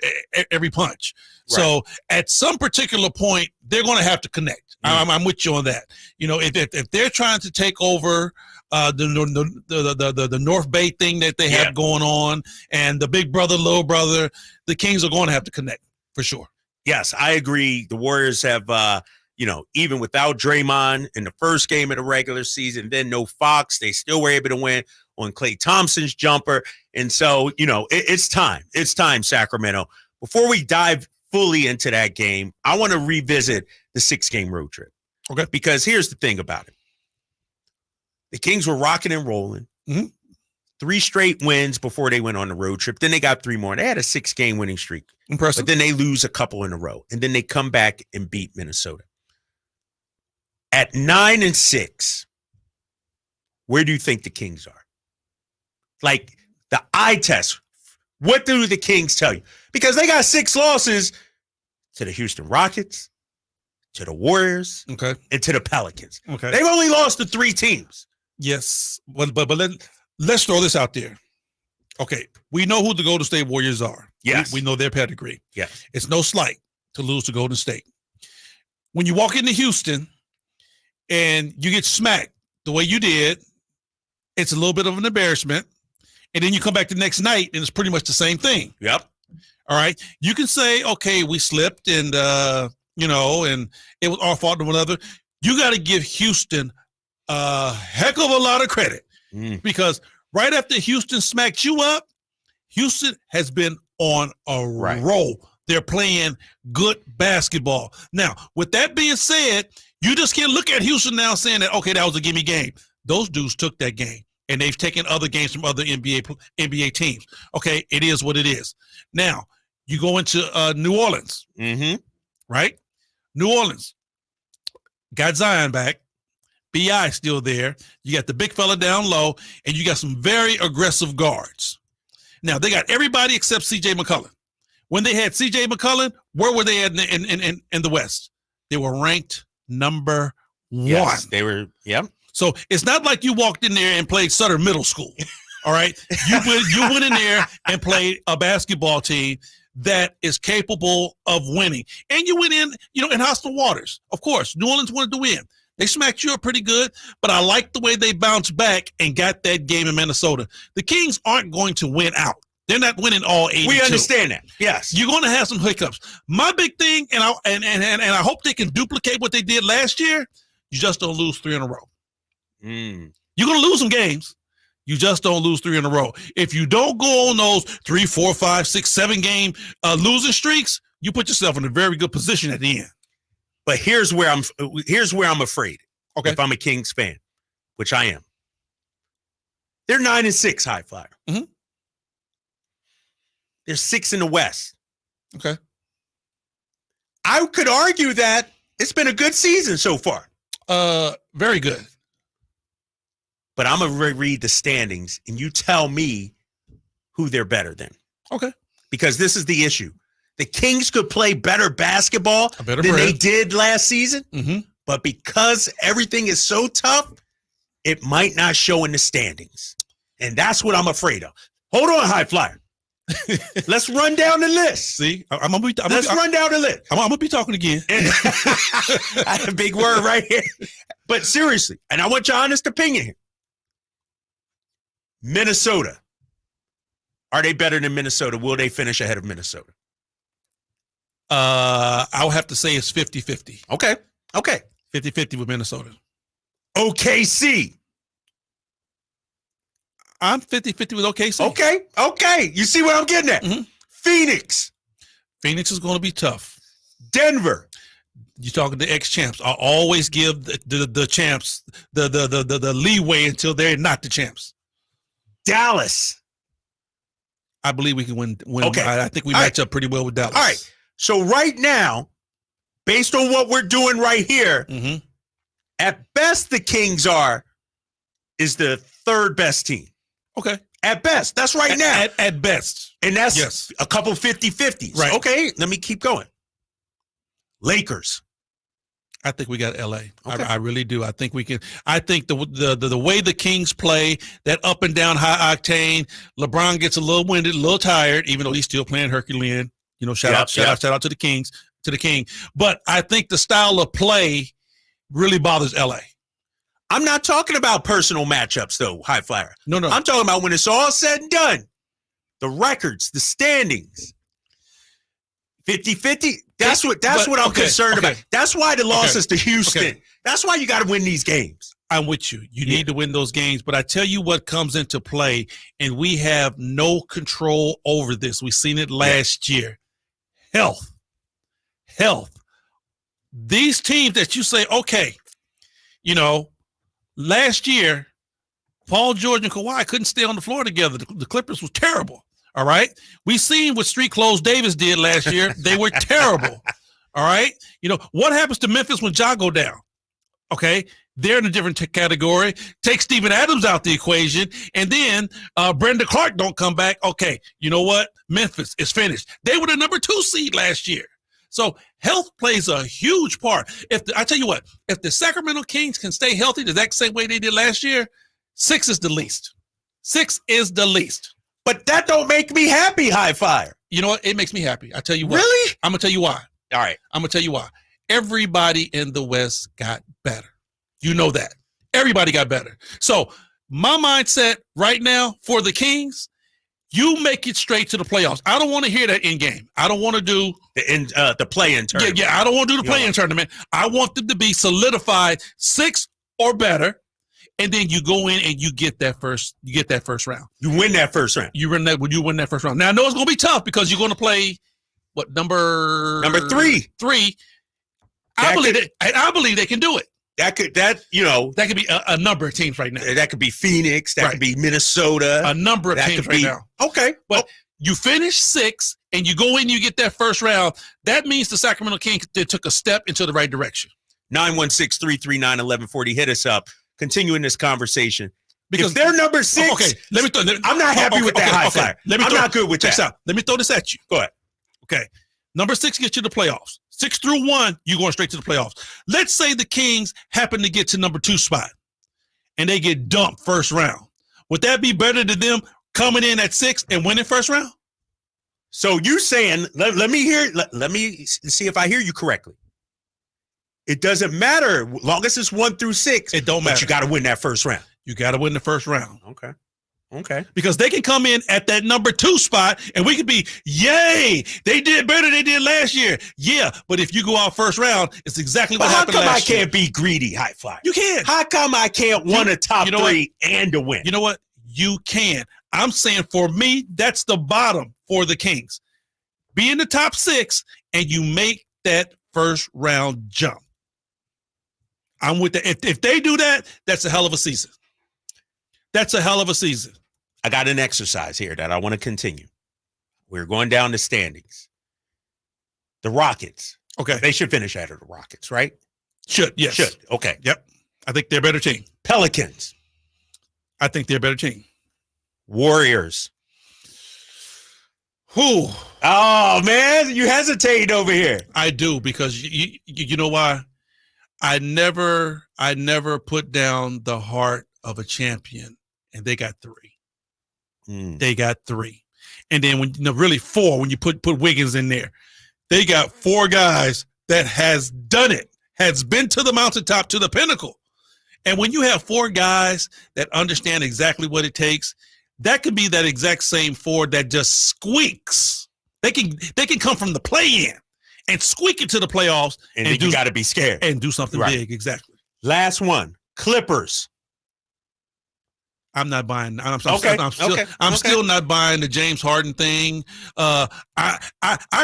punch. Right. So at some particular point, they're going to have to connect. Mm-hmm. I'm with you on that. You know, if they're trying to take over the North Bay thing that they have going on, and the big brother, little brother, the Kings are going to have to connect for sure. Yes, I agree. The Warriors have, even without Draymond in the first game of the regular season, then no Fox, they still were able to win on Klay Thompson's jumper. And so, it's time. It's time, Sacramento. Before we dive fully into that game, I want to revisit the 6-game road trip. Okay. Because here's the thing about it. The Kings were rocking and rolling. Mm-hmm. 3 straight wins before they went on the road trip. Then they got 3 more. They had a 6-game winning streak. Impressive. But then they lose a couple in a row. And then they come back and beat Minnesota. At 9-6, where do you think the Kings are? Like the eye test. What do the Kings tell you? Because they got 6 losses to the Houston Rockets, to the Warriors, and to the Pelicans. Okay. They've only lost to 3 teams. Yes. But let's throw this out there. Okay. We know who the Golden State Warriors are. Yes. We know their pedigree. Yeah. It's no slight to lose to Golden State. When you walk into Houston and you get smacked the way you did, it's a little bit of an embarrassment. And then you come back the next night and it's pretty much the same thing. Yep. All right. You can say, okay, we slipped and, and it was our fault and whatever. You got to give Houston a heck of a lot of credit because right after Houston smacked you up, Houston has been on a roll. They're playing good basketball. Now, with that being said, you just can't look at Houston now saying that, okay, that was a gimme game. Those dudes took that game, and they've taken other games from other NBA teams. Okay, it is what it is. Now, you go into New Orleans, right? New Orleans got Zion back. B.I. still there. You got the big fella down low, and you got some very aggressive guards. Now, they got everybody except C.J. McCollum. When they had C.J. McCollum, where were they at in the West? They were ranked number 1. Yes, they were, So it's not like you walked in there and played Sutter Middle School, all right? You went in there and played a basketball team that is capable of winning. And you went in, in hostile waters. Of course, New Orleans wanted to win. They smacked you up pretty good, but I like the way they bounced back and got that game in Minnesota. The Kings aren't going to win out. They're not winning all 82. We understand that. Yes. You're going to have some hiccups. My big thing, and I hope they can duplicate what they did last year, you just don't lose 3 in a row. You're going to lose some games. You just don't lose 3 in a row. If you don't go on those 3, 4, 5, 6, 7 game losing streaks, you put yourself in a very good position at the end. But here's where I'm afraid. Okay. If I'm a Kings fan, which I am. They're 9-6, High Flyer. They're 6 in the West. Okay. I could argue that it's been a good season so far. Very good. But I'm going to read the standings, and you tell me who they're better than. Okay. Because this is the issue. The Kings could play better basketball than they did last season, but because everything is so tough, it might not show in the standings. And that's what I'm afraid of. Hold on, High Flyer. Let's run down the list. See, run down the list. I'm going to be talking again. I have a big word right here. But seriously, and I want your honest opinion here. Minnesota. Are they better than Minnesota? Will they finish ahead of Minnesota? I'll have to say it's 50-50. Okay. 50-50 with Minnesota. OKC. I'm 50-50 with OKC. Okay. You see what I'm getting at? Phoenix. Phoenix is going to be tough. Denver. You're talking to ex-champs. I always give the champs the leeway until they're not the champs. Dallas. I believe we can win. Okay. I think we match up pretty well with Dallas. All right. So right now, based on what we're doing right here, at best the Kings is the third best team. Okay. At best. That's right now. At best. And that's a couple 50-50s. Right. Okay. Let me keep going. Lakers. I think we got LA. Okay. I really do. I think we can. I think the way the Kings play, that up and down high octane, LeBron gets a little winded, a little tired, even though he's still playing Herculean. You know, shout out to the Kings, to the King. But I think the style of play really bothers LA. I'm not talking about personal matchups, though, High Flyer. No. I'm talking about when it's all said and done. The records, the standings. 50-50. That's what I'm concerned about. That's why the losses to Houston. Okay. That's why you got to win these games. I'm with you. You need to win those games. But I tell you what comes into play, and we have no control over this. We've seen it last year. Health. These teams that you say, okay, last year, Paul George and Kawhi couldn't stay on the floor together. The Clippers was terrible. All right. We seen what Street Clothes Davis did last year. They were terrible. All right. What happens to Memphis when Ja go down? Okay. They're in a different category. Take Steven Adams out the equation. And then Brenda Clark don't come back. Okay. You know what? Memphis is finished. They were the number 2 seed last year. So health plays a huge part. I tell you what, if the Sacramento Kings can stay healthy the exact same way they did last year, 6 is the least. 6 is the least. But that don't make me happy, High Flyer. You know what? It makes me happy. I tell you what. Really? I'm going to tell you why. All right. I'm going to tell you why. Everybody in the West got better. You know that. Everybody got better. So my mindset right now for the Kings, you make it straight to the playoffs. I don't want to hear that in game. I don't want to do the play-in tournament. Yeah, I don't want to do the play-in tournament. I want them to be solidified 6 or better. And then you go in and you get that first round. You win that first round. You win that first round. Now I know it's gonna be tough because you're gonna play number 3. 3. I believe they can do it. That could be a number of teams right now. That could be Phoenix. That could be Minnesota. A number of teams right now. Okay. But you finish 6 and you go in, you get that first round. That means the Sacramento Kings took a step into the right direction. 916-339-1140. Hit us up. Continuing this conversation. Because if they're number 6, I'm not happy with that High Flyer. I'm not good with that. Let me throw this at you. Go ahead. Okay. Number 6 gets you to the playoffs. 6 through 1, you're going straight to the playoffs. Let's say the Kings happen to get to number 2 spot and they get dumped first round. Would that be better than them coming in at 6 and winning first round? So you saying, let me see if I hear you correctly. It doesn't matter. Long as it's 1 through 6. It don't matter. But you got to win that first round. You got to win the first round. Okay. Because they can come in at that number 2 spot and we could be, yay, they did better than they did last year. Yeah, but if you go out first round, it's exactly what happened last year. How come I can't be greedy, High Flyer? You can. How come I can't win a top 3 and to win? You know what? You can. I'm saying for me, that's the bottom for the Kings. Be in the top 6 and you make that first round jump. I'm with that. If they do that, that's a hell of a season. That's a hell of a season. I got an exercise here that I want to continue. We're going down the standings. The Rockets. Okay. They should finish ahead of the Rockets, right? Should, yes. Should. Okay. Yep. I think they're a better team. Pelicans. I think they're a better team. Warriors. Who? Oh, man, you hesitate over here. I do, because you know why? I never put down the heart of a champion, and they got 3. They got 3. And then when really 4 when you put Wiggins in there. They got 4 guys that has done it, has been to the mountaintop, to the pinnacle. And when you have 4 guys that understand exactly what it takes, that could be that exact same 4 that just squeaks. They can come from the play-in and squeak it to the playoffs. And then you got to be scared. And do something big, exactly. Last one, Clippers. I'm not buying. I'm still not buying the James Harden thing. I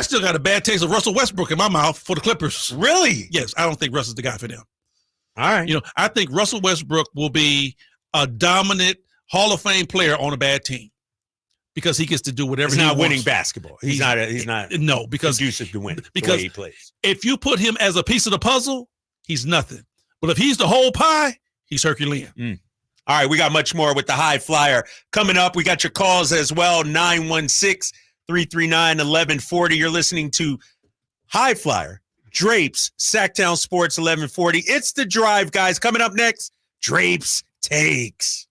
still got a bad taste of Russell Westbrook in my mouth for the Clippers. Really? Yes, I don't think Russell's the guy for them. All right. I think Russell Westbrook will be a dominant Hall of Fame player on a bad team because he gets to do whatever he wants. He's not winning basketball. He's not. No, because conducive to winning. Because the way he plays. If you put him as a piece of the puzzle, he's nothing. But if he's the whole pie, he's Herculean. All right, we got much more with the High Flyer coming up. We got your calls as well, 916-339-1140. You're listening to High Flyer, Drapes, Sactown Sports 1140. It's The Drive, guys. Coming up next, Drapes Takes.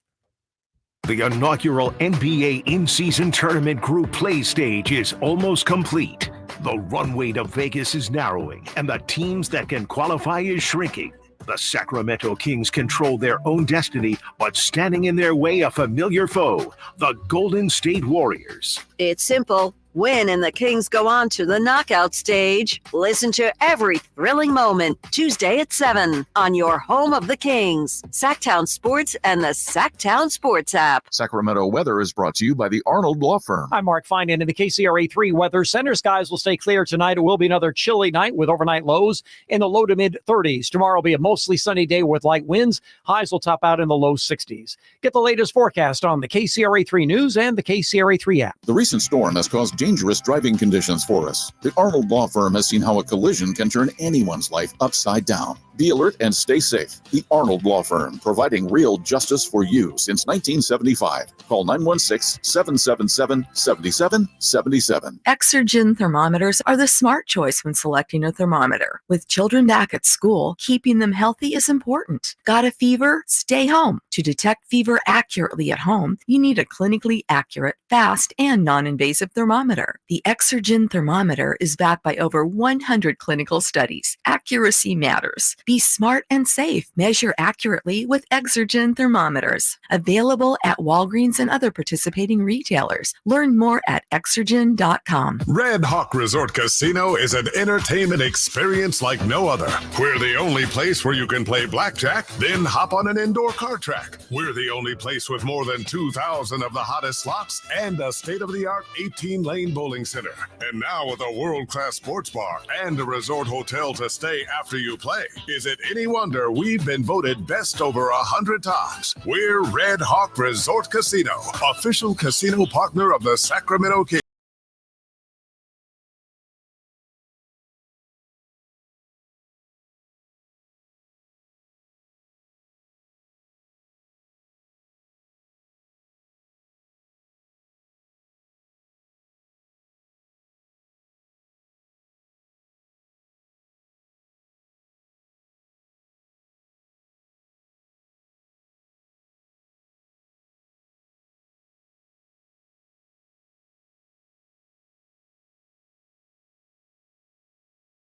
The inaugural NBA in-season tournament group play stage is almost complete. The runway to Vegas is narrowing, and the teams that can qualify is shrinking. The Sacramento Kings control their own destiny, but standing in their way a familiar foe, the Golden State Warriors. It's simple. Win and the Kings go on to the knockout stage. Listen to every thrilling moment Tuesday at 7 on your home of the Kings, Sactown Sports and the Sactown Sports app. Sacramento weather is brought to you by the Arnold Law Firm. I'm Mark Finan in the KCRA 3 Weather Center. Skies will stay clear tonight. It will be another chilly night with overnight lows in the low to mid 30s. Tomorrow will be a mostly sunny day with light winds. Highs will top out in the low 60s. Get the latest forecast on the KCRA 3 News and the KCRA 3 app. The recent storm has caused dangerous driving conditions for us. The Arnold Law Firm has seen how a collision can turn anyone's life upside down. Be alert and stay safe. The Arnold Law Firm, providing real justice for you since 1975. Call 916-777-7777. Exergen thermometers are the smart choice when selecting a thermometer. With children back at school, keeping them healthy is important. Got a fever? Stay home. To detect fever accurately at home, you need a clinically accurate, fast, and non-invasive thermometer. The Exergen thermometer is backed by over 100 clinical studies. Accuracy matters. Be smart and safe. Measure accurately with Exergen thermometers. Available at Walgreens and other participating retailers. Learn more at Exergen.com. Red Hawk Resort Casino is an entertainment experience like no other. We're the only place where you can play blackjack, then hop on an indoor car track. We're the only place with more than 2,000 of the hottest slots and a state-of-the-art 18-lane bowling center. And now with a world-class sports bar and a resort hotel to stay after you play. Is it any wonder we've been voted best over 100 times? We're Red Hawk Resort Casino, official casino partner of the Sacramento Kings.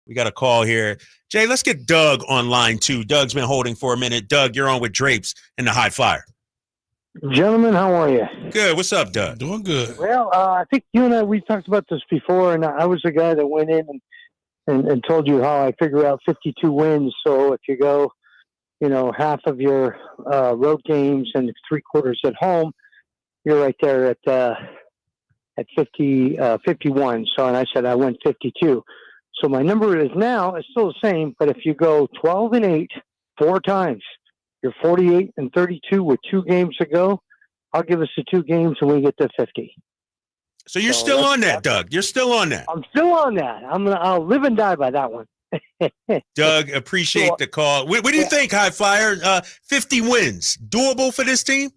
We got a call here. Jay, let's get Doug on line 2. Doug's been holding for a minute. Doug, you're on with Drapes and the High Flyer. Gentlemen, how are you? Good. What's up, Doug? Doing good. Well, I think you and I, we talked about this before, and I was the guy that went in and told you how I figure out 52 wins. So if you go, half of your road games and 3/4 at home, you're right there at 51. So, and I said I went 52. So my number is still the same, but if you go 12-8 4 times, you're 48-32 with 2 games to go. I'll give us the 2 games and we get to 50. So you're still on that, Doug. You're still on that. I'm still on that. I'll live and die by that one. Doug, appreciate the call. What do you think, High Flyer? 50 wins, doable for this team?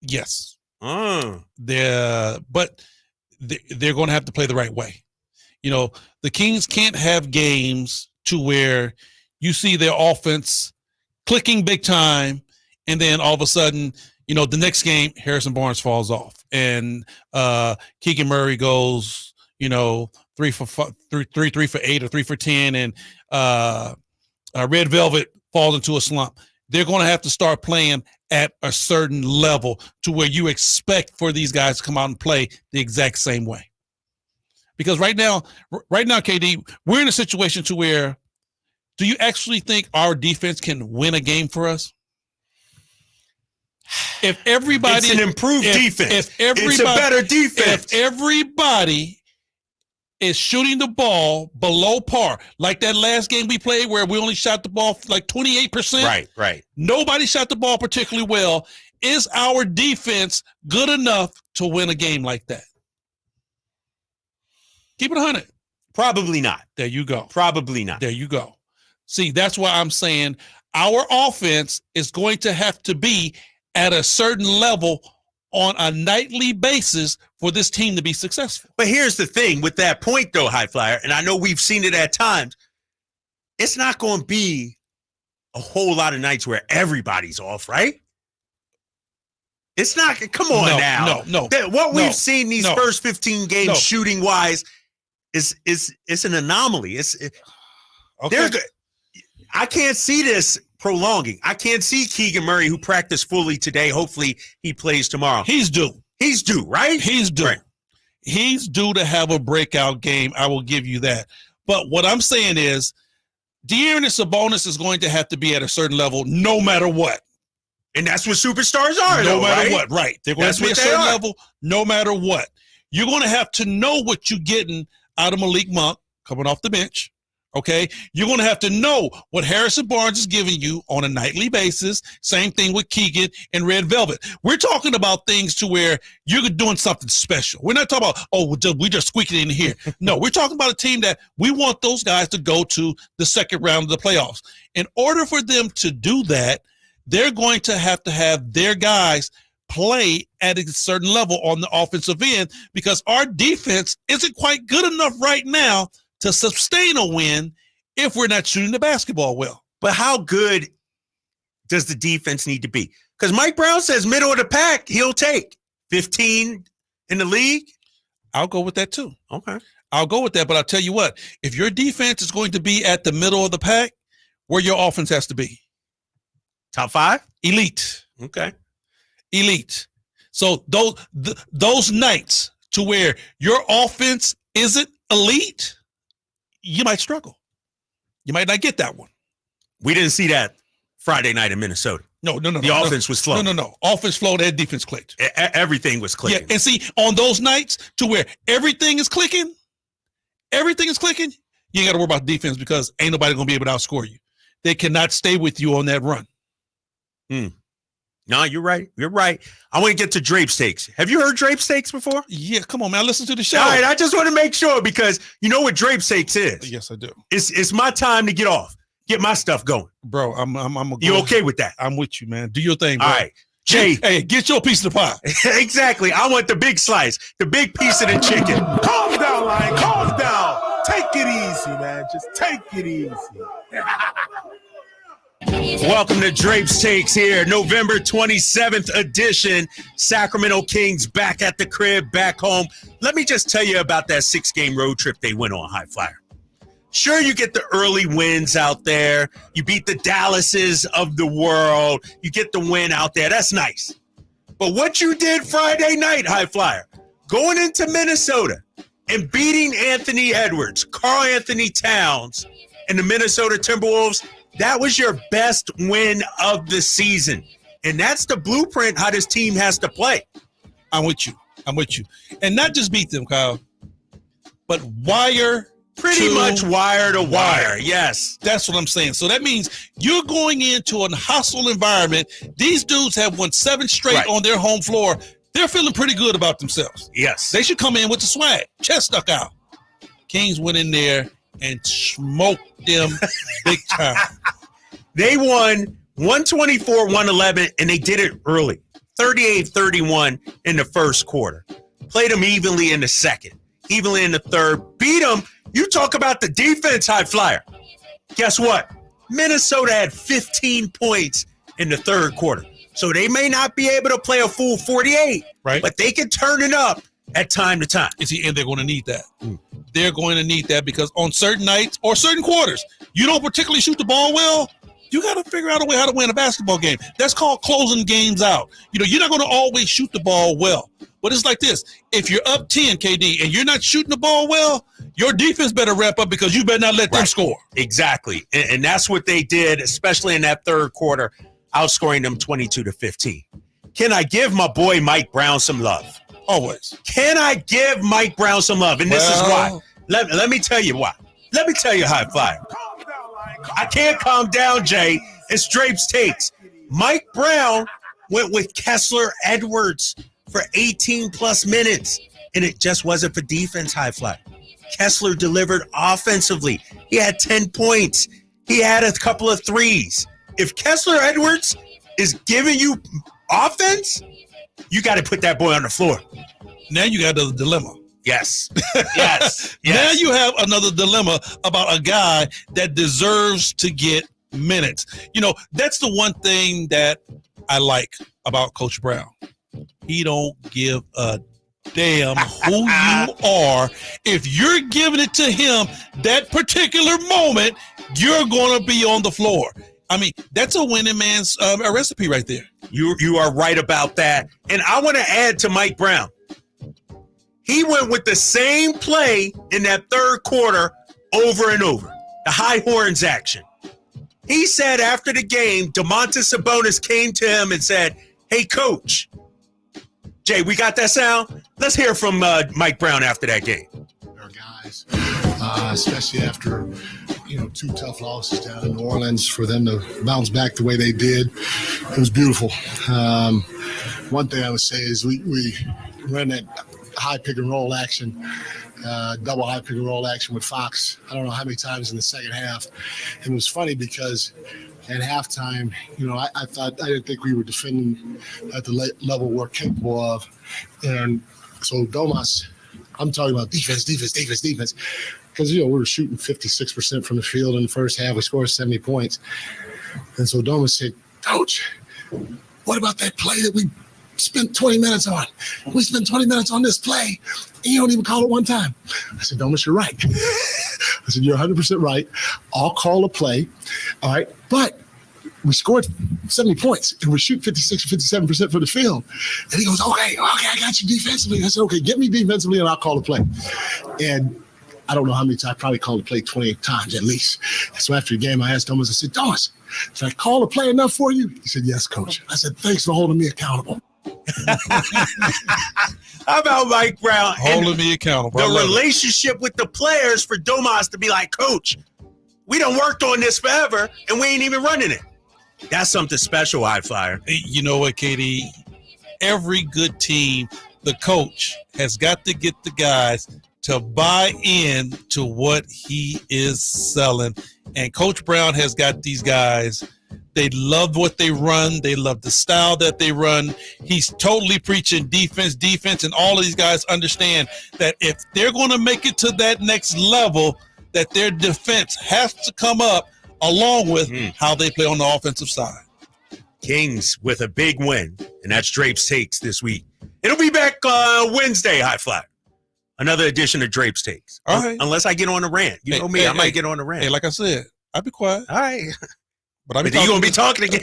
Yes. But they're going to have to play the right way. You know, the Kings can't have games to where you see their offense clicking big time, and then all of a sudden, you know, the next game, Harrison Barnes falls off, and Keegan Murray goes, you know, 3 for 8 or 3 for 10, and Red Velvet falls into a slump. They're going to have to start playing at a certain level to where you expect for these guys to come out and play the exact same way. Because right now, KD, we're in a situation to where, do you actually think our defense can win a game for us? If everybody, it's an improved defense. It's a better defense. If everybody is shooting the ball below par, like that last game we played where we only shot the ball like 28%. Right. Nobody shot the ball particularly well. Is our defense good enough to win a game like that? Keep it 100. Probably not. There you go. Probably not. There you go. See, that's why I'm saying our offense is going to have to be at a certain level on a nightly basis for this team to be successful. But here's the thing with that point, though, High Flyer, and I know we've seen it at times, it's not going to be a whole lot of nights where everybody's off, right? It's not. Come on now. No. What we've seen these first 15 games shooting-wise is an anomaly. Okay. I can't see this prolonging. I can't see Keegan Murray, who practiced fully today. Hopefully he plays tomorrow. He's due, right? He's due. Right. He's due to have a breakout game. I will give you that. But what I'm saying is De'Aaron Sabonis is going to have to be at a certain level no matter what. And that's what superstars are, no matter right? what. Right. They're going to be at a certain level no matter what. You're going to have to know what you're getting out of Malik Monk coming off the bench. Okay, you're going to have to know what Harrison Barnes is giving you on a nightly basis. Same thing with Keegan and Red Velvet. We're talking about things to where you're doing something special. We're not talking about, we just squeaking in here. No, we're talking about a team that we want those guys to go to the second round of the playoffs. In order for them to do that, they're going to have their guys play at a certain level on the offensive end, because our defense isn't quite good enough right now to sustain a win if we're not shooting the basketball well. But how good does the defense need to be? Because Mike Brown says middle of the pack, he'll take 15 in the league. I'll go with that too. Okay. I'll go with that, but I'll tell you what, if your defense is going to be at the middle of the pack, where your offense has to be? Top 5? Elite. Okay. Elite. So those nights to where your offense isn't elite, you might struggle. You might not get that one. We didn't see that Friday night in Minnesota. No. The offense was flowing. No. Offense flowed and defense clicked. Everything was clicking. Yeah, and see, on those nights to where everything is clicking, you ain't got to worry about defense, because ain't nobody going to be able to outscore you. They cannot stay with you on that run. No, you're right. I want to get to Drape's takes. Have you heard Drape's takes before? Yeah, come on, man. Listen to the show. All right, I just want to make sure, because you know what Drape's takes is. Yes, I do. It's my time to get off, get my stuff going. Bro, You okay with that? I'm with you, man. Do your thing, bro. All right. Jay. Hey, get your piece of the pie. Exactly. I want the big slice, the big piece of the chicken. Calm down, Lion. Calm down. Take it easy, man. Just take it easy. Welcome to Drape's Takes here, November 27th edition. Sacramento Kings back at the crib, back home. Let me just tell you about that 6-game road trip they went on, High Flyer. Sure, you get the early wins out there. You beat the Dallases of the world. You get the win out there. That's nice. But what you did Friday night, High Flyer, going into Minnesota and beating Anthony Edwards, Karl Anthony Towns, and the Minnesota Timberwolves, that was your best win of the season. And that's the blueprint how this team has to play. I'm with you. And not just beat them, Kyle, but wire Pretty much wire to wire. Yes. That's what I'm saying. So that means you're going into a hostile environment. These dudes have won 7 straight on their home floor. they're feeling pretty good about themselves. Yes. They should come in with the swag, chest stuck out. Kings went in there and smoked them big time. They won 124-111, and they did it early. 38-31 in the first quarter. Played them evenly in the second, evenly in the third. Beat them. You talk about the defense, high flyer. Guess what? Minnesota had 15 points in the third quarter. So they may not be able to play a full 48, right? But they can turn it up at time to time. And they're going to need that. They're going to need that because on certain nights or certain quarters, you don't particularly shoot the ball well. You got to figure out a way how to win a basketball game. That's called closing games out. You're not going to always shoot the ball well. But it's like this. If you're up 10, KD, and you're not shooting the ball well, your defense better wrap up because you better not let them score. Exactly. And that's what they did, especially in that third quarter, outscoring them 22-15. Can I give my boy Mike Brown some love? Always. Can I give Mike Brown some love? And this is why. Let me tell you why. Let me tell you how I fly. I can't calm down, Jay. It's Drape's Takes. Mike Brown went with Kessler Edwards for 18-plus minutes, and it just wasn't for defense, high fly. Kessler delivered offensively. He had 10 points. He had a couple of threes. If Kessler Edwards is giving you offense, you got to put that boy on the floor. Now you got the dilemma. Yes. Yes. Now you have another dilemma about a guy that deserves to get minutes. That's the one thing that I like about Coach Brown. He don't give a damn who you are. If you're giving it to him that particular moment, you're going to be on the floor. I mean, that's a winning man's a recipe right there. You are right about that. And I want to add to Mike Brown. He went with the same play in that third quarter over and over. The high horns action. He said after the game, Domantas Sabonis came to him and said, "Hey, coach." Jay, we got that sound? Let's hear from Mike Brown after that game. Our guys, especially after, 2 tough losses down in New Orleans, for them to bounce back the way they did, it was beautiful. One thing I would say is we run that high pick and roll action, double high pick and roll action with Fox. I don't know how many times in the second half. And it was funny because at halftime, I didn't think we were defending at the level we're capable of. And so Domas, I'm talking about defense. Because, we were shooting 56% from the field in the first half. We scored 70 points. And so Domas said, "Coach, what about that play that we spent 20 minutes on? We spent 20 minutes on this play, and you don't even call it one time." I said, "Domas, you're right." I said, "You're 100% right. I'll call a play, all right? But we scored 70 points, and we're shooting 56 or 57% from the field." And he goes, okay, I got you defensively. I said, "Okay, get me defensively, and I'll call a play." And I don't know how many times, I probably called a play 28 times at least. So after the game, I asked Domas, I said, "Domas, did I call a play enough for you?" He said, "Yes, coach." I said, "Thanks for holding me accountable." How about Mike Brown? Holding me accountable. The relationship with the players for Domas to be like, "Coach, we done worked on this forever, and we ain't even running it." That's something special, high flyer. You know what, Katie? Every good team, the coach has got to get the guys to buy in to what he is selling. And Coach Brown has got these guys. They love what they run. They love the style that they run. He's totally preaching defense, and all of these guys understand that if they're going to make it to that next level, that their defense has to come up along with how they play on the offensive side. Kings with a big win, and that's Drape's Takes this week. It'll be back Wednesday, high fly. Another edition of Drape's Takes. All right. Unless I get on a rant. You know me, I might get on a rant. Hey, like I said, I'll be quiet. All right. But you're going to be talking again.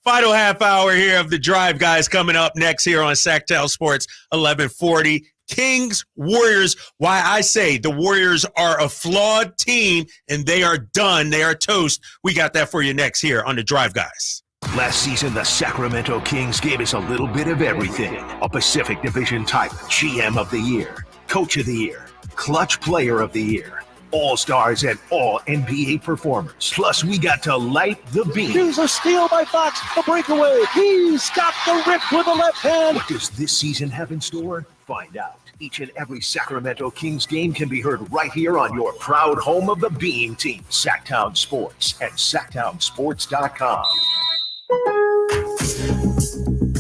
Final half hour here of the Drive, guys, coming up next here on Sactown Sports 1140. Kings, Warriors. Why I say the Warriors are a flawed team, and they are done. They are toast. We got that for you next here on the Drive, guys. Last season, the Sacramento Kings gave us a little bit of everything. A Pacific Division type GM of the Year, Coach of the Year, Clutch Player of the Year. all-stars and all NBA performers. Plus, we got to light the beam. Here's a steal by Fox, the breakaway. He's got the rip with the left hand. What does this season have in store? Find out. Each and every Sacramento Kings game can be heard right here on your proud home of the Beam Team, Sactown Sports and SactownSports.com.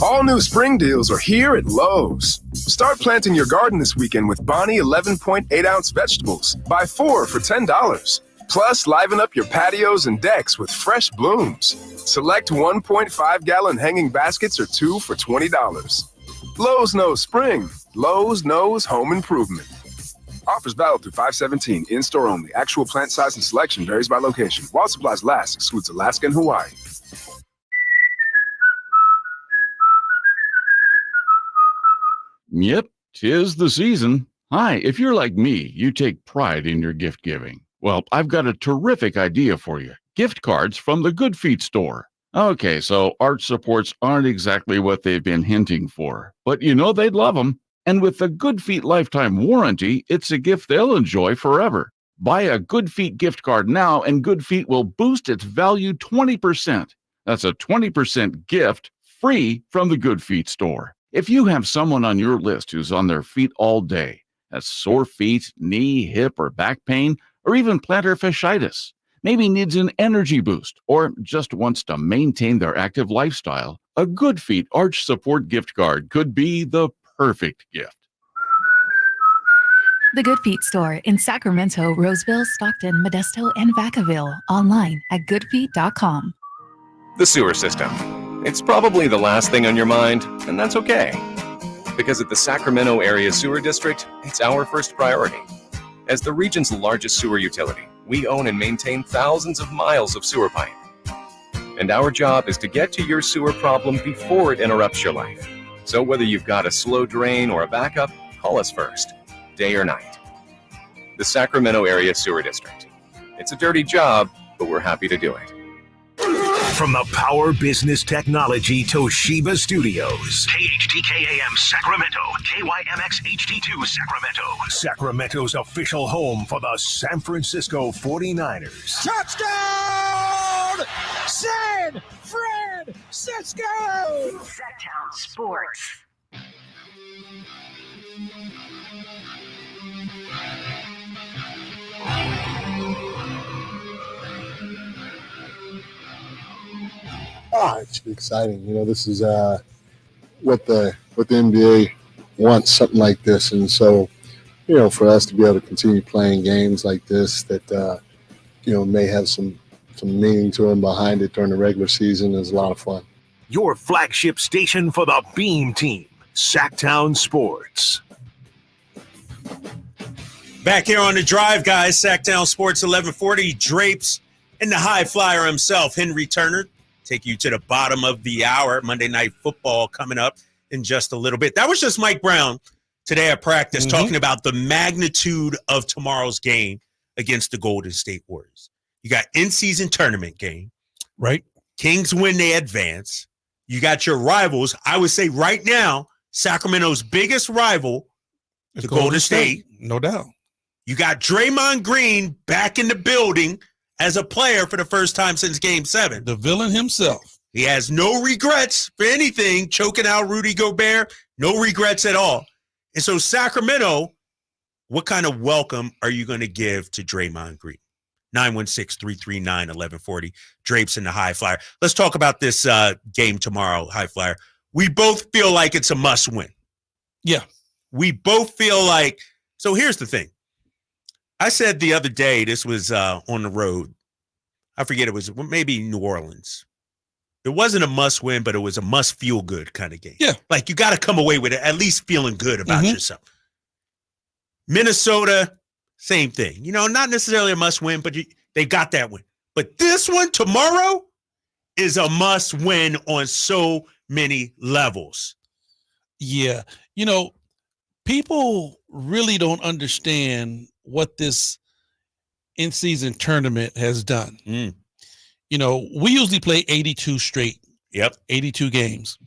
All new spring deals are here at Lowe's. Start planting your garden this weekend with Bonnie 11.8-ounce vegetables. Buy 4 for $10. Plus, liven up your patios and decks with fresh blooms. Select 1.5-gallon hanging baskets or 2 for $20. Lowe's knows spring. Lowe's knows home improvement. Offers valid through 5/17. In-store only. Actual plant size and selection varies by location. While supplies last, excludes Alaska and Hawaii. Yep, 'tis the season. Hi, if you're like me, you take pride in your gift giving. Well, I've got a terrific idea for you. Gift cards from the Good Feet store. Okay, so arch supports aren't exactly what they've been hinting for, but you know they'd love them. And with the Good Feet lifetime warranty, it's a gift they'll enjoy forever. Buy a Good Feet gift card now, and Good Feet will boost its value 20%. That's a 20% gift free from the Good Feet store. If you have someone on your list who's on their feet all day, has sore feet, knee, hip, or back pain, or even plantar fasciitis, maybe needs an energy boost, or just wants to maintain their active lifestyle, a Good Feet Arch Support gift card could be the perfect gift. The Good Feet store in Sacramento, Roseville, Stockton, Modesto, and Vacaville. Online at goodfeet.com. The sewer system. It's probably the last thing on your mind, and that's okay. Because at the Sacramento Area Sewer District, it's our first priority. As the region's largest sewer utility, we own and maintain thousands of miles of sewer pipe. And our job is to get to your sewer problem before it interrupts your life. So whether you've got a slow drain or a backup, call us first, day or night. The Sacramento Area Sewer District. It's a dirty job, but we're happy to do it. From the Power Business Technology Toshiba Studios. KHTKAM Sacramento. KYMX HD2 Sacramento. Sacramento's official home for the San Francisco 49ers. Touchdown! San Francisco! Sactown Sports. It should be exciting. You know, this is what the NBA wants, something like this. And so, you know, for us to be able to continue playing games like this that, you know, may have some meaning to them behind it during the regular season is a lot of fun. Your flagship station for the Beam Team, Sactown Sports. Back here on the drive, guys, Sactown Sports 1140, Drapes and the high flyer himself, Henry Turner. Take you to the bottom of the hour. Monday Night Football coming up in just a little bit. That was just Mike Brown today at practice talking about the magnitude of tomorrow's game against the Golden State Warriors. You got in-season tournament game. Right. Kings win, they advance. You got your rivals. I would say right now, Sacramento's biggest rival, the Golden State. No doubt. You got Draymond Green back in the building as a player for the first time since Game 7. The villain himself. He has no regrets for anything, choking out Rudy Gobert, no regrets at all. And so Sacramento, what kind of welcome are you going to give to Draymond Green? 916-339-1140, Drapes in the High Flyer. Let's talk about this game tomorrow, High Flyer. We both feel like it's a must-win. Yeah. We both feel like – so here's the thing. I said the other day, this was on the road. I forget, it was maybe New Orleans. It wasn't a must win, but it was a must feel good kind of game. Yeah. Like you got to come away with it, at least feeling good about yourself. Minnesota, same thing. You know, not necessarily a must win, but they got that win. But this one tomorrow is a must win on so many levels. Yeah. You know, people really don't understand what this in-season tournament has done. You know, we usually play 82 straight. Yep. 82 games.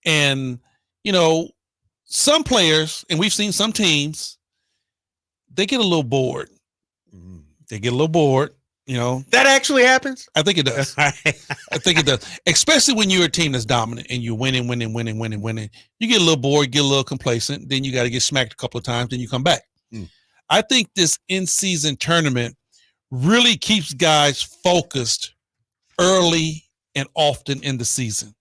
And, you know, some players, and we've seen some teams, they get a little bored. They get a little bored. You know, that actually happens. I think it does. I think it does, especially when you're a team that's dominant and you're winning. You get a little bored, get a little complacent. Then you got to get smacked a couple of times. Then you come back. I think this in-season tournament really keeps guys focused early and often in the season.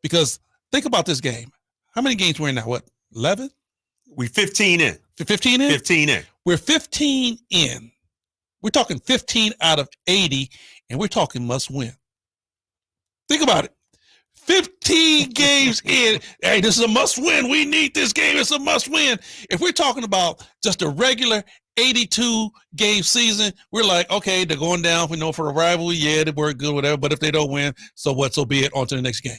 Because think about this game. How many games we're in now? What, 11? We 15 in. 15 in? 15 in. We're 15 in. We're talking 15 out of 80, and we're talking must win. Think about it. 15 games in. Hey, this is a must win. We need this game. It's a must win. If we're talking about just a regular 82 game season, we're like, okay, they're going down. We know for a rivalry, yeah, they work good, whatever. But if they don't win, so what? So be it. On to the next game.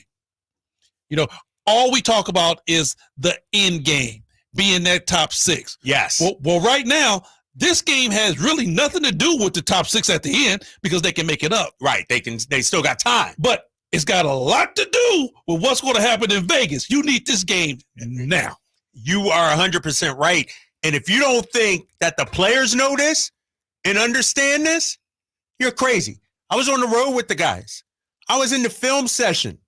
You know, all we talk about is the end game, being that top 6. Yes. Well, right now, this game has really nothing to do with the top 6 at the end because they can make it up. Right. They still got time. But it's got a lot to do with what's going to happen in Vegas. You need this game now. You are 100% right. And if you don't think that the players know this and understand this, you're crazy. I was on the road with the guys. I was in the film session.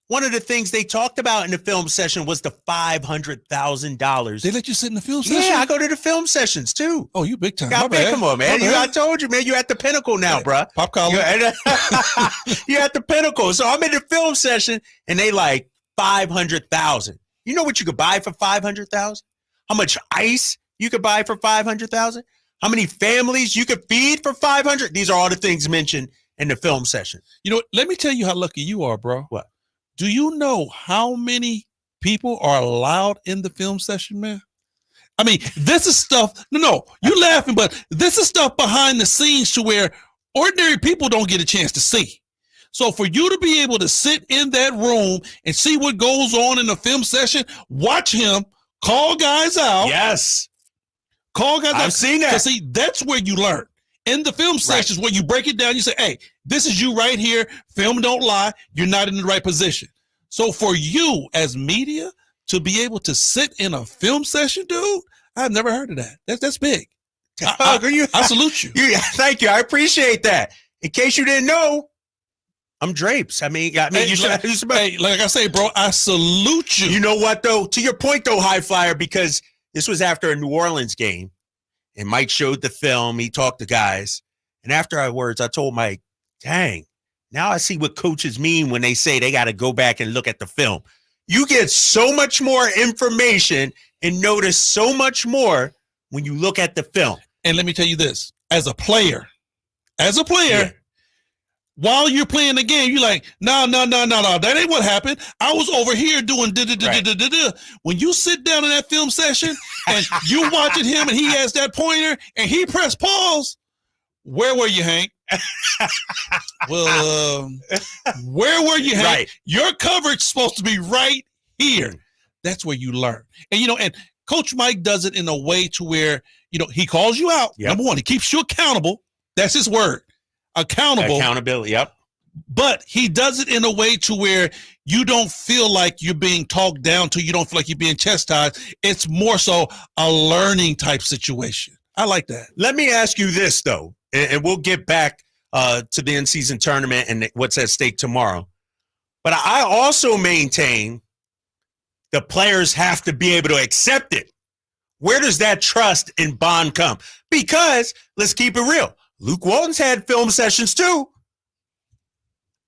One of the things they talked about in the film session was the $500,000. They let you sit in the film session? Yeah, I go to the film sessions too. Oh, you big time. Come on, man. I told you, man, you at the pinnacle now, bro. Pop collar. You're at the pinnacle. So I'm in the film session, and they like $500,000. You know what you could buy for $500,000? How much ice you could buy for $500,000? How many families you could feed for $500,000? These are all the things mentioned in the film session. You know, let me tell you how lucky you are, bro. What? Do you know how many people are allowed in the film session, man? I mean, this is stuff. No, you're laughing, but this is stuff behind the scenes to where ordinary people don't get a chance to see. So for you to be able to sit in that room and see what goes on in the film session, watch him call guys out. Yes. Call guys out. I've seen that. See, that's where you learn. In the film sessions, where you break it down, you say, hey, this is you right here. Film don't lie. You're not in the right position. So for you as media to be able to sit in a film session, dude, I've never heard of that. That's big. I salute you. Thank you. I appreciate that. In case you didn't know, I'm Drapes. Hey, like I say, bro, I salute you. You know what, though? To your point, though, High Flyer, because this was after a New Orleans game. And Mike showed the film. He talked to guys. And afterwards, I told Mike, dang, now I see what coaches mean when they say they got to go back and look at the film. You get so much more information and notice so much more when you look at the film. And let me tell you this. As a player, while you're playing the game, you're like, no, that ain't what happened. I was over here doing da-da-da-da-da-da-da. When you sit down in that film session and you watching him and he has that pointer and he pressed pause, where were you, Hank? Well, where were you, Hank? Right. Your coverage supposed to be right here. That's where you learn. And, you know, and Coach Mike does it in a way to where, you know, he calls you out. Number one, he keeps you accountable. That's his word. Accountability, yep. But he does it in a way to where you don't feel like you're being talked down to. You don't feel like you're being chastised. It's more so a learning type situation. I like that. Let me ask you this, though, and we'll get back to the in-season tournament and what's at stake tomorrow. But I also maintain the players have to be able to accept it. Where does that trust and bond come? Because let's keep it real. Luke Walton's had film sessions too.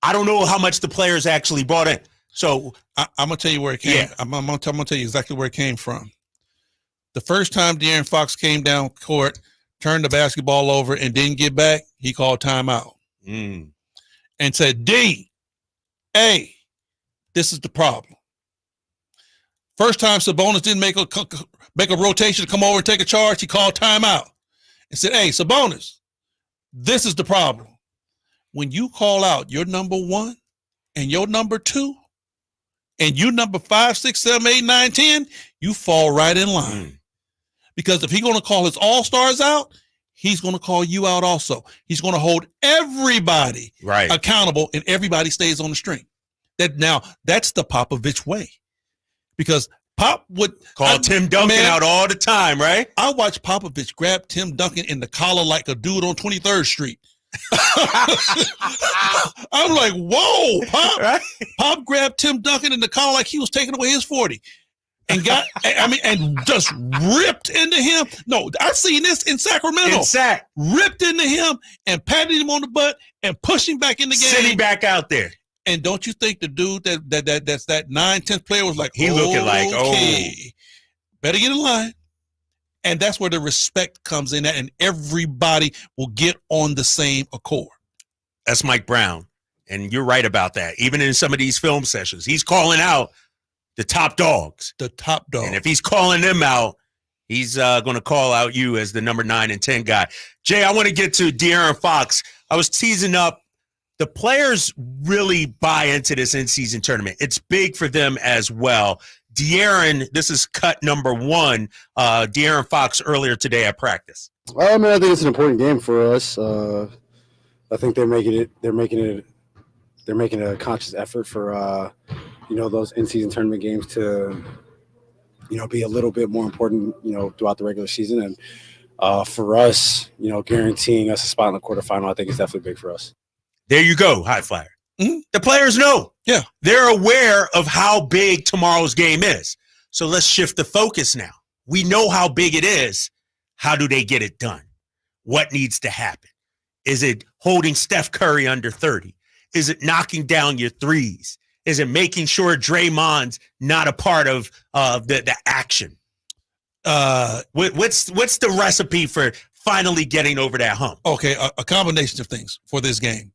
I don't know how much the players actually brought in. So I'm going to tell you where it came. Yeah. I'm going to tell you exactly where it came from. The first time De'Aaron Fox came down court, turned the basketball over and didn't get back, he called timeout and said, D, A, this is the problem. First time Sabonis didn't make a rotation to come over and take a charge, he called timeout and said, hey, Sabonis, this is the problem. When you call out your number one and your number two and you number 5, 6, 7, 8, 9, 10, you fall right in line. Because if he's going to call his all-stars out, he's going to call you out also. He's going to hold everybody accountable and everybody stays on the string. That's the Popovich way. Because Pop would call Tim Duncan out all the time, right? I watched Popovich grab Tim Duncan in the collar like a dude on 23rd Street. I'm like, whoa, Pop. Right? Pop grabbed Tim Duncan in the collar like he was taking away his 40. And and just ripped into him. No, I've seen this in Sacramento. Ripped into him and patted him on the butt and pushed him back in the game. Sitting back out there. And don't you think the dude that's that 9-10th player was like, he looking like, better get in line. And that's where the respect comes in at, and everybody will get on the same accord. That's Mike Brown. And you're right about that. Even in some of these film sessions, he's calling out the top dogs. The top dogs. And if he's calling them out, he's going to call out you as the number 9 and 10 guy. Jay, I want to get to De'Aaron Fox. I was teasing up. The players really buy into this in-season tournament. It's big for them as well. De'Aaron, this is cut number 1. De'Aaron Fox earlier today at practice. Well, I mean, I think it's an important game for us. I think they're making a conscious effort for those in-season tournament games to be a little bit more important throughout the regular season, and for us guaranteeing us a spot in the quarterfinal, I think is definitely big for us. There you go, High Flyer. Mm-hmm. The players know. Yeah, they're aware of how big tomorrow's game is. So let's shift the focus now. We know how big it is. How do they get it done? What needs to happen? Is it holding Steph Curry under 30? Is it knocking down your threes? Is it making sure Draymond's not a part of the action? What's the recipe for finally getting over that hump? Okay, a combination of things for this game.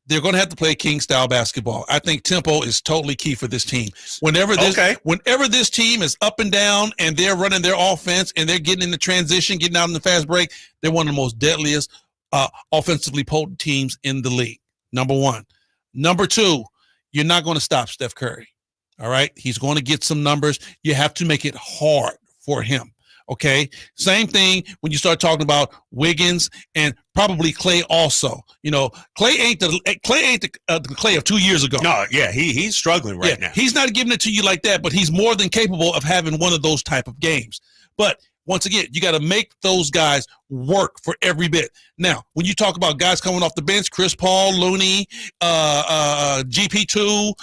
They're going to have to play King-style basketball. I think tempo is totally key for this team. Whenever this team is up and down and they're running their offense and they're getting in the transition, getting out in the fast break, they're one of the most deadliest offensively potent teams in the league. Number 1. Number 2, you're not going to stop Steph Curry. All right? He's going to get some numbers. You have to make it hard for him. Okay. Same thing when you start talking about Wiggins and probably Clay also. Clay ain't the Clay of 2 years ago. No, yeah, he's struggling right now. He's not giving it to you like that, but he's more than capable of having one of those type of games. But once again, you got to make those guys work for every bit. Now, when you talk about guys coming off the bench, Chris Paul, Looney, GP2,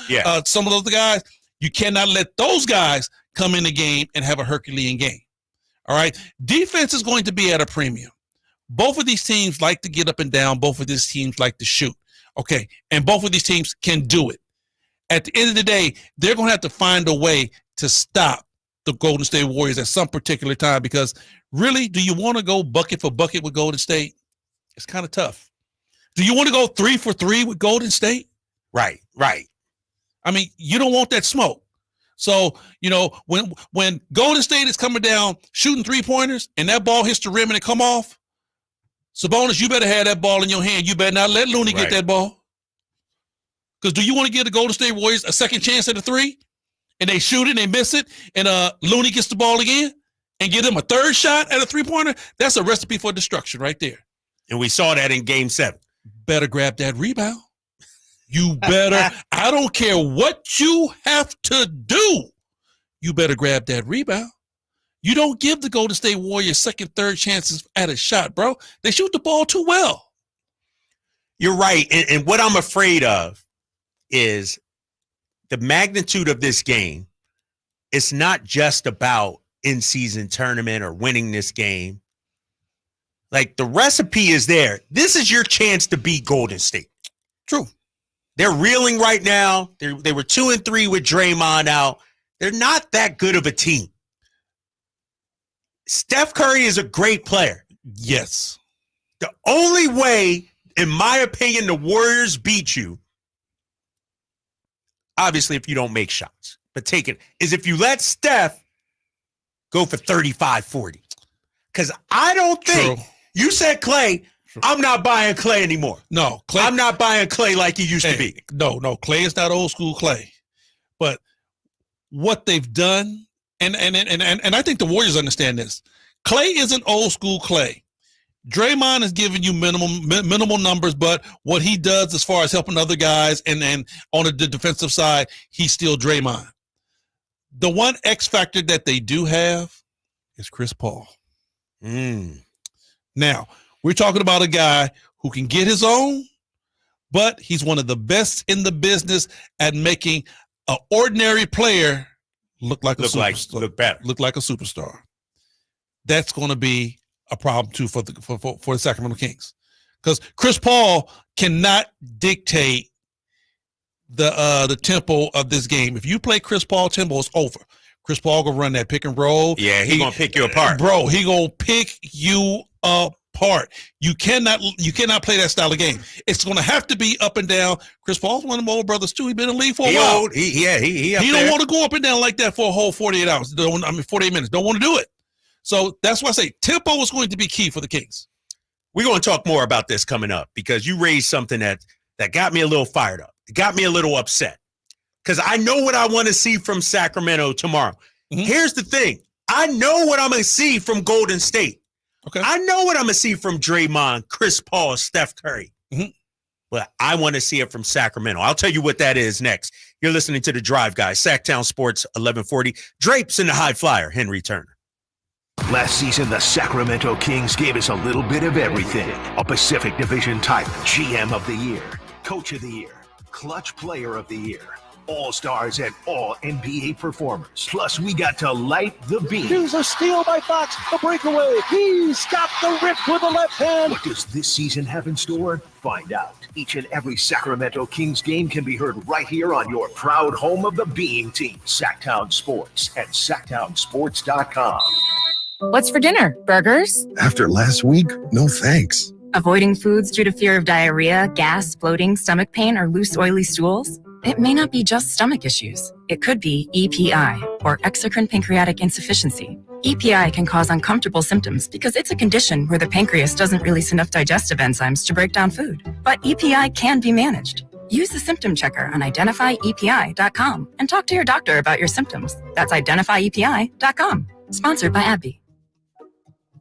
some of those guys, you cannot let those guys come in the game and have a Herculean game. All right. Defense is going to be at a premium. Both of these teams like to get up and down. Both of these teams like to shoot. Okay. And both of these teams can do it. At the end of the day, they're going to have to find a way to stop the Golden State Warriors at some particular time, because really, do you want to go bucket for bucket with Golden State? It's kind of tough. Do you want to go 3 for 3 with Golden State? Right. I mean, you don't want that smoke. So, when Golden State is coming down shooting 3-pointers and that ball hits the rim and it come off, Sabonis, you better have that ball in your hand. You better not let Looney get that ball. Because do you want to give the Golden State Warriors a second chance at a 3? And they shoot it and they miss it, and Looney gets the ball again and give them a third shot at a 3-pointer? That's a recipe for destruction right there. And we saw that in Game 7. Better grab that rebound. You better, I don't care what you have to do, you better grab that rebound. You don't give the Golden State Warriors second, third chances at a shot, bro. They shoot the ball too well. You're right. And what I'm afraid of is the magnitude of this game. It's not just about in-season tournament or winning this game. Like, the recipe is there. This is your chance to beat Golden State. True. They're reeling right now. They were 2-3 with Draymond out. They're not that good of a team. Steph Curry is a great player. Yes. The only way, in my opinion, the Warriors beat you, obviously if you don't make shots, but take it, is if you let Steph go for 35-40. Because I don't think, you said Clay, I'm not buying Clay anymore. No, Clay. I'm not buying Clay like he used to be. No, Clay is not old school Clay. But what they've done, and I think the Warriors understand this. Clay isn't old school Clay. Draymond is giving you minimal numbers, but what he does as far as helping other guys and on the defensive side, he's still Draymond. The one X factor that they do have is Chris Paul. Now, we're talking about a guy who can get his own, but he's one of the best in the business at making an ordinary player look like a superstar. That's going to be a problem too for the Sacramento Kings, because Chris Paul cannot dictate the tempo of this game. If you play Chris Paul tempo, it's over. Chris Paul gonna run that pick and roll. Yeah, he gonna pick you apart, bro. He gonna pick you apart. You cannot play that style of game. It's gonna have to be up and down. Chris Paul's one of my old brothers too. He's been in the league for a while. He don't want to go up and down like that for a whole 48 hours. 48 minutes. Don't want to do it. So that's why I say tempo is going to be key for the Kings. We're going to talk more about this coming up, because you raised something that got me a little fired up. It got me a little upset, because I know what I want to see from Sacramento tomorrow. Here's the thing. I know what I'm going to see from Golden State. Okay. I know what I'm going to see from Draymond, Chris Paul, Steph Curry. But I want to see it from Sacramento. I'll tell you what that is next. You're listening to The Drive Guys, Sactown Sports 1140. Drapes in the High Flyer, Henry Turner. Last season, the Sacramento Kings gave us a little bit of everything. A Pacific Division title, GM of the Year, Coach of the Year, Clutch Player of the Year, All-Stars and All-NBA performers. Plus, we got to light the beam. Here's a steal by Fox, the breakaway. He's got the rip with the left hand. What does this season have in store? Find out. Each and every Sacramento Kings game can be heard right here on your proud home of the Beam team, Sactown Sports at SactownSports.com. What's for dinner? Burgers? After last week, no thanks. Avoiding foods due to fear of diarrhea, gas, bloating, stomach pain, or loose, oily stools? It may not be just stomach issues. It could be EPI, or exocrine pancreatic insufficiency. EPI can cause uncomfortable symptoms because it's a condition where the pancreas doesn't release enough digestive enzymes to break down food. But EPI can be managed. Use the symptom checker on identifyepi.com and talk to your doctor about your symptoms. That's identifyepi.com. Sponsored by AbbVie.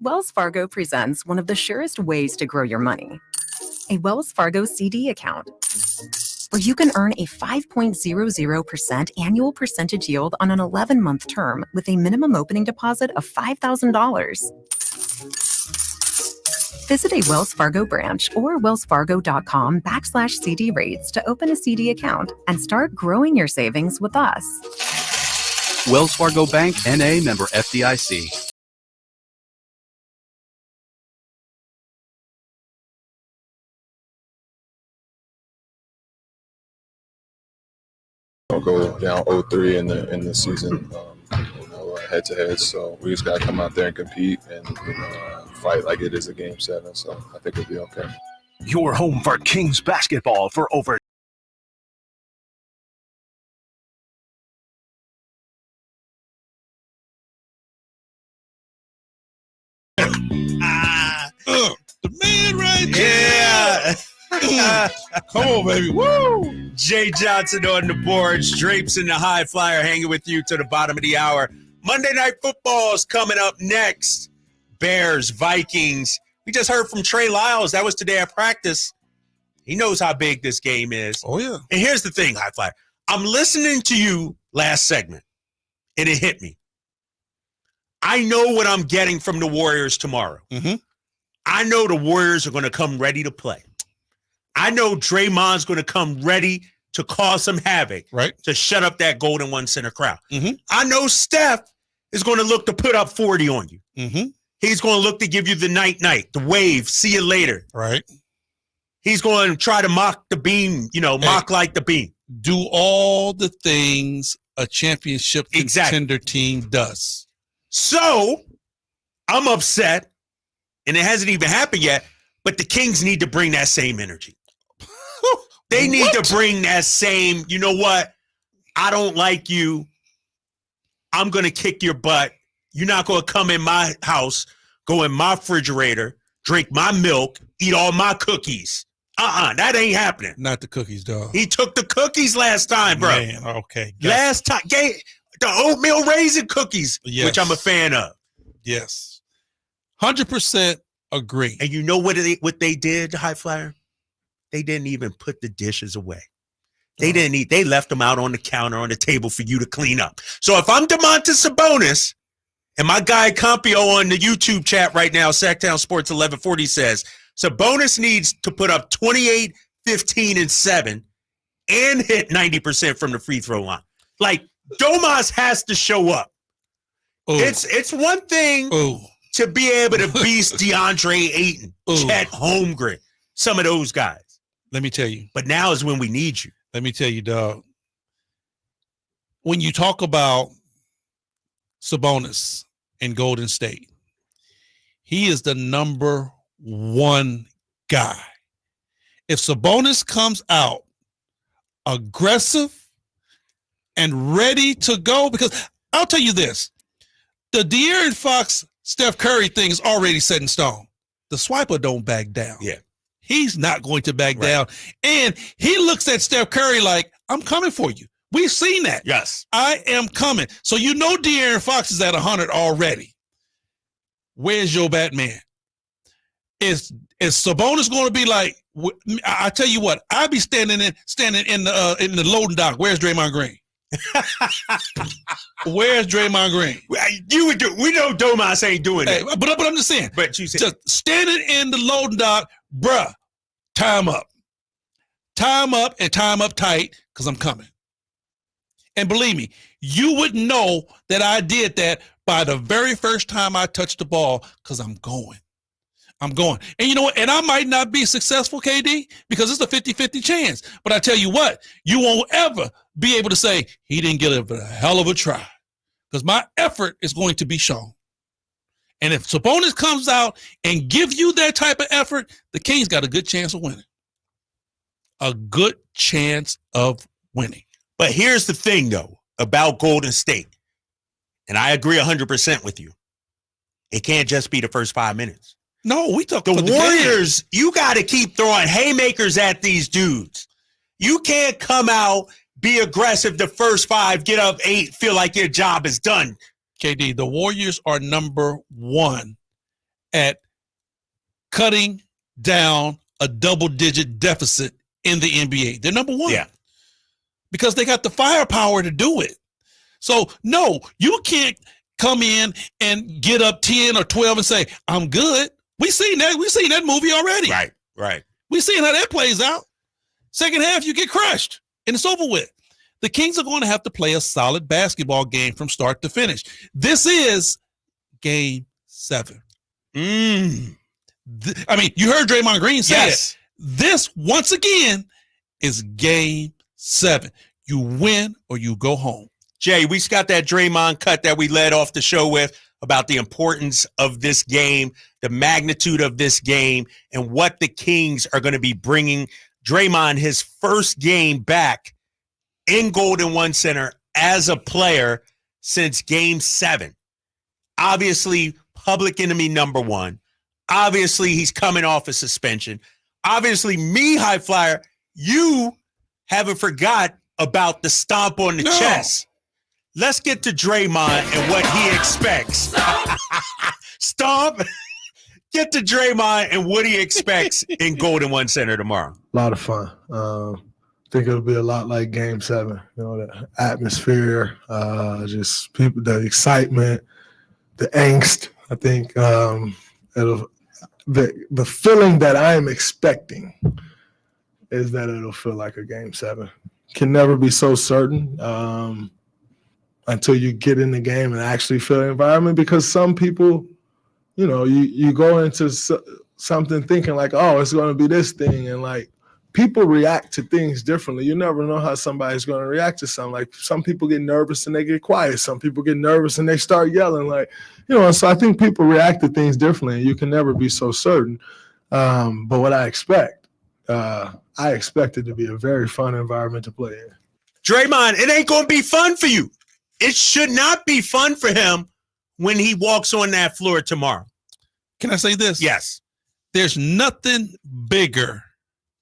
Wells Fargo presents one of the surest ways to grow your money. A Wells Fargo CD account, where you can earn a 5.00% annual percentage yield on an 11-month term with a minimum opening deposit of $5,000. Visit a Wells Fargo branch or wellsfargo.com/CD rates to open a CD account and start growing your savings with us. Wells Fargo Bank, N.A., member FDIC. Go down 0-3 in the season, head to head. So we just gotta come out there and compete and fight like it is a game 7. So I think it'll be okay. Your home for Kings basketball for over. The man right there. Yeah. Come on, baby. Woo! Jay Johnson on the boards. Drapes in the High Flyer hanging with you to the bottom of the hour. Monday Night Football is coming up next. Bears, Vikings. We just heard from Trey Lyles. That was today at practice. He knows how big this game is. Oh, yeah. And here's the thing, High Flyer. I'm listening to you last segment, and it hit me. I know what I'm getting from the Warriors tomorrow. I know the Warriors are going to come ready to play. I know Draymond's going to come ready to cause some havoc, right? To shut up that Golden One Center crowd. I know Steph is going to look to put up 40 on you. He's going to look to give you the night, the wave, see you later. Right. He's going to try to mock the beam, mock like the beam. Do all the things a championship contender team does. So I'm upset, and it hasn't even happened yet, but the Kings need to bring that same energy. They need to bring that same, you know what? I don't like you. I'm going to kick your butt. You're not going to come in my house, go in my refrigerator, drink my milk, eat all my cookies. That ain't happening. Not the cookies, dog. He took the cookies last time, bro. Man, okay. Last time. The oatmeal raisin cookies, yes, which I'm a fan of. Yes. 100% agree. And you know what they did, High Flyer? They didn't even put the dishes away. They didn't eat. They left them out on the counter on the table for you to clean up. So if I'm Domantas Sabonis, and my guy Campio on the YouTube chat right now, Sactown Sports 1140 says, Sabonis needs to put up 28, 15, and 7 and hit 90% from the free throw line. Like, Domas has to show up. Ooh. It's one thing to be able to beast DeAndre Ayton, Chet Holmgren, some of those guys. Let me tell you. But now is when we need you. Let me tell you, dog. When you talk about Sabonis in Golden State, he is the number one guy. If Sabonis comes out aggressive and ready to go, because I'll tell you this, the De'Aaron Fox, Steph Curry thing is already set in stone. The swiper don't back down. Yeah. He's not going to back down. And he looks at Steph Curry like, I'm coming for you. We've seen that. Yes. I am coming. So you know De'Aaron Fox is at 100 already. Where's your Batman? Is Sabonis going to be like, I tell you what, I'll be standing in the loading dock. Where's Draymond Green? Where's Draymond Green? You would do. We know Domas ain't doing that. Hey, but I'm just saying. But you said, just standing in the loading dock, bruh. Time up and time up tight, because I'm coming. And believe me, you would know that I did that by the very first time I touched the ball, because I'm going. And you know what? And I might not be successful, KD, because it's a 50-50 chance. But I tell you what, you won't ever be able to say he didn't give a hell of a try, because my effort is going to be shown. And if Sabonis comes out and give you that type of effort, the Kings got a good chance of winning. A good chance of winning. But here's the thing, though, about Golden State. And I agree 100% with you. It can't just be the first 5 minutes. No, we talk the for the Warriors, you got to keep throwing haymakers at these dudes. You can't come out, be aggressive the first 5, get up 8, feel like your job is done. KD, the Warriors are number 1 at cutting down a double-digit deficit in the NBA. They're number 1. Yeah. Because they got the firepower to do it. So, no, you can't come in and get up 10 or 12 and say, I'm good. We've seen that movie already. Right. We've seen how that plays out. Second half, you get crushed, and it's over with. The Kings are going to have to play a solid basketball game from start to finish. This is Game 7. I mean, you heard Draymond Green say it. This, once again, is Game 7. You win or you go home. Jay, we got that Draymond cut that we led off the show with about the importance of this game, the magnitude of this game, and what the Kings are going to be bringing Draymond his first game back in Golden One Center as a player since Game 7. Obviously, public enemy number 1. Obviously, he's coming off a suspension. Obviously, me, High Flyer, you haven't forgot about the stomp on the chest. Let's get to Draymond and what he expects. Stomp. Get to Draymond and what he expects in Golden One Center tomorrow. A lot of fun. I think it'll be a lot like Game 7. You know, the atmosphere, just people, the excitement, the angst. I think the feeling that I am expecting is that it'll feel like a Game 7. Can never be so certain until you get in the game and actually feel the environment, because some people, you know, you go into something thinking like, oh, it's going to be this thing, and like people react to things differently. You never know how somebody's going to react to something. Like some people get nervous and they get quiet. Some people get nervous and they start yelling, like, you know, so I think people react to things differently, and you can never be so certain. But what I expect it to be a very fun environment to play in. Draymond, it ain't going to be fun for you. It should not be fun for him when he walks on that floor tomorrow. Can I say this? Yes. There's nothing bigger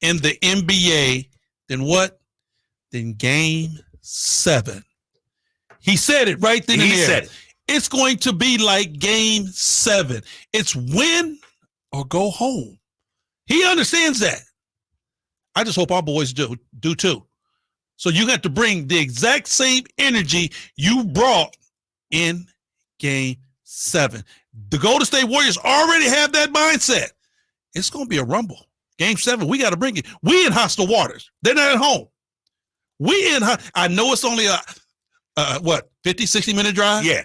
in the NBA than what? Than Game 7. He said it right then and there. He said it. It's going to be like Game 7. It's win or go home. He understands that. I just hope our boys do too. So you got to bring the exact same energy you brought in Game 7. The Golden State Warriors already have that mindset. It's going to be a rumble. Game 7, we got to bring it. We in hostile waters. They're not at home. I know it's only a 50, 60-minute drive? Yeah.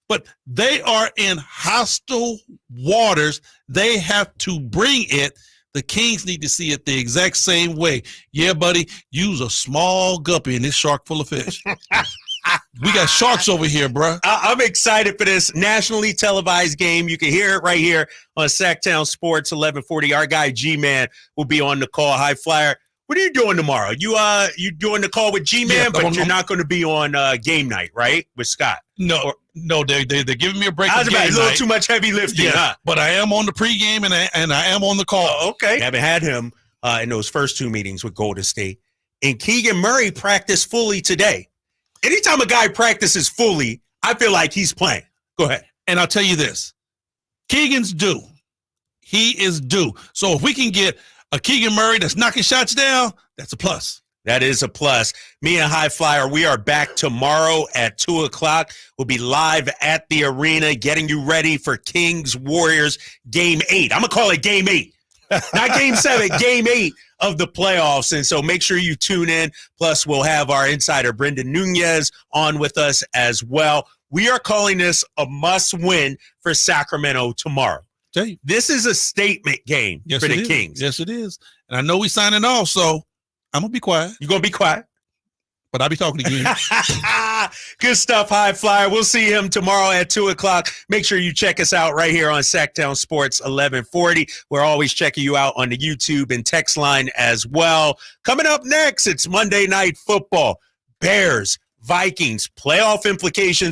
But they are in hostile waters. They have to bring it. The Kings need to see it the exact same way. Yeah, buddy, use a small guppy in this shark full of fish. We got sharks over here, bro. I'm excited for this nationally televised game. You can hear it right here on Sactown Sports 1140. Our guy G-Man will be on the call. High Flyer, what are you doing tomorrow? You doing the call with G-Man, but you're not going to be on game night, right, with Scott? No, they're giving me a break. I was about a little too much heavy lifting, huh? But I am on the pregame and I am on the call. Oh, okay. I haven't had him in those first 2 meetings with Golden State. And Keegan Murray practiced fully today. Anytime a guy practices fully, I feel like he's playing. Go ahead. And I'll tell you this. Keegan's due. He is due. So if we can get a Keegan Murray that's knocking shots down, that's a plus. That is a plus. Me and High Flyer, we are back tomorrow at 2 o'clock. We'll be live at the arena getting you ready for Kings Warriors Game 8. I'm going to call it Game 8. Not Game 7, Game 8 of the playoffs. And so make sure you tune in. Plus, we'll have our insider, Brendan Nunez, on with us as well. We are calling this a must-win for Sacramento tomorrow. This is a statement game for the Kings. Yes, it is. And I know we signing off, so I'm going to be quiet. You're going to be quiet? But I'll be talking again. Good stuff, High Flyer. We'll see him tomorrow at 2 o'clock. Make sure you check us out right here on Sactown Sports 1140. We're always checking you out on the YouTube and text line as well. Coming up next, it's Monday Night Football. Bears, Vikings, playoff implications